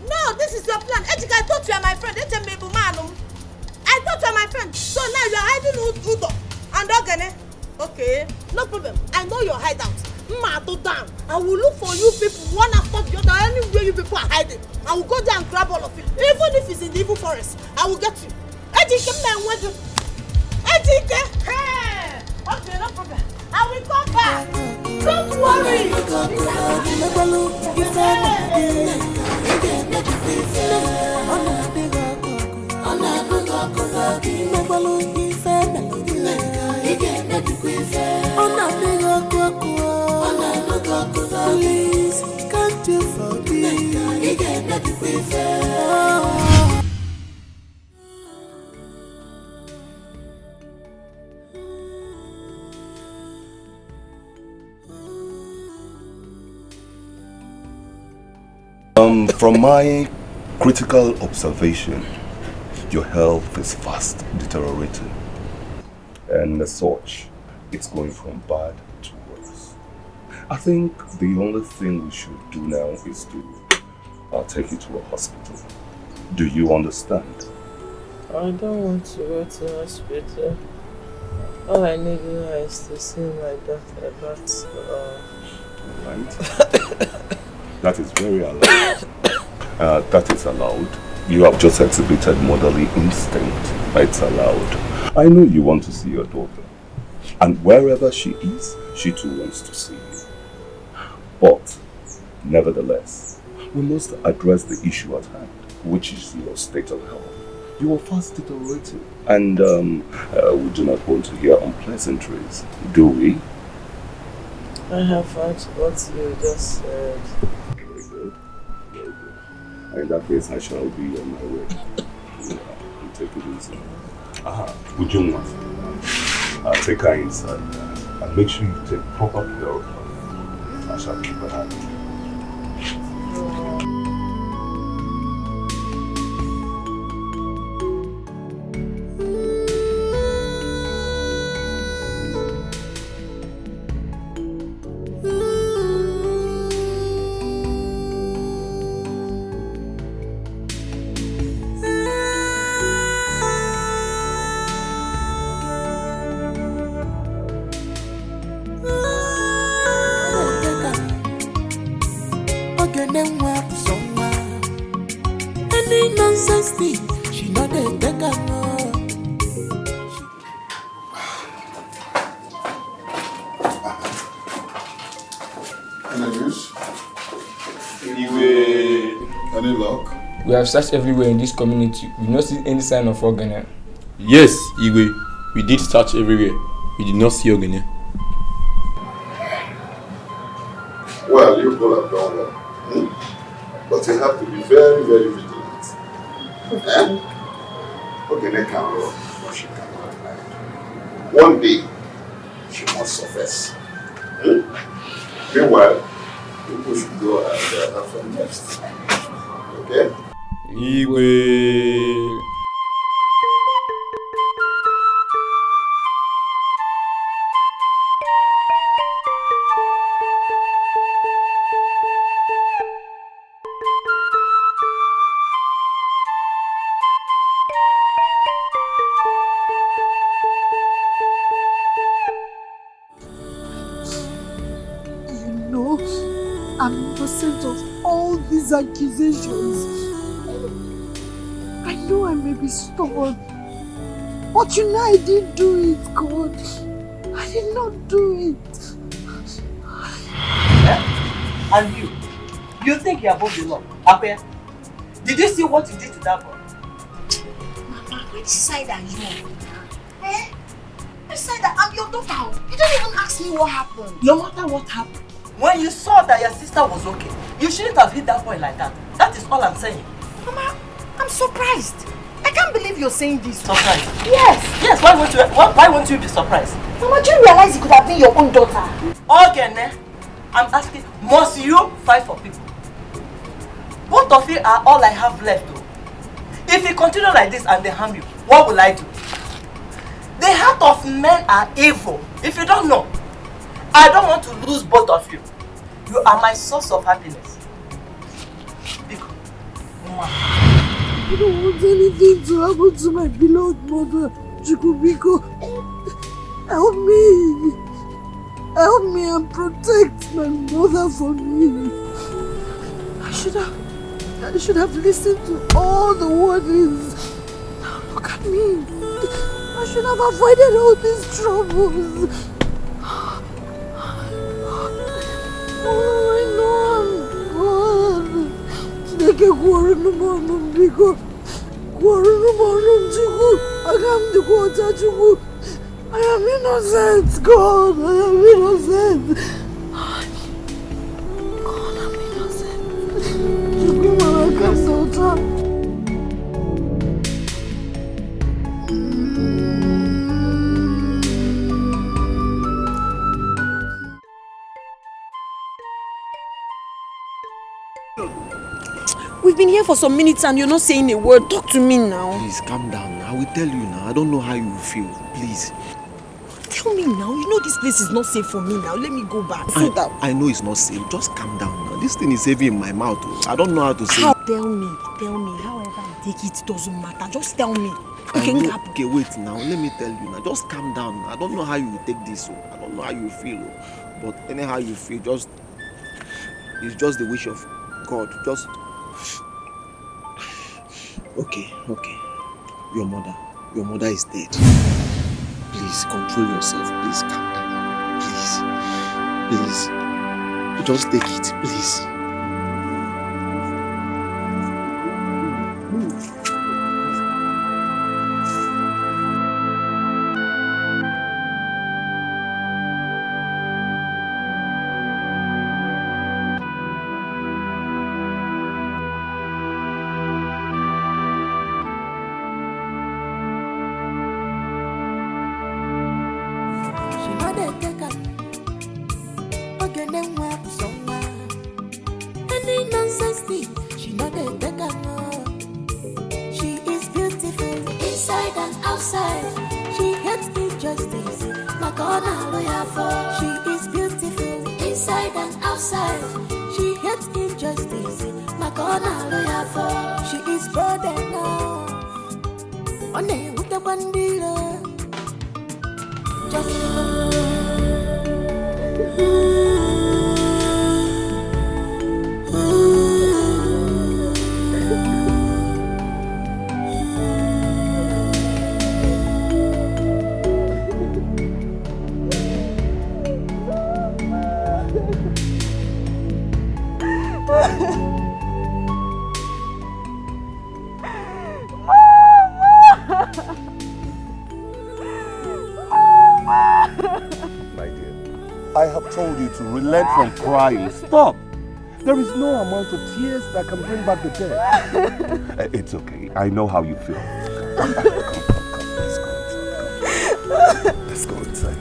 No, this is your plan. Ejika, I thought you are my friend. I thought you are my friend. So now you are hiding Udo and Ogene. Okay, no problem. I know your hideout. Down. I will look for you people one after the other. Anywhere you people are hiding, I will go there and grab all of you. Even if it's in the evil forest, I will get you. Ejike, Ejike, hey! Okay, no problem. I will come back. Don't worry. Please, can't you forgive? From my critical observation, your health is fast deteriorating. And as such, it's going from bad to worse. I think the only thing we should do now is to take you to a hospital. Do you understand? I don't want to go to the hospital. All I need is to see my doctor, but... Right. That is very allowed. That is allowed. You have just exhibited motherly instinct. It's allowed. I know you want to see your daughter. And wherever she is, she too wants to see you. But, nevertheless, we must address the issue at hand, which is your state of health. You are fast deteriorating. And we do not want to hear unpleasantries, do we? I have heard what you just said. Very good. Very good. In that case, I shall be on my way. Take it easy. Would you want? Take her inside and make sure you take proper care of her. I shall keep her happy. Any nonsense thing, she not a take no. Any news? Any luck? We have searched everywhere in this community. We not see any sign of Ogene. Yes, Igwe. We did search everywhere. We did not see Ogene. Well, you people have done well. But you have to be very, very vigilant. Ogene can run, but she cannot hide. One day, she must surface. Meanwhile, people should go and have some rest. Okay? Igwe. I'm innocent of all these accusations. I know I may be stubborn, but you know I didn't do it, God. I did not do it. Yeah? And you think you're above the law? Apia, did you see what you did to that boy? Mama, which side are you on? Eh? Which side I'm your daughter? You don't even ask me what happened. No matter what happened, when you saw that your sister was okay, you shouldn't have hit that boy like that. That is all I'm saying. Mama, I'm surprised. I can't believe you're saying this. Surprised? Yes. Yes, why won't you be surprised? Mama, do you realize it could have been your own daughter? Ogene, I'm asking, must you fight for people? Both of you are all I have left though. If you continue like this and they harm you, what will I do? The heart of men are evil. If you don't know, I don't want to lose both of you. You are my source of happiness. I don't want anything to happen to my beloved mother, Chukubiko. Help me. Help me and protect my mother for me. I should have listened to all the warnings. Now look at me. I should have avoided all these troubles. Oh, I know I'm God. Chineke kwuru n'ụmụ biko. Kwuru n'ụmụ Chukwu. Aga m dịkwa ọcha Chukwu. I am innocent, God. I am innocent. God, I'm innocent. Chukwu mara kasị ọcha. We've been here for some minutes and you're not saying a word. Talk to me now. Please, calm down. I will tell you now. I don't know how you feel. Please. Tell me now. You know this place is not safe for me now. Let me go back. I know it's not safe. Just calm down now. This thing is heavy in my mouth. I don't know how to say it. Tell me. However I take it, it doesn't matter. Just tell me. Okay, wait now. Let me tell you now. Just calm down. I don't know how you take this. I don't know how you feel. But anyhow you feel, it's just the wish of God. Just... Okay. Your mother is dead. Please control yourself. Please calm down. Please. Just take it, please. Relent from crying. Stop. There is no amount of tears that can bring back the dead. It's okay. I know how you feel. Come. Let's go inside.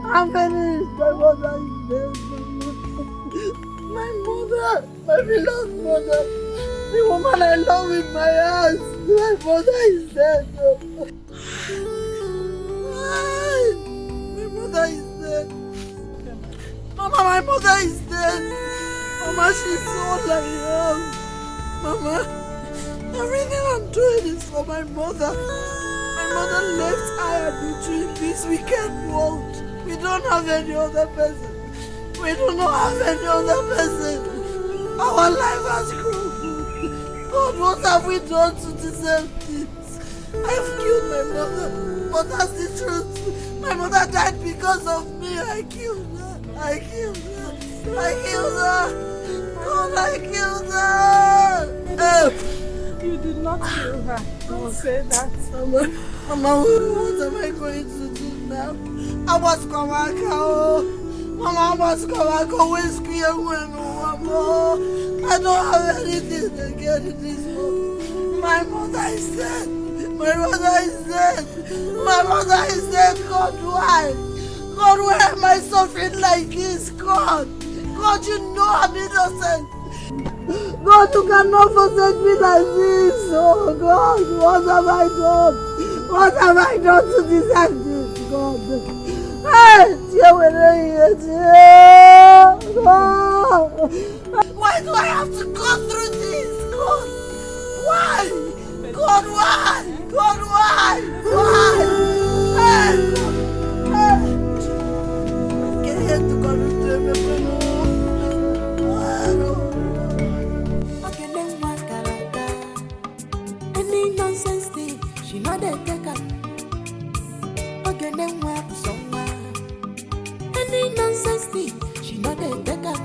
I'm finished. My mother is dead. My mother, my beloved mother, the woman I love with my heart. My mother is dead. My mother is dead. Mama, my mother is dead. Mama, she's all I have. Mama, everything I'm doing is for my mother. My mother left I and you in this wicked world. We don't have any other person. We do not have any other person. Our life has crumbled. God, what have we done to deserve this? I've killed my mother. But that's the truth. My mother died because of me. I killed her. I killed her. God, I killed her. You did not Don't kill her. Don't say that. Mama, what am I going to do now? I must come back. Mama, I must come back. Always clear when Mama. I don't have anything to get in this home. My mother is dead. My mother is dead. My mother is dead. God, why? God, why am I suffering like this? God, God, you know I'm innocent. God, you cannot forsake me like this. Oh God, what have I done? What have I done to deserve this, God? Hey, God. Why do I have to go through this, God? Why? God, why? God, why? Why? Hey, God. Get here to come to me, Any nonsense thing, she not a taker. Okay, then walk somewhere. Any nonsense thing, she not a taker.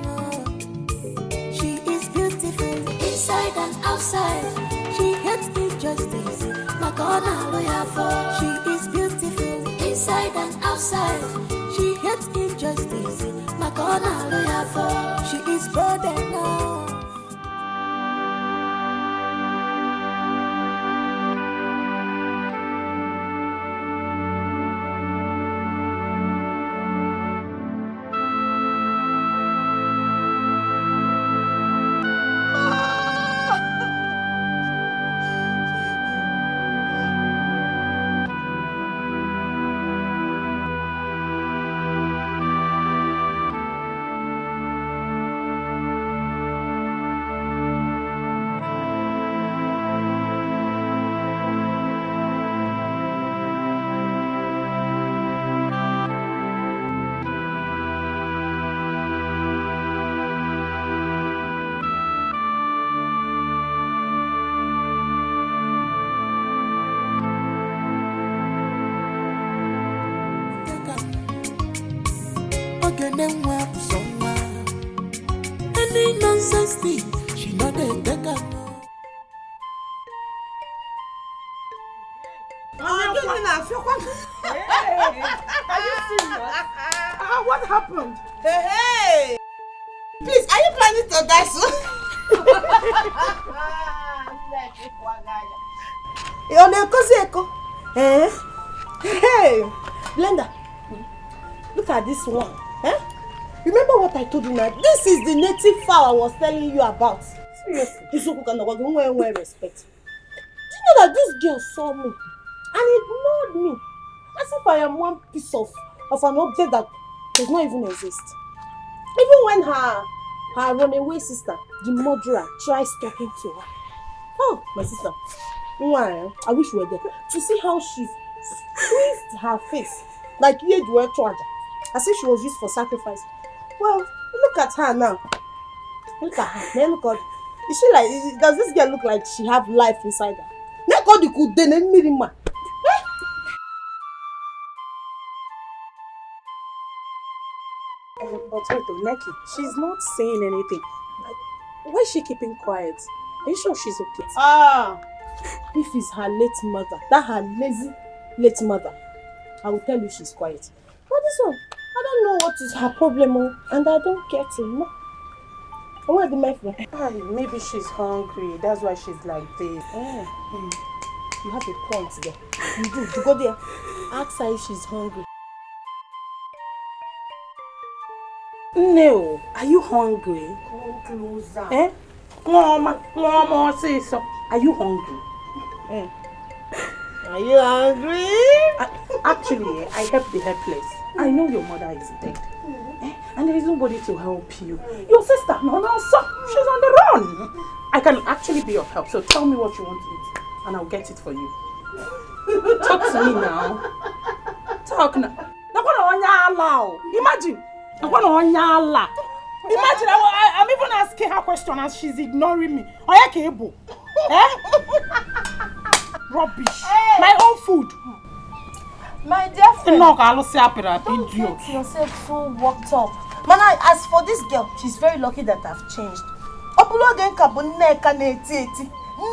She is beautiful inside and outside. She hates injustice, like on a lawyer for. She is beautiful inside and outside. She hates injustice, like on a lawyer for. She is bold enough. Any nonsense thing, she not a taker. Are you serious? What happened? Hey! Please, are you planning to die soon? Hey! Blenda, look at this one. Remember what I told you now? This is the native fowl I was telling you about. Seriously. This one can respect. Do you know that this girl saw me and ignored me as if I am one piece of an object that does not even exist? Even when her runaway sister, the murderer, tries talking to her. Oh, my sister. I wish we were there to see how she squeezed her face like as if she was used for sacrifice. Well, look at her now. Look at her. Then look at. Is she like? Does this girl look like she have life inside her? But wait, Neki, she's not saying anything. Why is she keeping quiet? Are you sure she's okay? If it's her late mother, that her lazy late mother, I will tell you she's quiet. But this one, I don't know what is her problem, and I don't get it. No. Where the my friend? Maybe she's hungry. That's why she's like this. You have a point there. You do. You go there. Ask her if she's hungry. No. Are you hungry? Come closer. Mama, say so. Are you hungry? Are you hungry? Actually, I help the helpless. I know your mother is dead. And there is nobody to help you. Your sister, no, so she's on the run. I can actually be of help. So tell me what you want to eat, and I'll get it for you. Talk to me now. Talk now. Imagine. Imagine, I'm even asking her question and she's ignoring me. Rubbish. Hey. My own food. My dear friend. Don't get yourself so worked up. Man, as for this girl, she's very lucky that I've changed.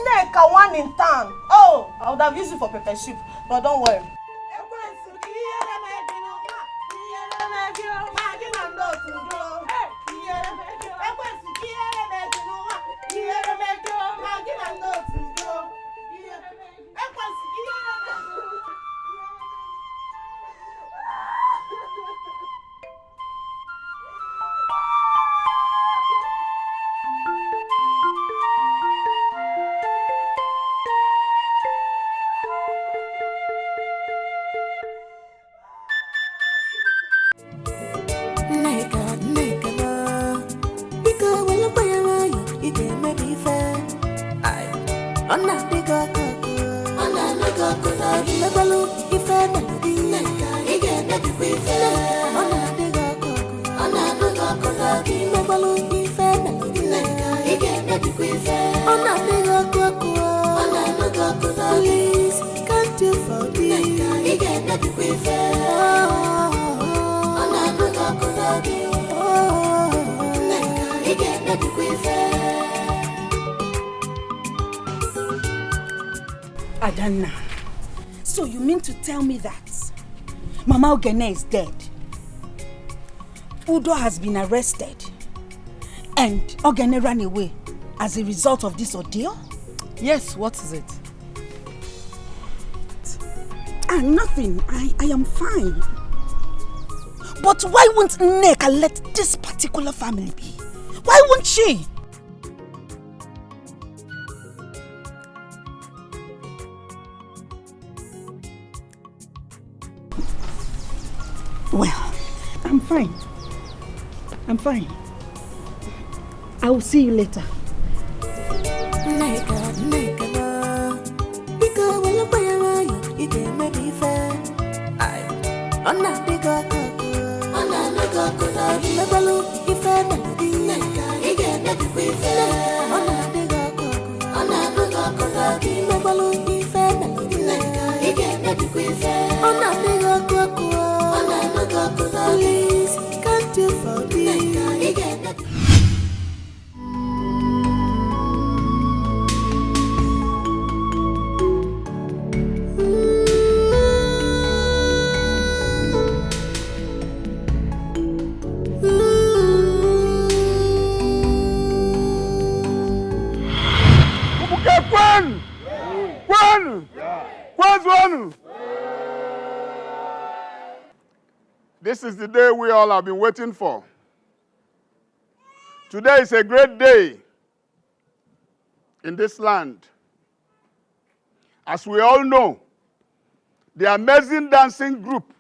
Nneka one in town. Oh, I would have used it for pepper soup, but don't worry. Please, can't you forgive? Adanna, so you mean to tell me that Mama Ogene is dead? Udo has been arrested and Ogene ran away as a result of this ordeal? Yes, what is it? Nothing. I am fine. But why won't Nneka let this particular family be? Why won't she? Well, I'm fine. I'm fine. I will see you later. Please, can't you forgive? This is the day we all have been waiting for. Today is a great day in this land. As we all know, the amazing dancing group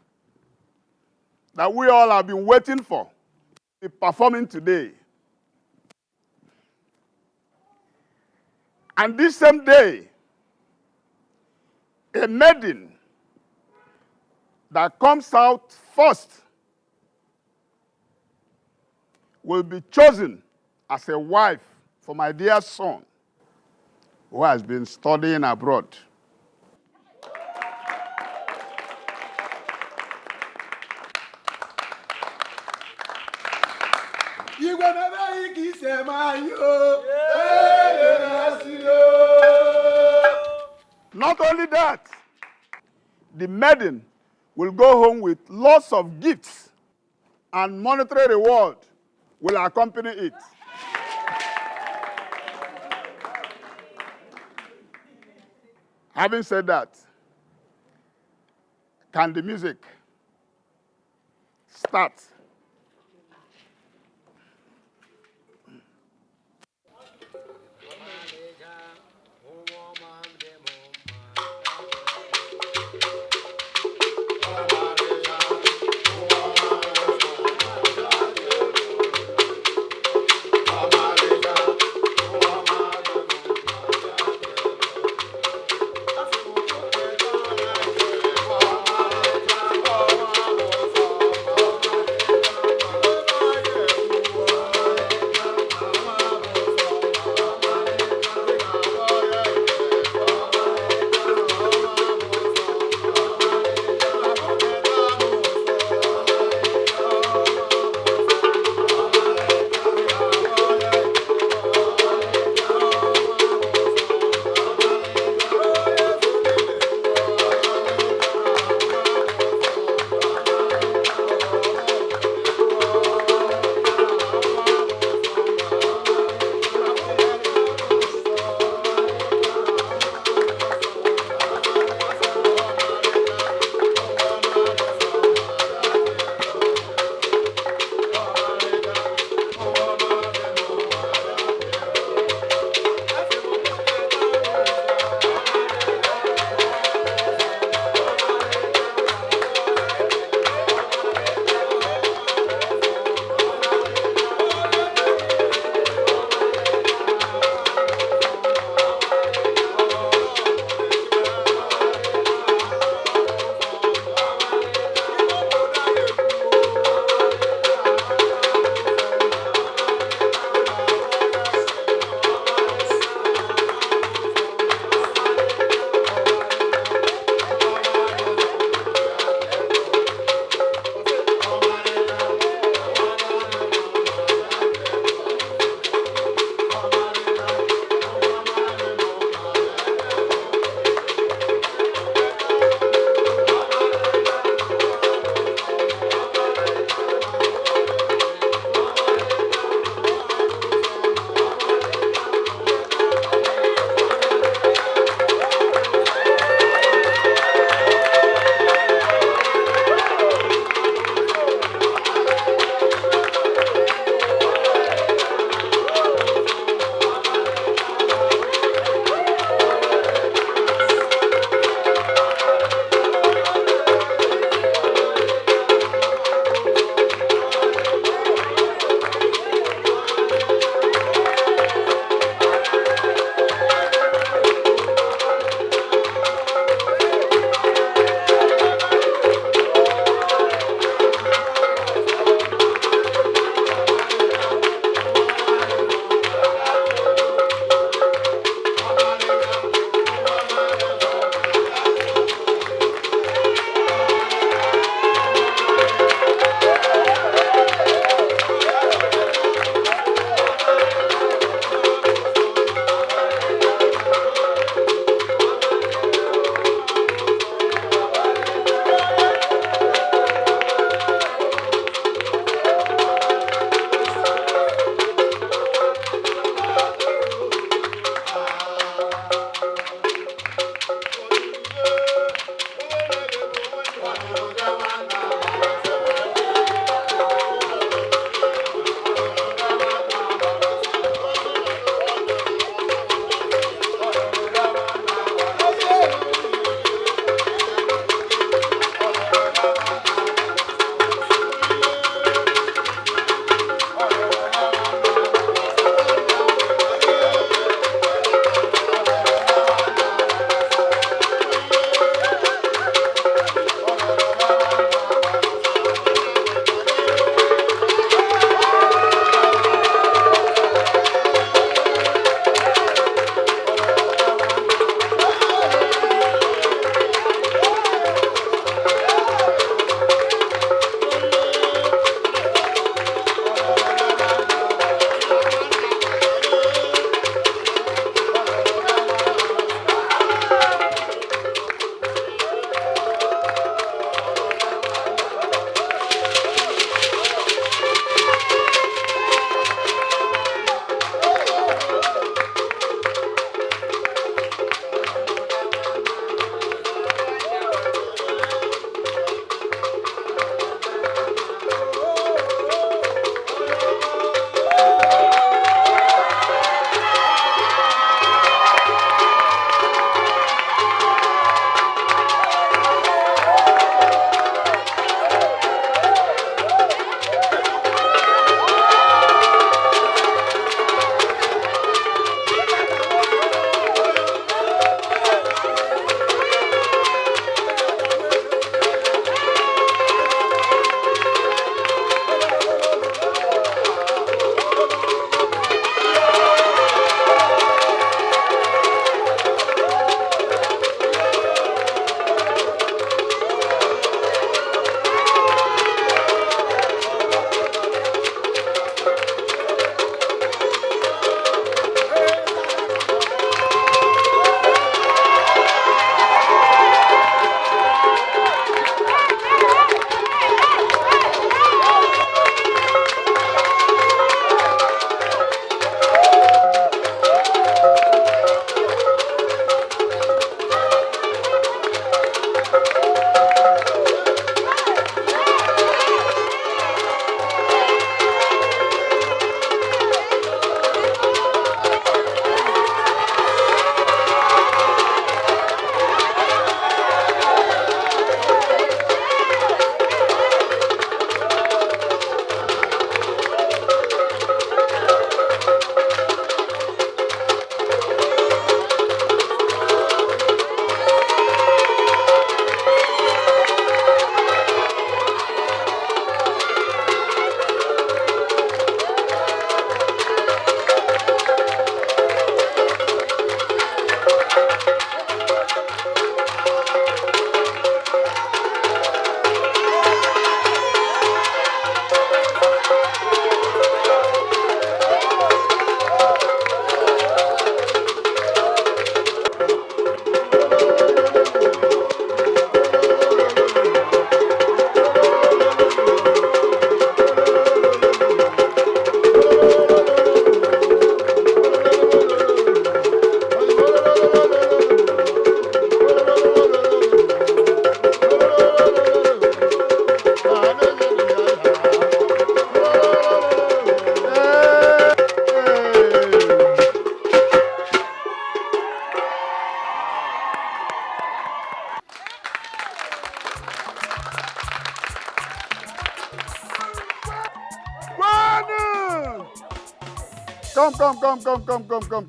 that we all have been waiting for is performing today. And this same day, a maiden that comes out first will be chosen as a wife for my dear son who has been studying abroad. Not only that, the maiden will go home with lots of gifts and monetary reward will accompany it. Having said that, can the music start?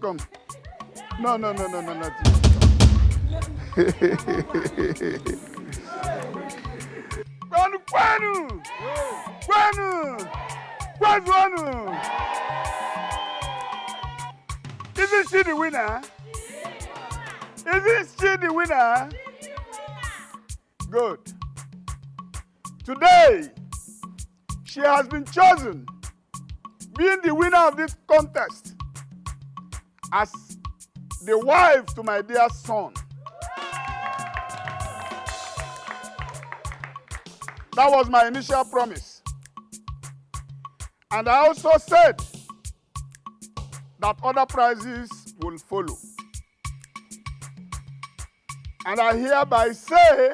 Come. No, nothing. Kwanu! Isn't she the winner? Isn't she the winner? Good. Today, she has been chosen, being the winner of this contest, as the wife to my dear son. That was my initial promise. And I also said that other prizes will follow. And I hereby say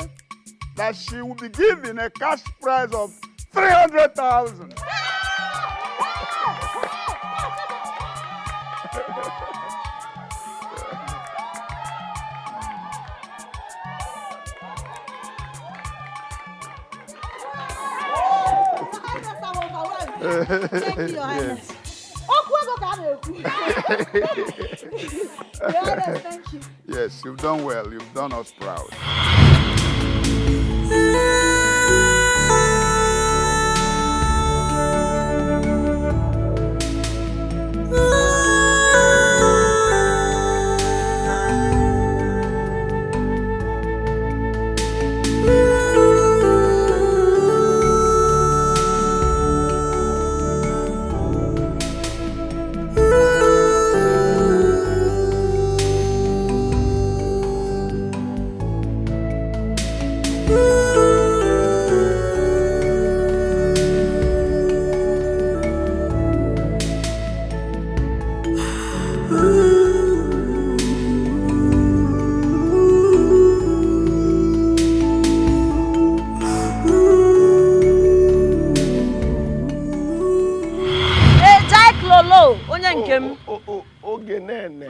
that she will be given a cash prize of 300,000. Thank you, Your Highness. Your Highness, thank you. Yes, you've done well. You've done us proud.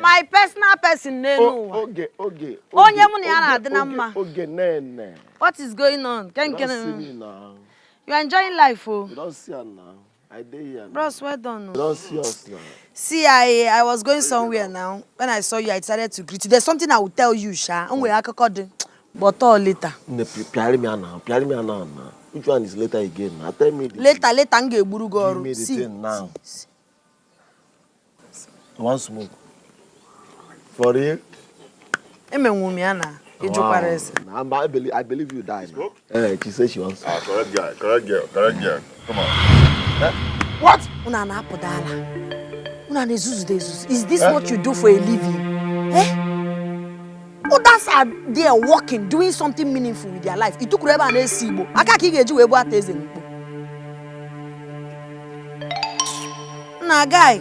My personal person. What is going on? You are enjoying life, oh. You don't see her now. I did here. Bros, well done. You don't see us now. See, I was going somewhere now. When I saw you, I decided to greet you. There's something I will tell you, Sha. But all later. Which one is later again? Tell me. Later, Give me the thing now. One smoke. For real? Wow. I believe you died. She said she wants. Correct girl. Come on. What? Is this what you do for a living? Others are there working, doing something meaningful with their life. It took Reba and Esibo. Nah, guy,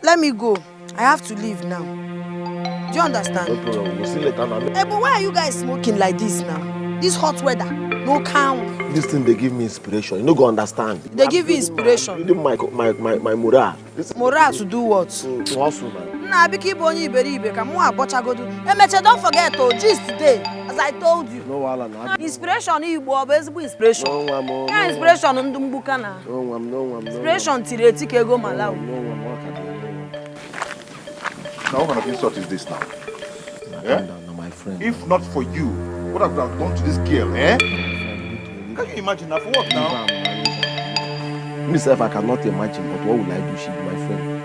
let me go. I have to leave now. Do you understand? No problem. We'll see later now. But why are you guys smoking like this now? This hot weather, no count. This thing they give me inspiration. You no go understand. They give you inspiration. You my morale. Morale to do what? To hustle, man. Nah, be keep on iberibe. Come on, Emeche, don't forget to gist today, as I told you. No wala na. Inspiration you inspiration. No, inspiration ndumbuka na. No. Inspiration tireti kego malawi. Now what kind of insult is this now? My friend. If not for you, what have I done to this girl, eh? Can you imagine that? For what now? Myself, I cannot imagine, but what will I do? She be my friend.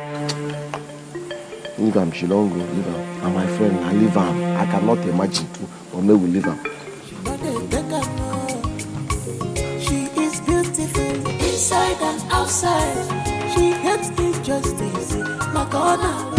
Leave her, she don't go, leave her. And my friend. friend, I leave him. I cannot imagine too, but maybe we leave him. She is beautiful inside and outside. She hates injustice like honor.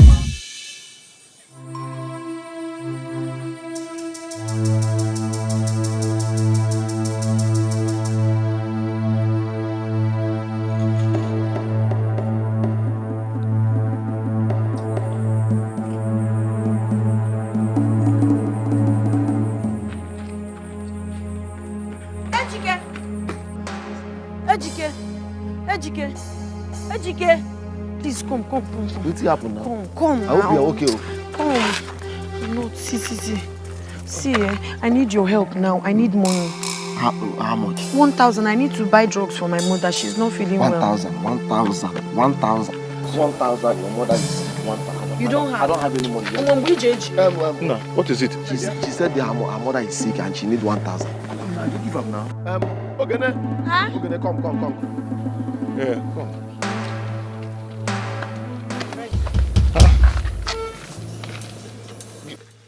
Ejike, please come. What's happened now? Come I hope you're okay. Come. No, see, I need your help now. I need money. How much? 1,000. I need to buy drugs for my mother. She's not feeling well. 1,000. Your mother is 1,000. You don't have? I don't have any money. No, what is it? She said that her mother is sick and she needs 1,000. You give up now. Ogene. Huh? Ogene, come. Yeah, come.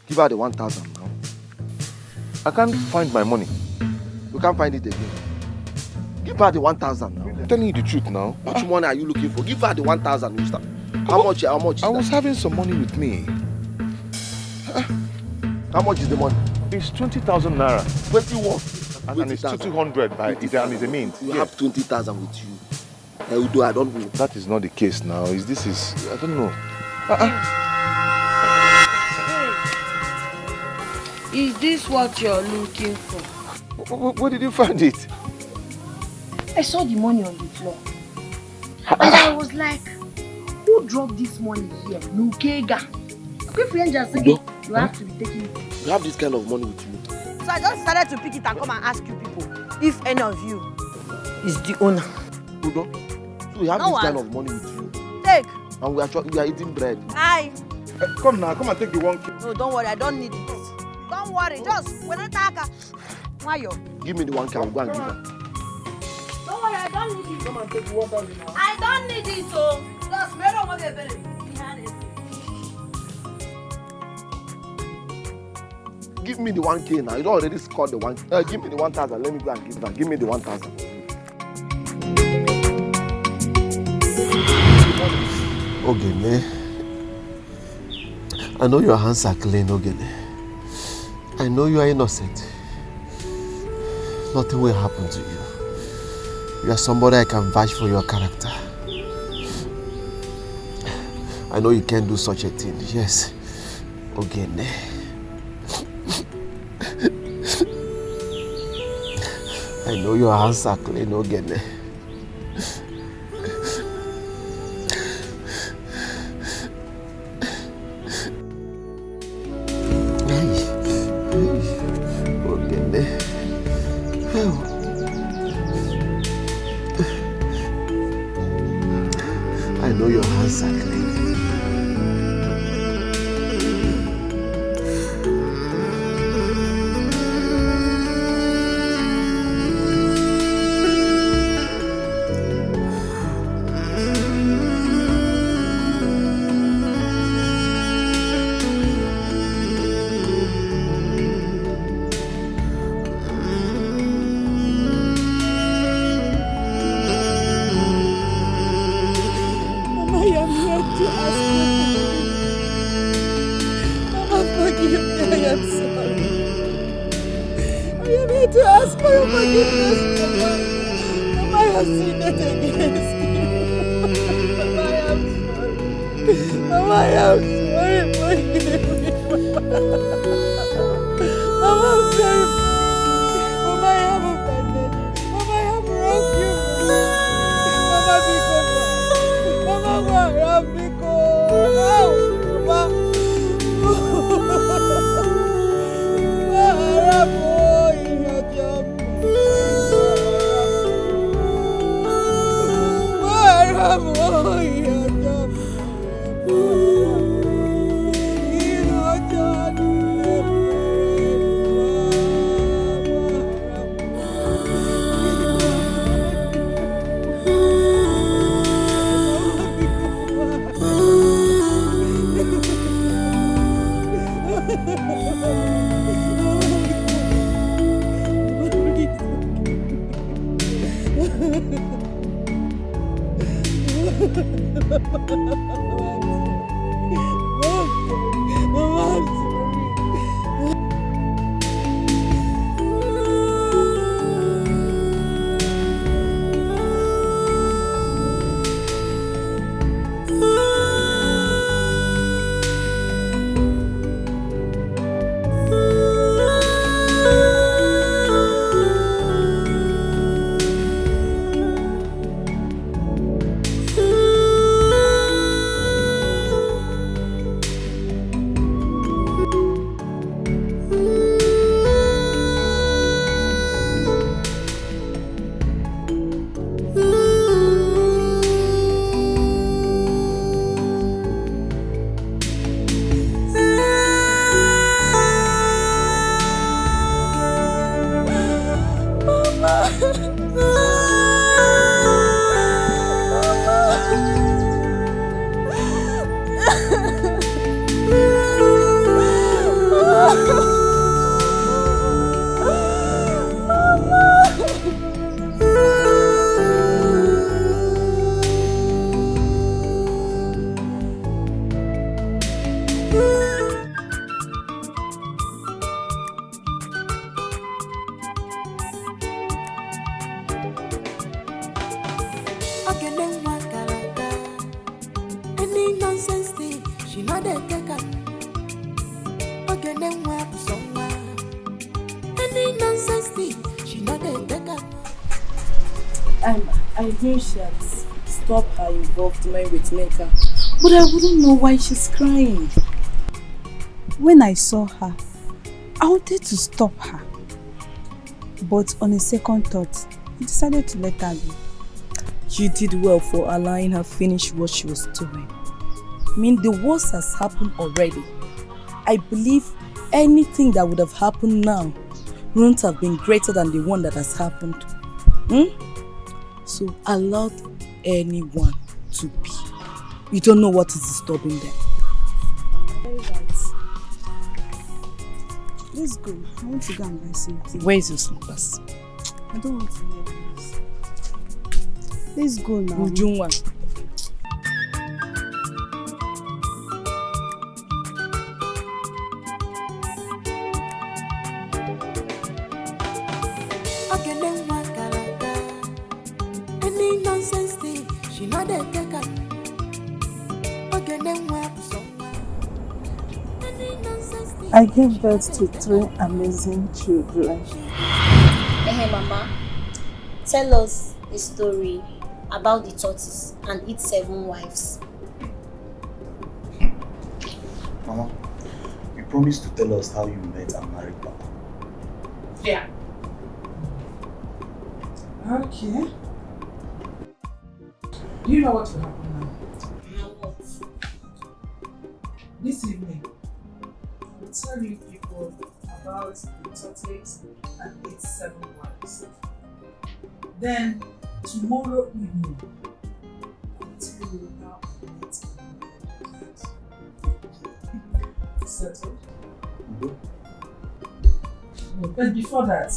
Give her the 1,000 now. I can't find my money. You can't find it again. Give her the 1,000 now. I'm telling you the truth now. Which money are you looking for? Give her the 1,000. How much is I was having some money with me. How much is the money? It's 20,000 naira. 21. And it's 200 by it is a mint. You have 20,000 with you. Although I don't know. That is not the case now. I don't know. Is this what you're looking for? Where did you find it? I saw the money on the floor. And I was like, who dropped this money here? Nukega. Okay, friend just said you have to be taking it. You have this kind of money with you. So I just decided to pick it and come and ask you people if any of you is the owner. Udo, so you have this kind of money with you. Take. And we are eating bread. Aye. Come now, come and take the 1K. No, don't worry, I don't need it. Don't worry, just when I talk. Mayo. Give me the 1K, I'll go and give her. Don't worry, I don't need it. Come and take the 1,000 now. I don't need it, so just me don't want to be Give me the 1K now. You don't already scored the 1K. Give me the 1,000. Let me go and give her. Give me the 1,000. Ogene, I know your hands are clean, Ogene. I know you are innocent. Nothing will happen to you. You are somebody I can vouch for your character. I know you can't do such a thing. Yes, Ogene. I know your hands are clean, Ogene. I know your hands are clean. Any nonsense thing, she not a take up. Okay, then work somewhere. Any nonsense thing, she not a take up. I knew she had stopped her involvement with Neka, but I wouldn't know why she's crying. When I saw her, I wanted to stop her, but on a second thought, I decided to let her be. You did well for allowing her finish what she was doing. I mean, the worst has happened already. I believe anything that would have happened now wouldn't have been greater than the one that has happened. So allow anyone to be. You don't know what is disturbing them. Very right. Let's go. I want to go and buy something. Where is your slippers? I don't want to wear this. Let's go now. Ujunwa. Any nonsense thing, she not a take up. Okay, then work somewhere. Any nonsense thing. I gave birth to 3 amazing children. Hey, Mama, tell us a story about the tortoise and its 7 wives. Mama, you promised to tell us how you met and married Papa. Yeah. Okay. Do you know what will happen now? Now what? This evening, I will tell you people about the tortoise and its 7 wives. Then, tomorrow evening, I will tell you how I met and settled. But before that,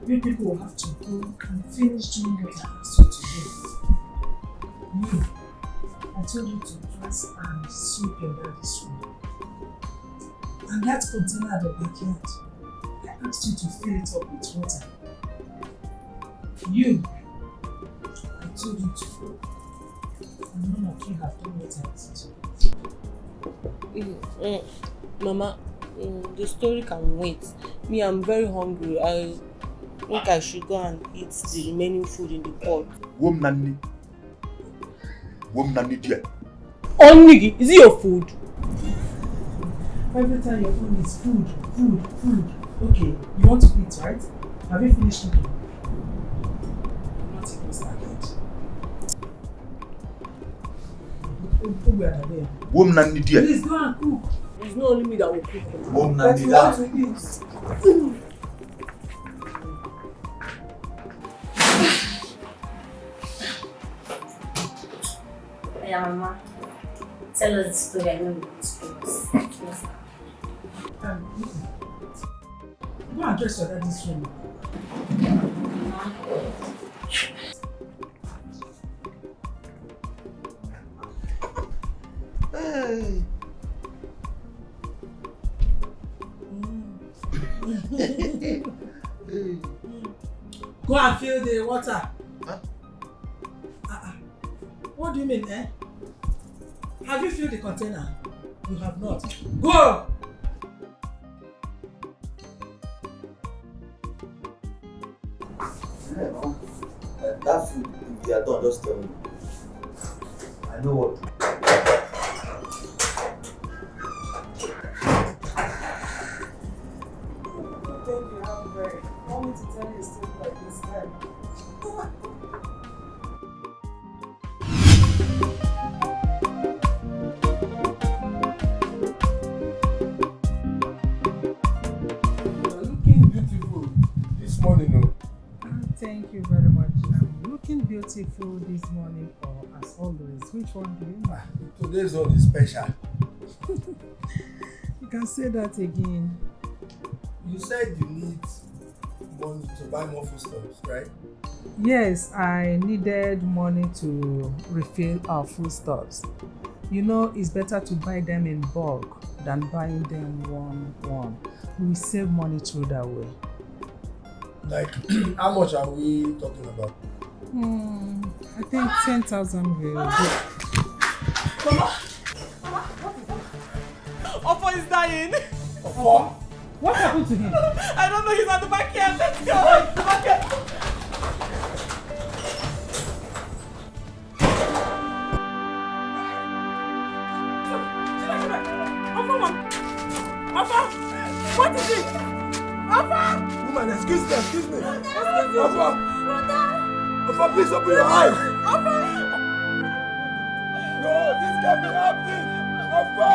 you people will have to go and finish doing what I asked you to do. You, I told you to dress and sweep your daddy's room. And that container at the backyard, I asked you to fill it up with water. You, I told you to go. And none of you have done what I asked you. Mama, the story can wait. Me, I'm very hungry. I think I should go and eat the remaining food in the pot. Woman dear. Onigi, is it your food? Every time your phone is food. Okay, you want to eat, right? Have you finished eating? I'm not even started. Woman dear. Please go and cook. It's not only me that will cook. Woman But you want to eat. Yeah, Mama, tell us the story. I know you will explain us. Yes, Go and dress your daddy's room. Hey. Go and fill the water. Huh? What do you mean, eh? Have you filled the container? You have not. Go! That food, if they are done, just tell me. I know what. Thank you, I'm very. Want me to tell you a story like this time? You're looking beautiful this morning, no? Thank you very much. I'm looking beautiful this morning, or as always. Which one do you want? Today's one is special. You can say that again. You said you need money to buy more foodstuffs, right? Yes, I needed money to refill our foodstuffs. You know, it's better to buy them in bulk than buying them one. We save money through that way. Like, how much are we talking about? I think 10,000 will do. Mama, what is that? Ofo is dying. Ofo? What happened to him? I don't know, he's at the back here. Let's go. The back here. Ofo, what is it? Ofo! Woman, excuse me. Excuse me. Ofo! Ofo, please open your eyes. Ofo! No, this can't be happening. Ofo!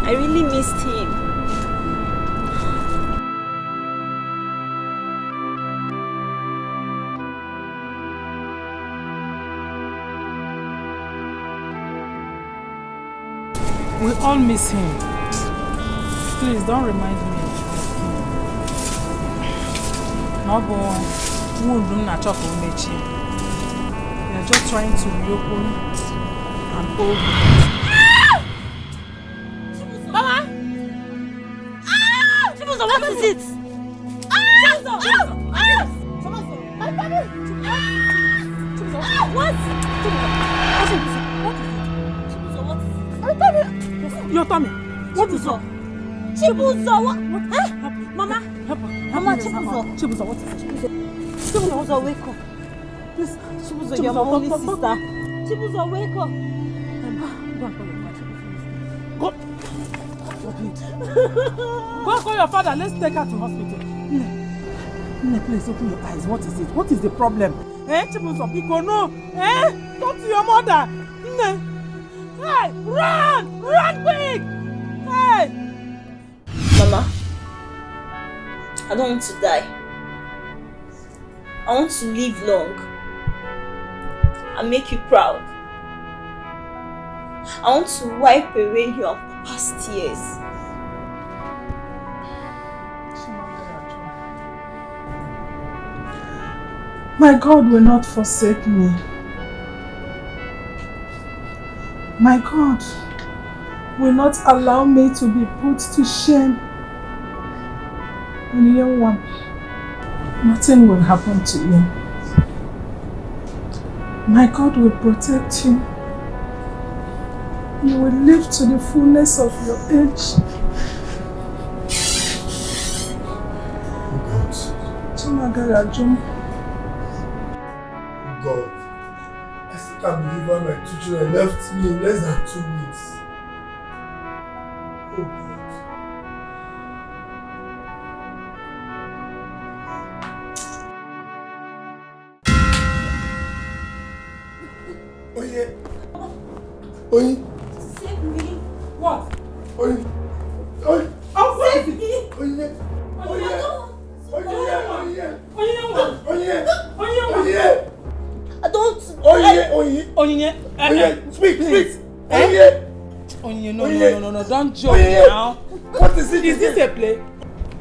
I really missed him. We all miss him. Please don't remind me of him. No boy, they're just trying to reopen an old Mama! Chibuzo, what is it? My baby! What? Your tummy. What is up? Chibuzo, what? Huh? Mama? Mama, Chibuzo, what is it? Chibuzo, wake up. Please, Chibuzo, you're my only sister. Chibuzo, wake up. Go. Go and call your father. Let's take her to hospital. Nne, please open your eyes. What is it? What is the problem? Chibuzo, Biko, no. Talk to your mother. Nne. Hey, run! Run quick! Hey! Mama, I don't want to die. I want to live long and make you proud. I want to wipe away your past tears. My God will not forsake me. My God will not allow me to be put to shame. And young one, nothing will happen to you. My God will protect you. you will live to the fullness of your age. God. Chimagarajum. God. I still can't believe why my two children left me in less than 2 weeks. Oh God. Oye. Oye. Save me. What? Oye. Oye. Oh, save me. Oye. Oye. Don't. Oye. Speak. Oye. Oye, no, don't joke now. What is it? Is this a play?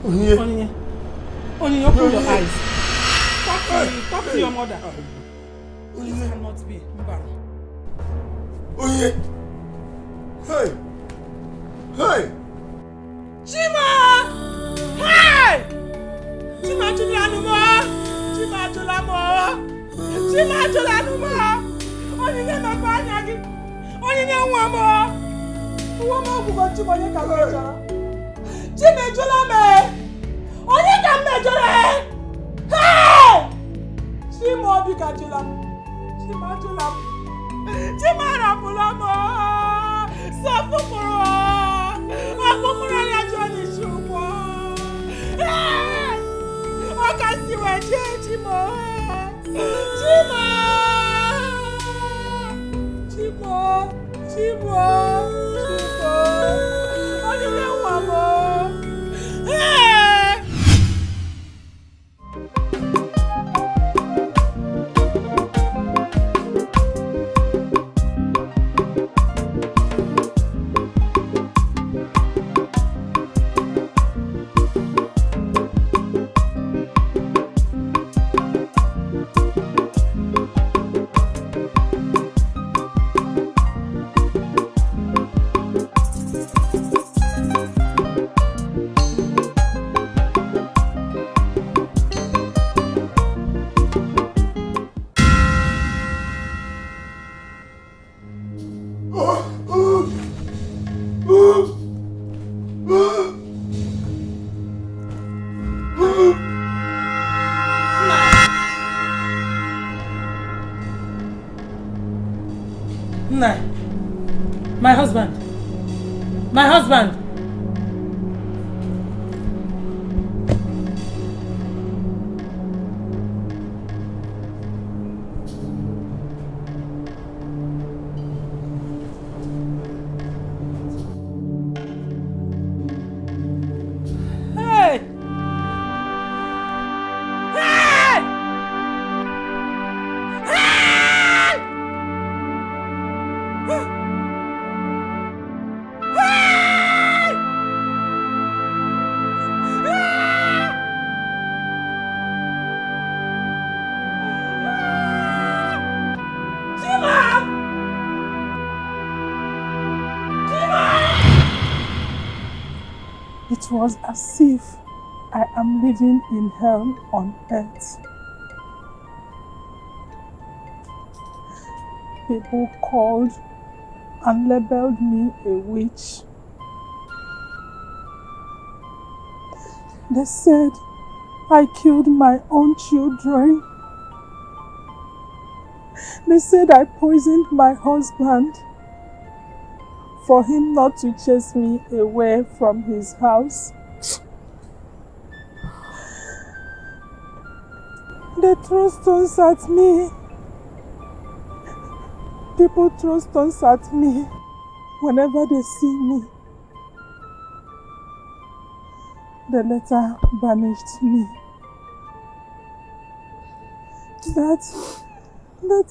Oye, open your eyes. Talk to your mother. This cannot be. Oye. Hey. Chima! Hey! Chima Chulanumo! Onye na kwa anya gị. Onye nwa mo. Uwe mo bugo Chima onye ka mejọrọ. Chima ejula me. Onye ka mejọrọ. Hey! Chima obi ka jula. Chima rapụla mo. Sọfụkpụrụ. Ọkpụkpụrụ ya jụọ n'isi ụgbọ. Ọ ka si wee jee Chima. Onye nwa mo. My husband. It was as if I am living in hell on earth. People called and labeled me a witch. They said I killed my own children. They said I poisoned my husband for him not to chase me away from his house. They throw stones at me. People throw stones at me whenever they see me. They later banished me. That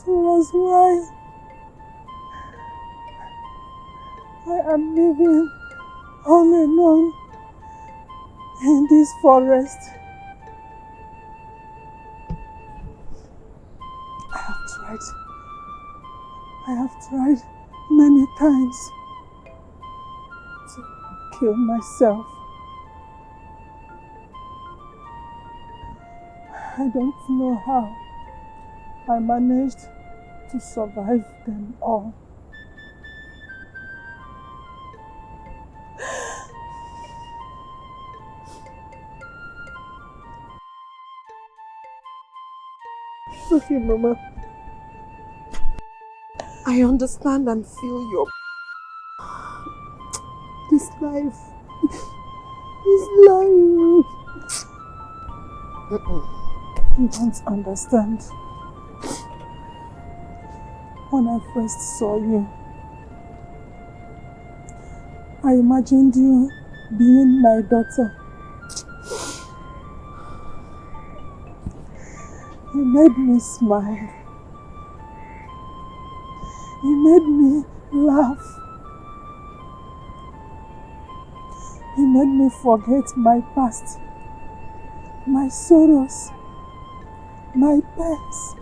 was why I am living all alone in this forest. I have tried many times to kill myself. I don't know how I managed to survive them all. It's okay, Mama. I understand and feel your... This life... This life... You don't understand. When I first saw you, I imagined you being my daughter. You made me smile. You made me laugh. You made me forget my past, my sorrows, my pains.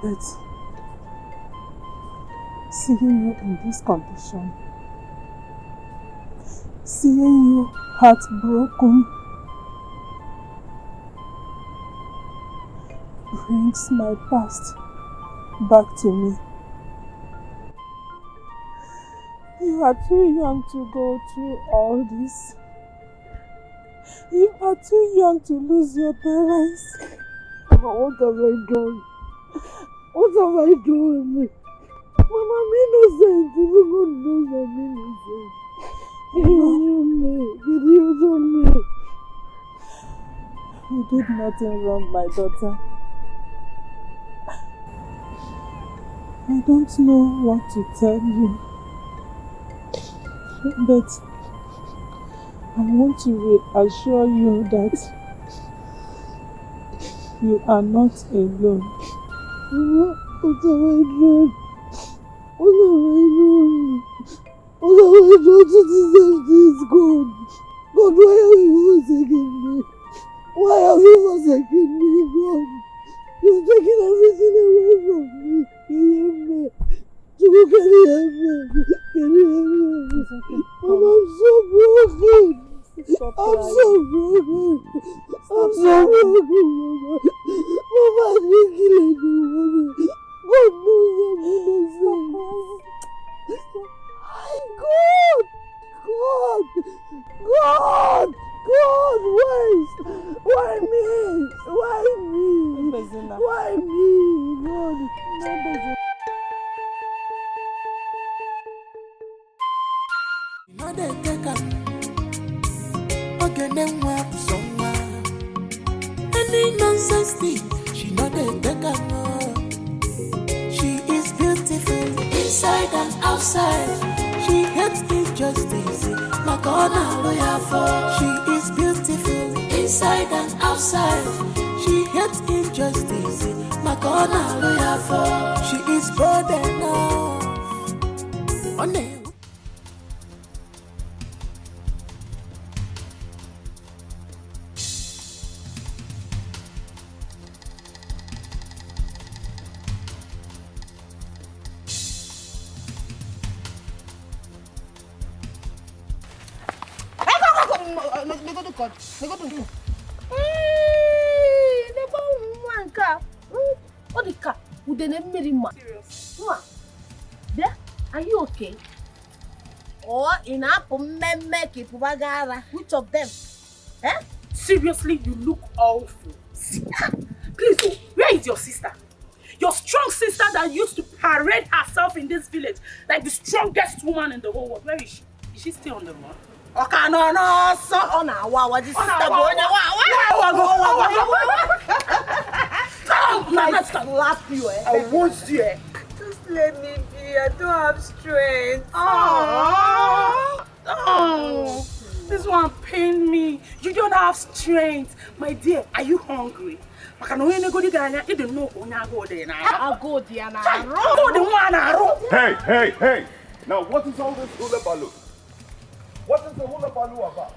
But seeing you in this condition, seeing you heartbroken, brings my past back to me. You are too young to go through all this. You are too young to lose your parents. But what have I done? What have I done? Mama, I'm innocent. Even God knows I'm innocent. Did you do me? You did nothing wrong, my daughter. I don't know what to tell you, but I want to reassure you that you are not alone. What have I done? What have I done? What have I done to deserve this, God? God, why have you forsaken me? Why have you forsaken me, God? You've taken everything away from me. Can you help me? Chibu, can you help me? Can you help me? Mama, I'm so broken. I'm so broken. I'm so broken, Mama. Mama, I didn't kill anyone. God knows I'm innocent. My God! God! God! God, why me? Why me? Why me? God, No, they take up. Okay, then what? Somewhere. Any nonsense thing, she know they take up. She is beautiful inside and outside. She hates injustice. Like on a lawyer for. She is beautiful inside and outside. She hates injustice. Like on a lawyer for. She is bold enough. On it. Are you okay? Or in Apple make it which of them? Eh? Seriously, you look awful. Please, oh, where is your sister? Your strong sister that used to parade herself in this village like the strongest woman in the whole world. Where is she? Is she still on the run? Okay, no, so on our wow, this sister let's slap you, eh? I won't see it. Just let me be. I don't have strength. Oh, this one pained me. You don't have strength. My dear, are you hungry? Hey, hey. Now, what is all this hula baloo? What is the hula baloo about?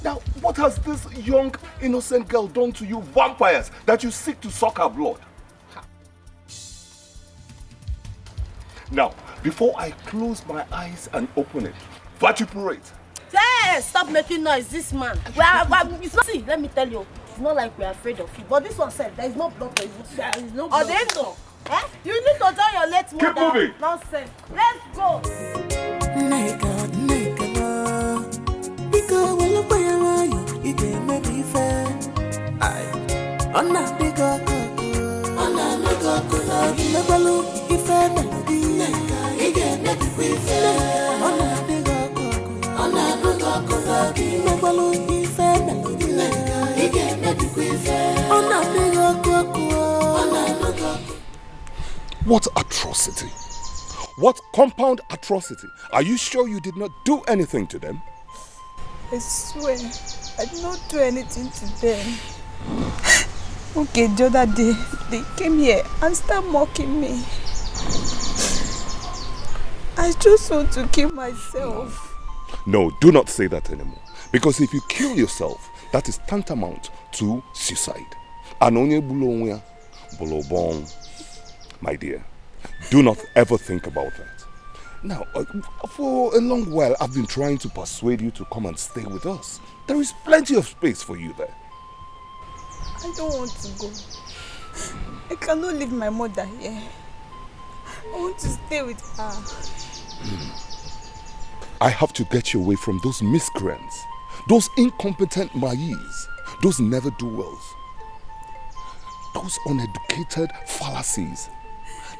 Now, what has this young, innocent girl done to you vampires that you seek to suck her blood? Now, before I close my eyes and open it, vituperate. Hey, stop making noise, this man. It's not, see, let me tell you, it's not like we're afraid of you. But this one said, there is no blood for you. There is no blood. Eh? You need to tell your late mother. Keep moving. Nonsense. Let's go. Biko wala kwaya wayo, ige me be fair. Aye. Ona biko koko, ona biko koko. Me balu ife melody, ige me be fair. Ona biko koko, ona biko koko. Me balu ife melody, ige me be fair. Ona biko koko, ona biko koko. What atrocity? What compound atrocity? Are you sure you did not do anything to them? I swear, I did not do anything to them. Okay, the other day, they came here and started mocking me. I just want to kill myself. No, do not say that anymore. Because if you kill yourself, that is tantamount to suicide. Anonya bulonya, bulobong. My dear, do not ever think about that. Now, for a long while, I've been trying to persuade you to come and stay with us. There is plenty of space for you there. I don't want to go. I cannot leave my mother here. I want to stay with her. I have to get you away from those miscreants, those incompetent Mayis, those never-do-wells, those uneducated fallacies.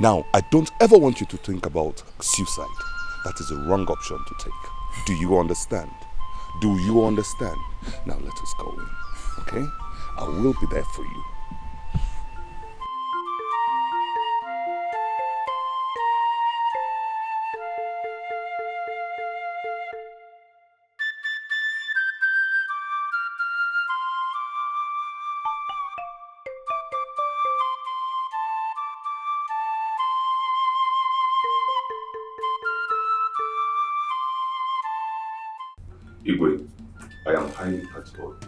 Now, I don't ever want you to think about suicide. That is a wrong option to take. Do you understand? Do you understand? Now let us go in, okay? I will be there for you. Igwe, I am highly perturbed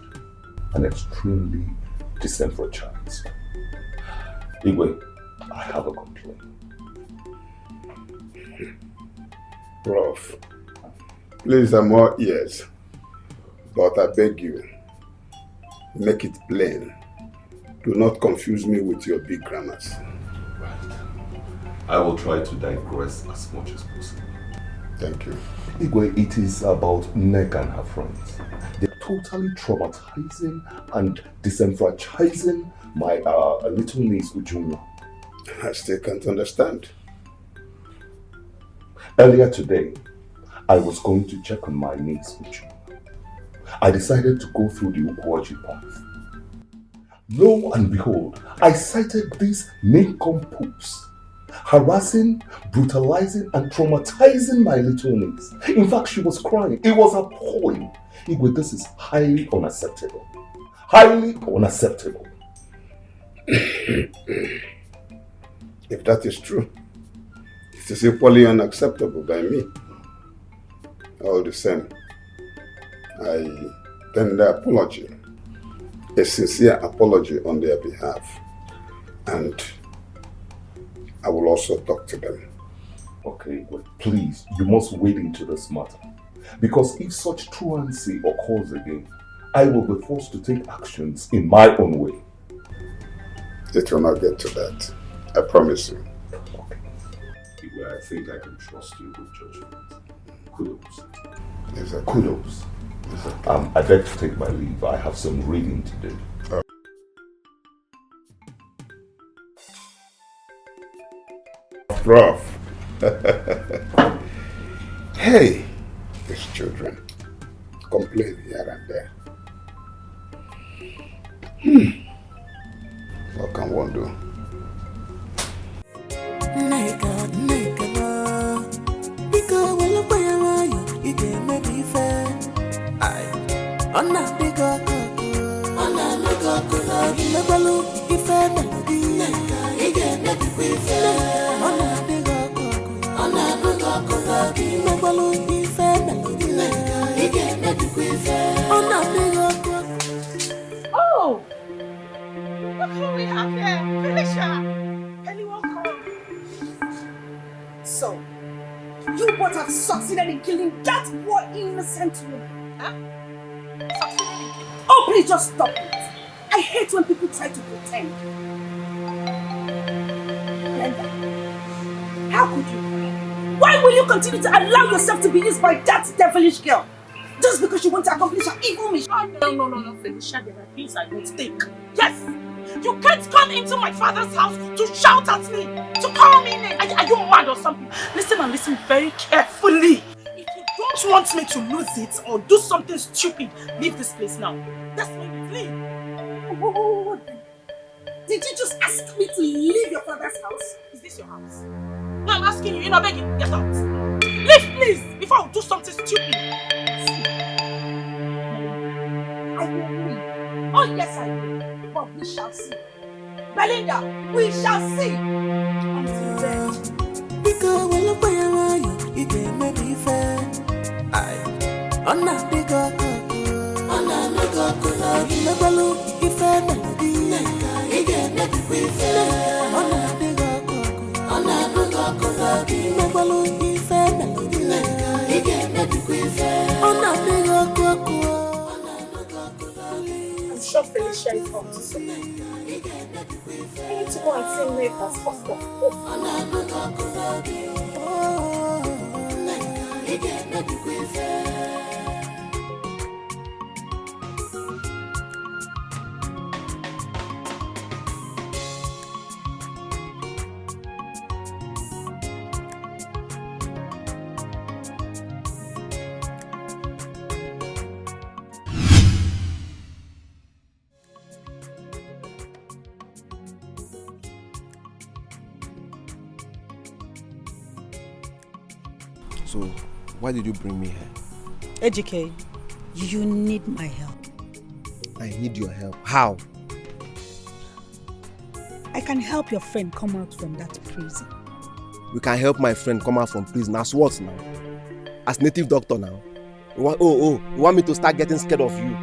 and extremely disenfranchised. Igwe, I have a complaint. Prof, please, I'm all ears. But I beg you, make it plain. Do not confuse me with your big grammars. Right. I will try to digress as much as possible. Thank you. Igwe, it is about Nneka and her friends. They're totally traumatizing and disenfranchising my little niece Ujunwa. I still can't understand. Earlier today, I was going to check on my niece Ujunwa. I decided to go through the Ukwaji path. Lo and behold, I sighted these nincompoops harassing, brutalizing, and traumatizing my little niece. In fact, she was crying. It was appalling. Igwe, this is highly unacceptable. Highly unacceptable. If that is true, it is equally unacceptable by me. All the same, I tender apology, a sincere apology on their behalf, and I will also talk to them. Okay, but please, you must wade into this matter. Because if such truancy occurs again, I will be forced to take actions in my own way. It will not get to that. I promise you. Okay. I think I can trust you with judgment. Kudos. Exactly. Kudos. Exactly. I beg to take my leave. I have some reading to do. Prof. Hey, these children complain here and there. What can one do? Oh! Look who we have here! Felicia! Anyone come? So, you both have succeeded in killing that poor innocent woman. Huh? Succeeded in killing? Oh, please just stop it. I hate when people try to pretend. Glenda, how could you? Why will you continue to allow yourself to be used by that devilish girl? Just because you want to accomplish an evil mission. No, Felicia, there are things I don't think. Yes! You can't come into my father's house to shout at me, to call me name. Are you mad or something? Listen and listen very carefully. If you don't want me to lose it or do something stupid, leave this place now. That's when you leave. Oh, did you just ask me to leave your father's house? Is this your house? No, I'm asking you, begging, get out. Leave, please, before I do something stupid. I will leave. Oh, yes, I will. But we shall see. Belinda, we shall see. Until then. Because when you play around, you get maybe fair. I'm not big up. I'm not big up. You never look if I melody. You get maybe fair. I'm not big up. I'm not big up. You never look if I melody. You get maybe fair. I'm not big up. I'm sure Felicia is up to something. I need to go and see Nick as first of all. So, why did you bring me here? Ejike, you need my help. I need your help. How? I can help your friend come out from that prison. You can help my friend come out from prison. As what now? As native doctor now? You want me to start getting scared of you?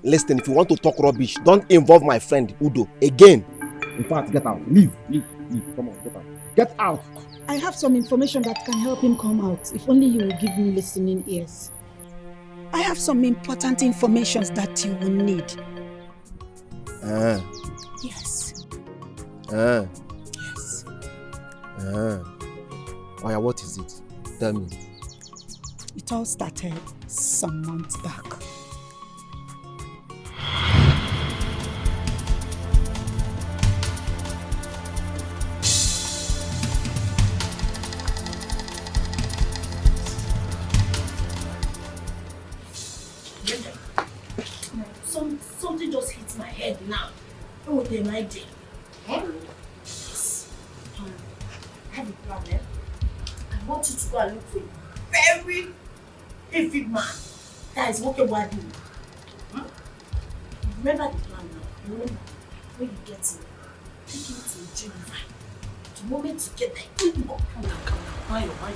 Listen, if you want to talk rubbish, don't involve my friend Udo again. In fact, get out. Leave. Come on, get out. Get out. I have some information that can help him come out, if only you will give me listening ears. I have some important information that you will need. Yes. Yes. Oh yeah, what is it? Tell me. It all started some months back. Something just hits my head now. Oh, the idea. Yes. I have a plan, eh? I want you to go and look for a very heavy man that is working with you. Remember the plan now. Remember, when you get him, take him to a gym fight. The moment you get there, calm down. Why?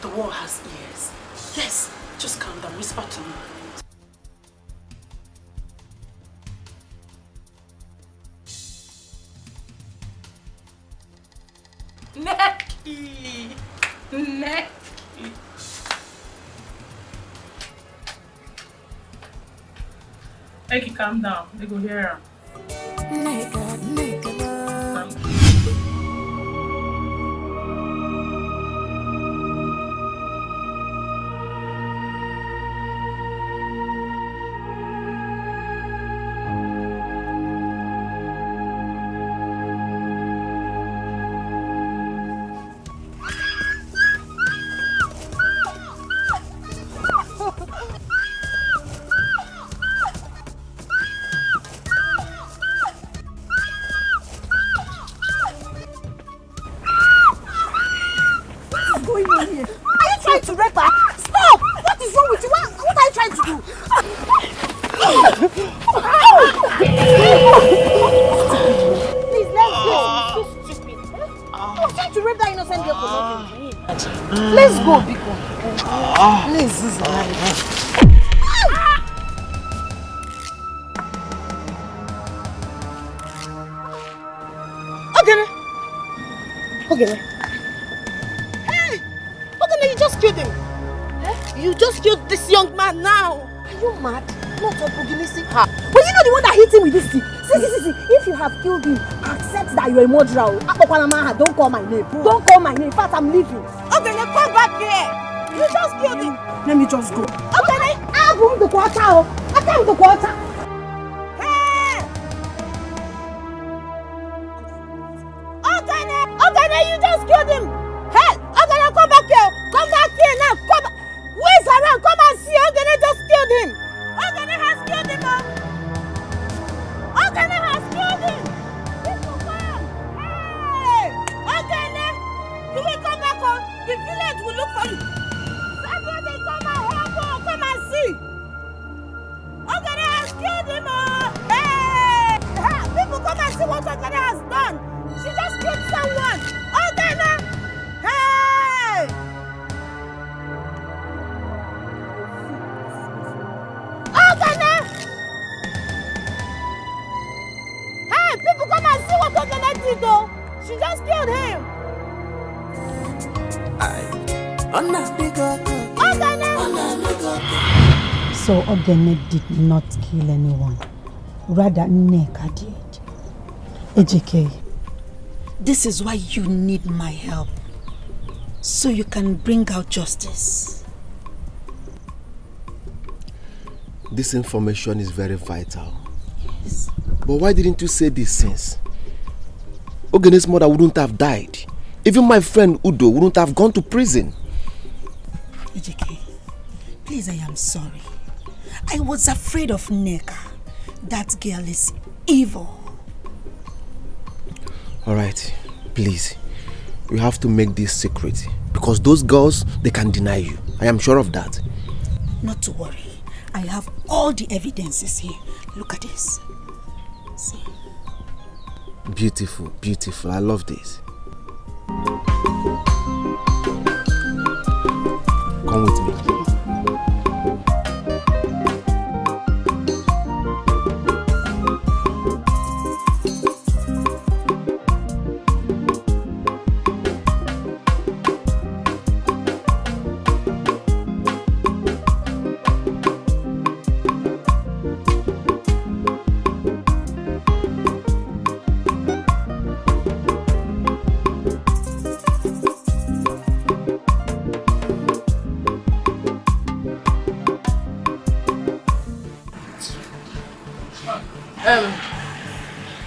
The war has ears. Yes, just calm down, whisper to me. Necky. Eki, calm down. They go hear Let's go, Biko. Please, this is Okay. Hey! Okay, you just killed him. You just killed this young man now. Are you mad? Not a Puginisi. But you know the one that hit him with this thing. See. If you have killed him, accept that you're a murderer. Don't call my name. Don't call my name. In fact, I'm leaving. Okay, let's come back here. You just killed him. Let me just go. Okay, I've room to quarter. I come to quarter. Hey! Okay, you just killed him. Hey, okay, come back here. Come back here now. Come. Who is around? Come and see. Okay, just killed him. Okay, has killed him. Okay, has killed him. People come. Hey! Okay, you will come back home. The village will look for you. Everybody come and help. Come and see. Okay, has killed him. Hey! People come and see what Ogene has done. She just killed someone. Ogene! Hey! Ogene! Hey, people come and see what Ogene did though. She just killed him. So Ogene did not kill anyone. Rather, Nneka did. Ejike, This is why you need my help. So you can bring out justice. This information is very vital. Yes. But why didn't you say this since? Ogene's mother wouldn't have died. Even my friend Udo wouldn't have gone to prison. Ejike, please, I am sorry. I was afraid of Nneka. That girl is evil. Alright, please. You have to make this secret. Because those girls, they can deny you. I am sure of that. Not to worry. I have all the evidences here. Look at this. See? Beautiful, beautiful. I love this. Come with me.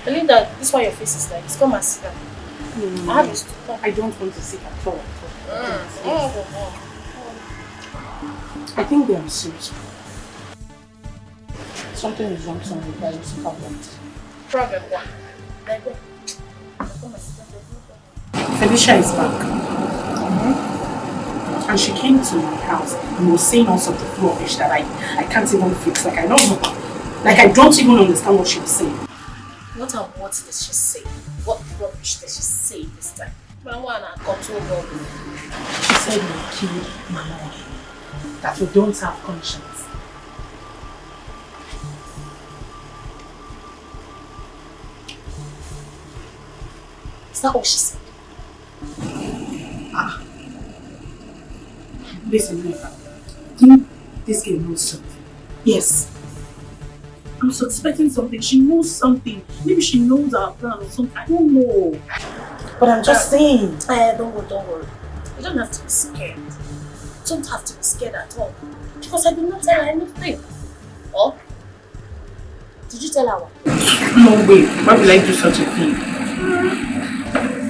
Belinda, this is why your face is like this. Come and sit down. No. I have a stool. I don't want to sit at all. Oh. I think they are serious. Something is wrong somewhere. There is a problem. Problem one. Like what? Come and sit down. Felicia is back. And she came to my house and was saying all sorts of rubbish that I can't even fix. Like I don't know. Like I don't even understand what she was saying. What and what does she say? What rubbish does she say this time? She said we killed Mama. That we don't have conscience. Is that all she said? Listen, Neka. Think this girl knows something. Yes. I'm suspecting something. She knows something. Maybe she knows our plan or something. I don't know. But I'm just saying. Don't worry. You don't have to be scared. You don't have to be scared at all. Because I did not tell her anything. Or? Did you tell her what? No way. Why would I do such a thing?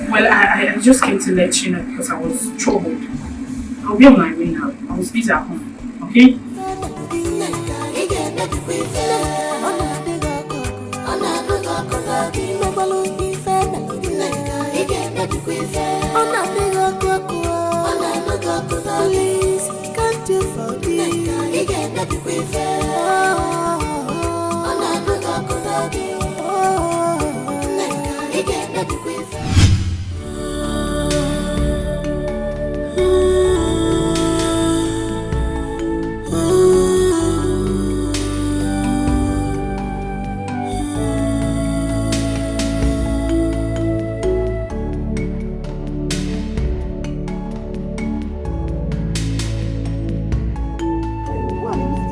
Well, I just came to let you know because I was troubled. I'll be on my way now. I was busy at home. Okay? Please, can't you forgive?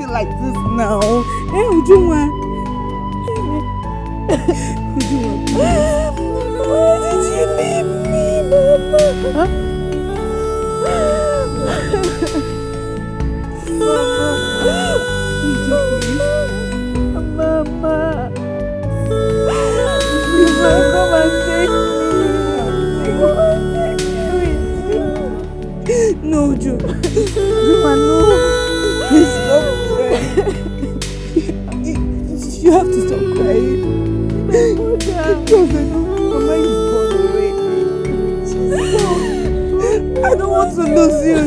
Like this now. Hey, Ujunwa. Why did you leave me, Mama?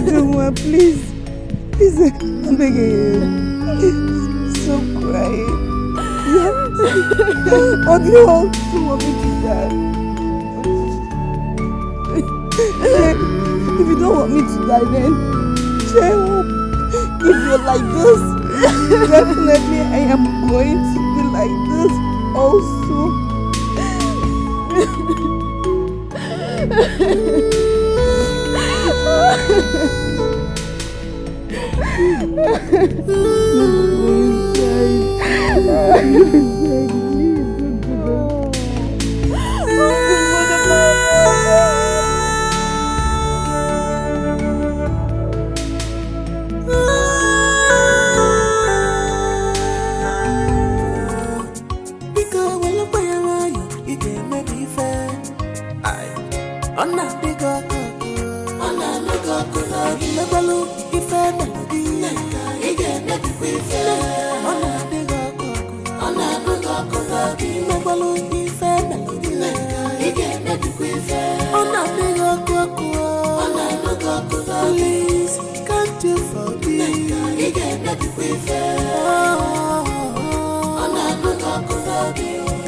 Ujungwa, please. Please, I'm begging you. Stop crying. Yeah. Or do you also want me to die? If you don't want me to die, then cheer up. If you're like this, definitely I am going to be like this also. Please, can't you forgive?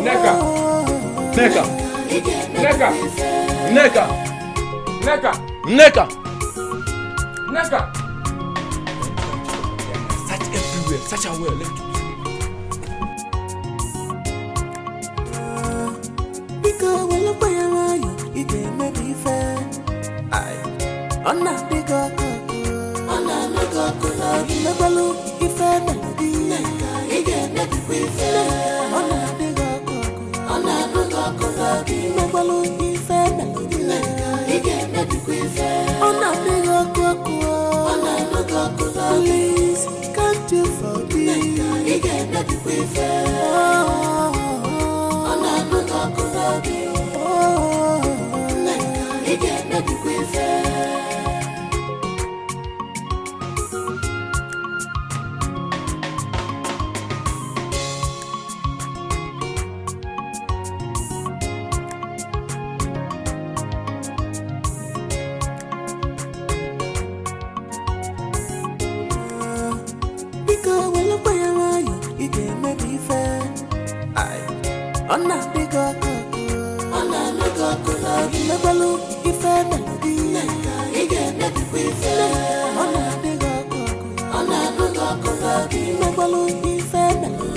Neka! Neka! Neka! Neka! Neka! Neka! Neka! Search everywhere. Search our well. Let's do this. Because when you play around, you get me fair. I'm not big up. I'm not big up. Never look if I melody. You get me fair. I'm not big up. I'm not big up. Never look if I melody. You get me fair. I'm not big up. I'm not big up. Please, can't you forgive? You get me fair. I'm not big up. You get me fair. I'm not big up. I'm not big up. Never look if I melody. You get me fair. I'm not big up. I'm not big up. Never look if I melody.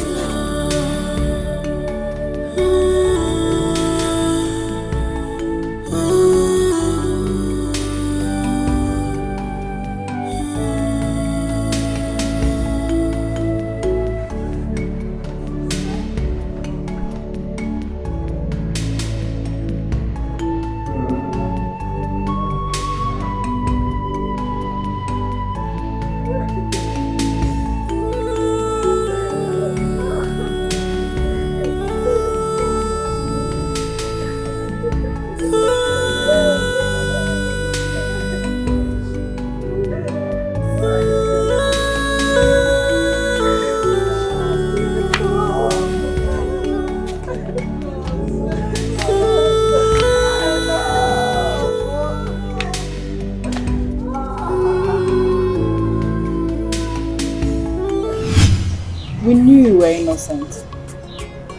We knew you were innocent.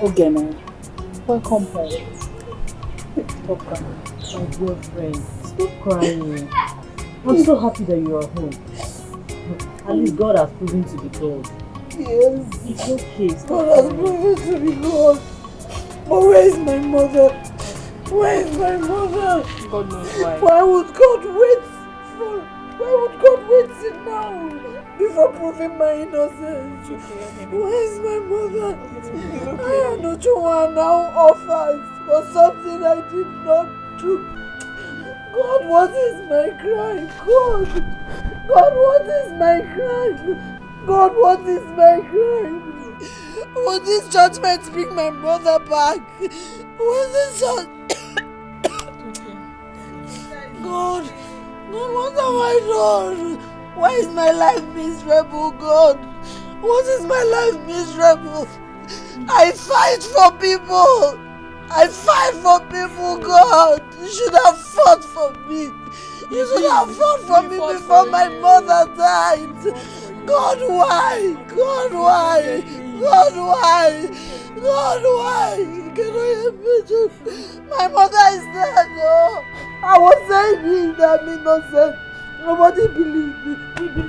Okay, man. Welcome home. Stop crying. My girlfriend, stop crying. I'm so happy that you are home. At least God has proven to be God. Yes. It's okay. God has proven to be God. But where is my mother? Where is my mother? God knows why. Why would God wait for? Why would God wait till now before proving my innocence? Where is my mother? I am not sure now offers for something I did not do. God, what is my crime? God, what is my crime? God, what is my crime? Will this judgment bring my mother back? Will this God, what have I done? Why is my life miserable, God? What is my life miserable? I fight for people. I fight for people, God. You should have fought for me. You should have fought for me before my mother died. God, why? God, why? God, why? God, why? Can I imagine? My mother is dead, no. I was saying that I'm innocent. Nobody believed me.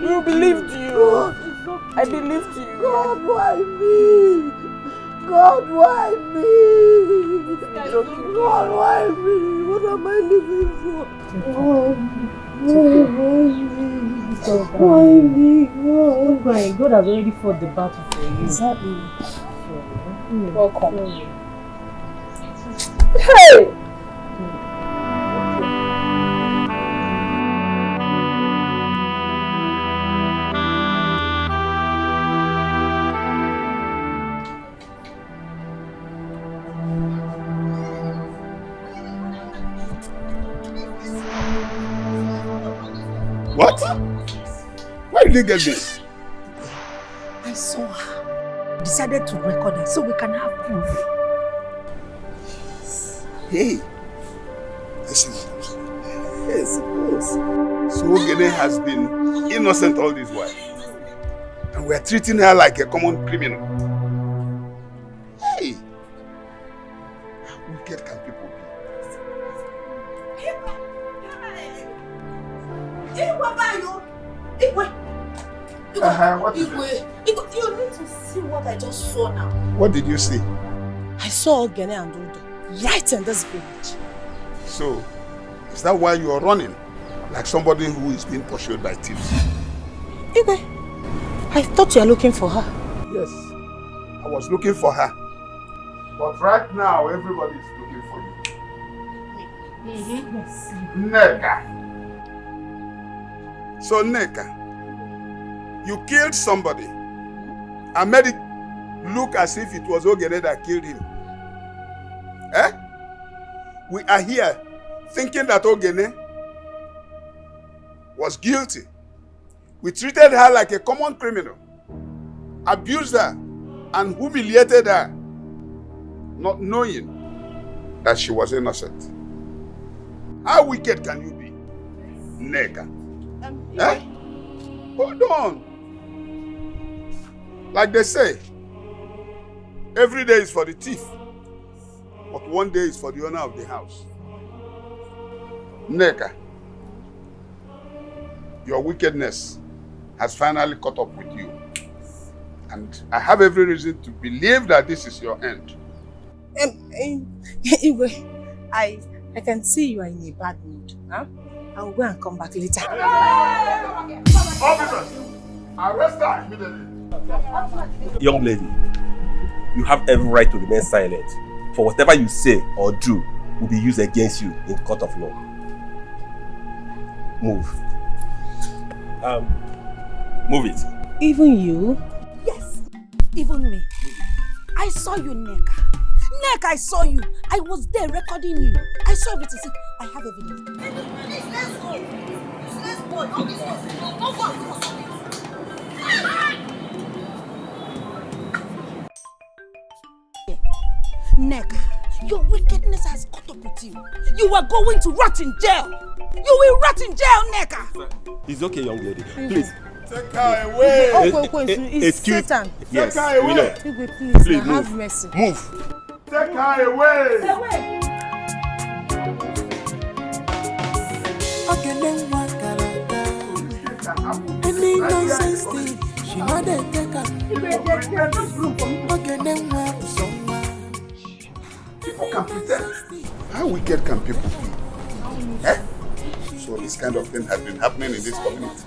We believed you. God. I believed you. God, why me? God, why me? God, why me? What am I living for? Why me? Don't cry. God has already fought the battle for you. Exactly. Sorry. Welcome. Sorry. Hey! What? Where did you get this? I saw her. Decided to record her so we can have proof. Hey. Listen. Yes, of course. So Ogene has been innocent all this while. And we are treating her like a common criminal. Hey. How wicked can people be? What is it? You need to see what I just saw now. What did you see? I saw Ogene and Odo right in this village. So, is that why you are running? Like somebody who is being pursued by thieves? Igwe, I thought you were looking for her. Yes, I was looking for her. But right now, everybody is looking for you. Yes. Neka. So, Neka, you killed somebody and made it look as if it was Ogene that killed him. Eh? We are here thinking that Ogene was guilty. We treated her like a common criminal, abused her, and humiliated her, not knowing that she was innocent. How wicked can you be, Neka? Eh? Hold on. Like they say, every day is for the thief, but one day is for the owner of the house. Neka, your wickedness has finally caught up with you. And I have every reason to believe that this is your end. Igwe, I can see you are in a bad mood. Huh? I will go and come back later. Officers, arrest her immediately. Young lady, you have every right to remain silent. For whatever you say or do will be used against you in court of law. Move. Move it. Even you? Yes, even me. I saw you, Neka. Neka, I saw you. I was there recording you. I saw everything. See, I have evidence. Please, let's go. Let's go. Don't go. Neka, your wickedness has caught up with you. You are going to rot in jail. You will rot in jail, Neka. It's okay, young lady. Please. Take her away. It's Satan. Yes, Take her we away. know. Please, move. have mercy. Move. Take her away. Any nonsense thing, she know they take her. People can pretend. How wicked can people be? Eh? So this kind of thing has been happening in this community.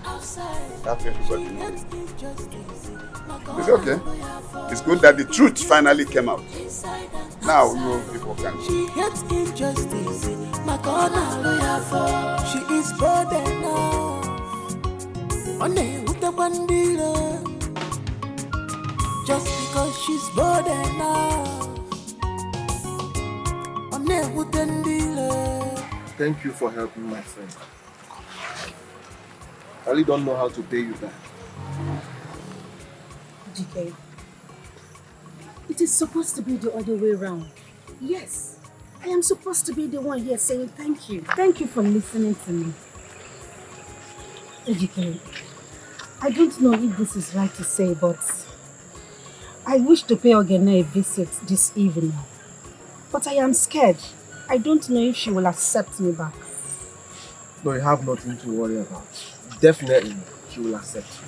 That everybody knows. It's okay. It's good that the truth finally came out. Now you people can. She hates injustice. My God, she is bold enough. Money with the bandila. Just because she's bold enough. Money with the dealer. Thank you for helping my friend. I really don't know how to pay you back. DK, it is supposed to be the other way around. Yes, I am supposed to be the one here saying thank you. Thank you for listening to me. Ejike, I don't know if this is right to say, but I wish to pay Ogene a visit this evening. But I am scared. I don't know if she will accept me back. No, you have nothing to worry about. Definitely, she will accept you.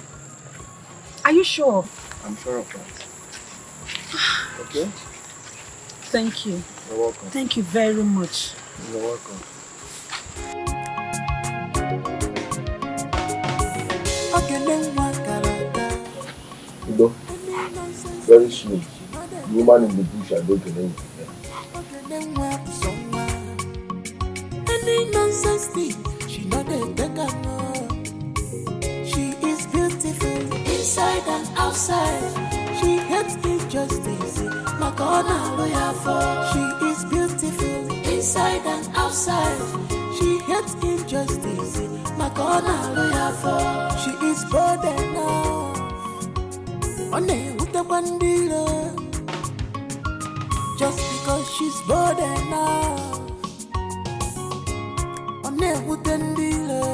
Are you sure? I'm sure of that. Okay? Thank you. You're welcome. Thank you very much. You're welcome. Udo, very soon, the woman in the bush are going to name you. Any nonsense thing, she not a beggar, no. She is beautiful inside and outside. She hates injustice, my corner lawyer for. She is beautiful inside and outside. She hates injustice, my corner lawyer for. She is bold enough. On with the bandila. Just because she's bold enough. On with the dealer.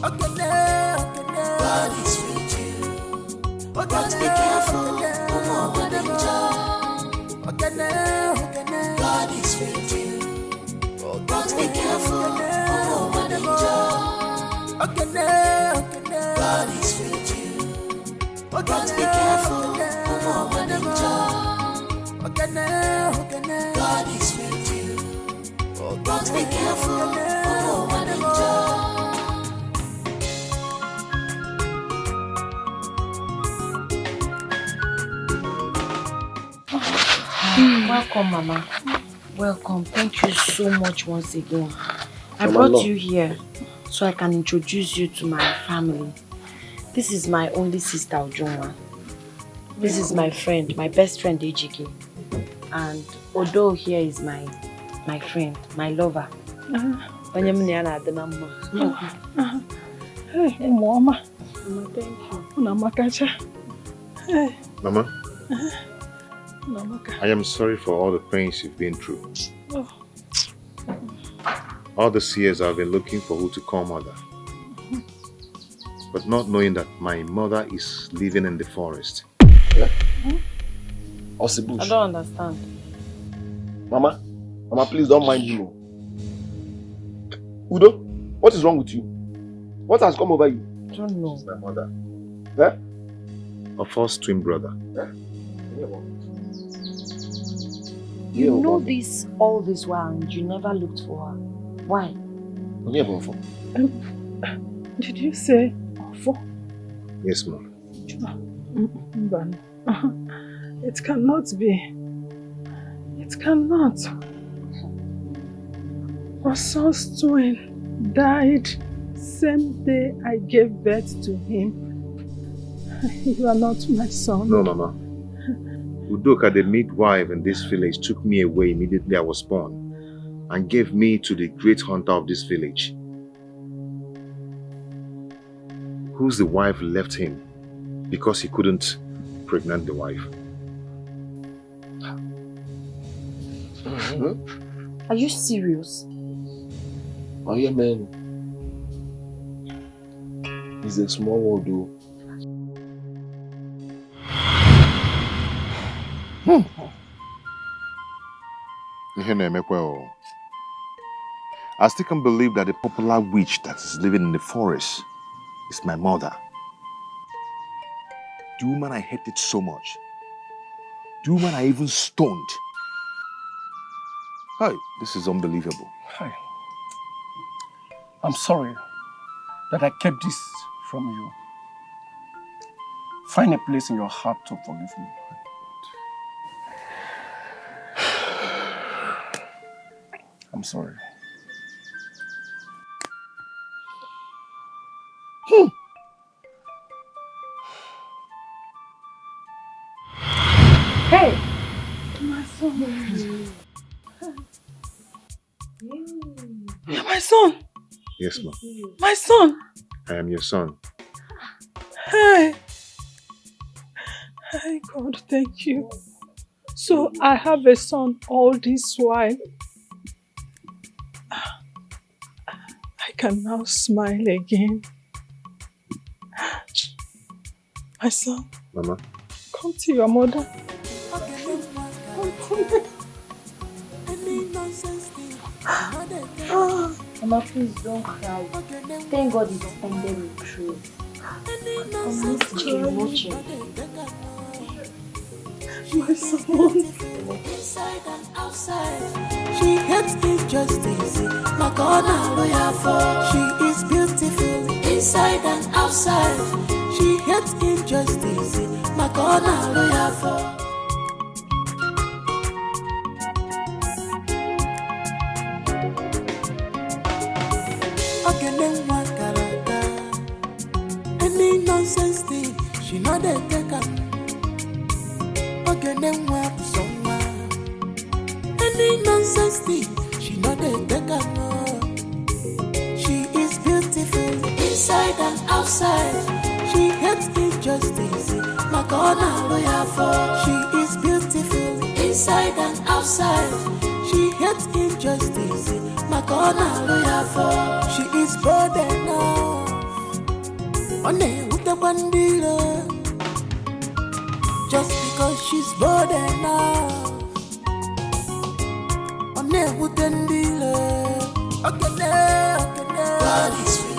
God is with you. But be careful. God is with you. But be careful. God is with you. But be careful. God is with you. But be careful. Welcome, Mama. Welcome. Thank you so much once again. I Mama, brought you here so I can introduce you to my family. This is my only sister, Ujunwa. This is my friend, my best friend, Ejike. And Odo here is my friend, my lover. Hey, Mama. Mama, thank you. Hey. Mama, Namaka. I am sorry for all the pains you've been through. Oh. All these years I've been looking for who to call mother. But not knowing that my mother is living in the forest. Yeah? Or the bush. I don't understand. Mama, please don't mind him. Udo, what is wrong with you? What has come over you? I don't know. It's my mother. Eh? A first twin brother. Eh? You know this all this while and you never looked for her. Why? Did you say Ofo? Yes, Mom. It cannot be. It cannot. Our son's twin died same day I gave birth to him. You are not my son. No, Mama. Udoka, the midwife in this village, took me away immediately I was born and gave me to the great hunter of this village. Whose the wife left him because he couldn't pregnant the wife. Are you serious? Oh yeah, man. It's a small world, though. I still can't believe that the popular witch that is living in the forest is my mother. The woman I hated so much. The woman I even stoned. Hey, this is unbelievable. Hi. I'm sorry that I kept this from you. Find a place in your heart to forgive me. I'm sorry. Hey! My son. My son! Yes, Mom. My son! I am your son. Hey! Hey, God, thank you. So I have a son all this while. I can now smile again. My son. Mama. Come to your mother. Mama, please don't cry. Thank God it ended with truth. I'm missing watching. My son. Inside and outside, she hates injustice. Like all lawyer for, she is beautiful. Inside and outside, she hates injustice. Like all lawyer for. Any nonsense thing, she not the taker. Any nonsense thing, she not the taker. She is beautiful inside and outside. She hates injustice. Like all lawyer for, she is beautiful inside and outside. She hates injustice. Like all lawyer for, she is bold enough. Money with the bandila. Just because she's bold enough. I'm there with the dealer. God is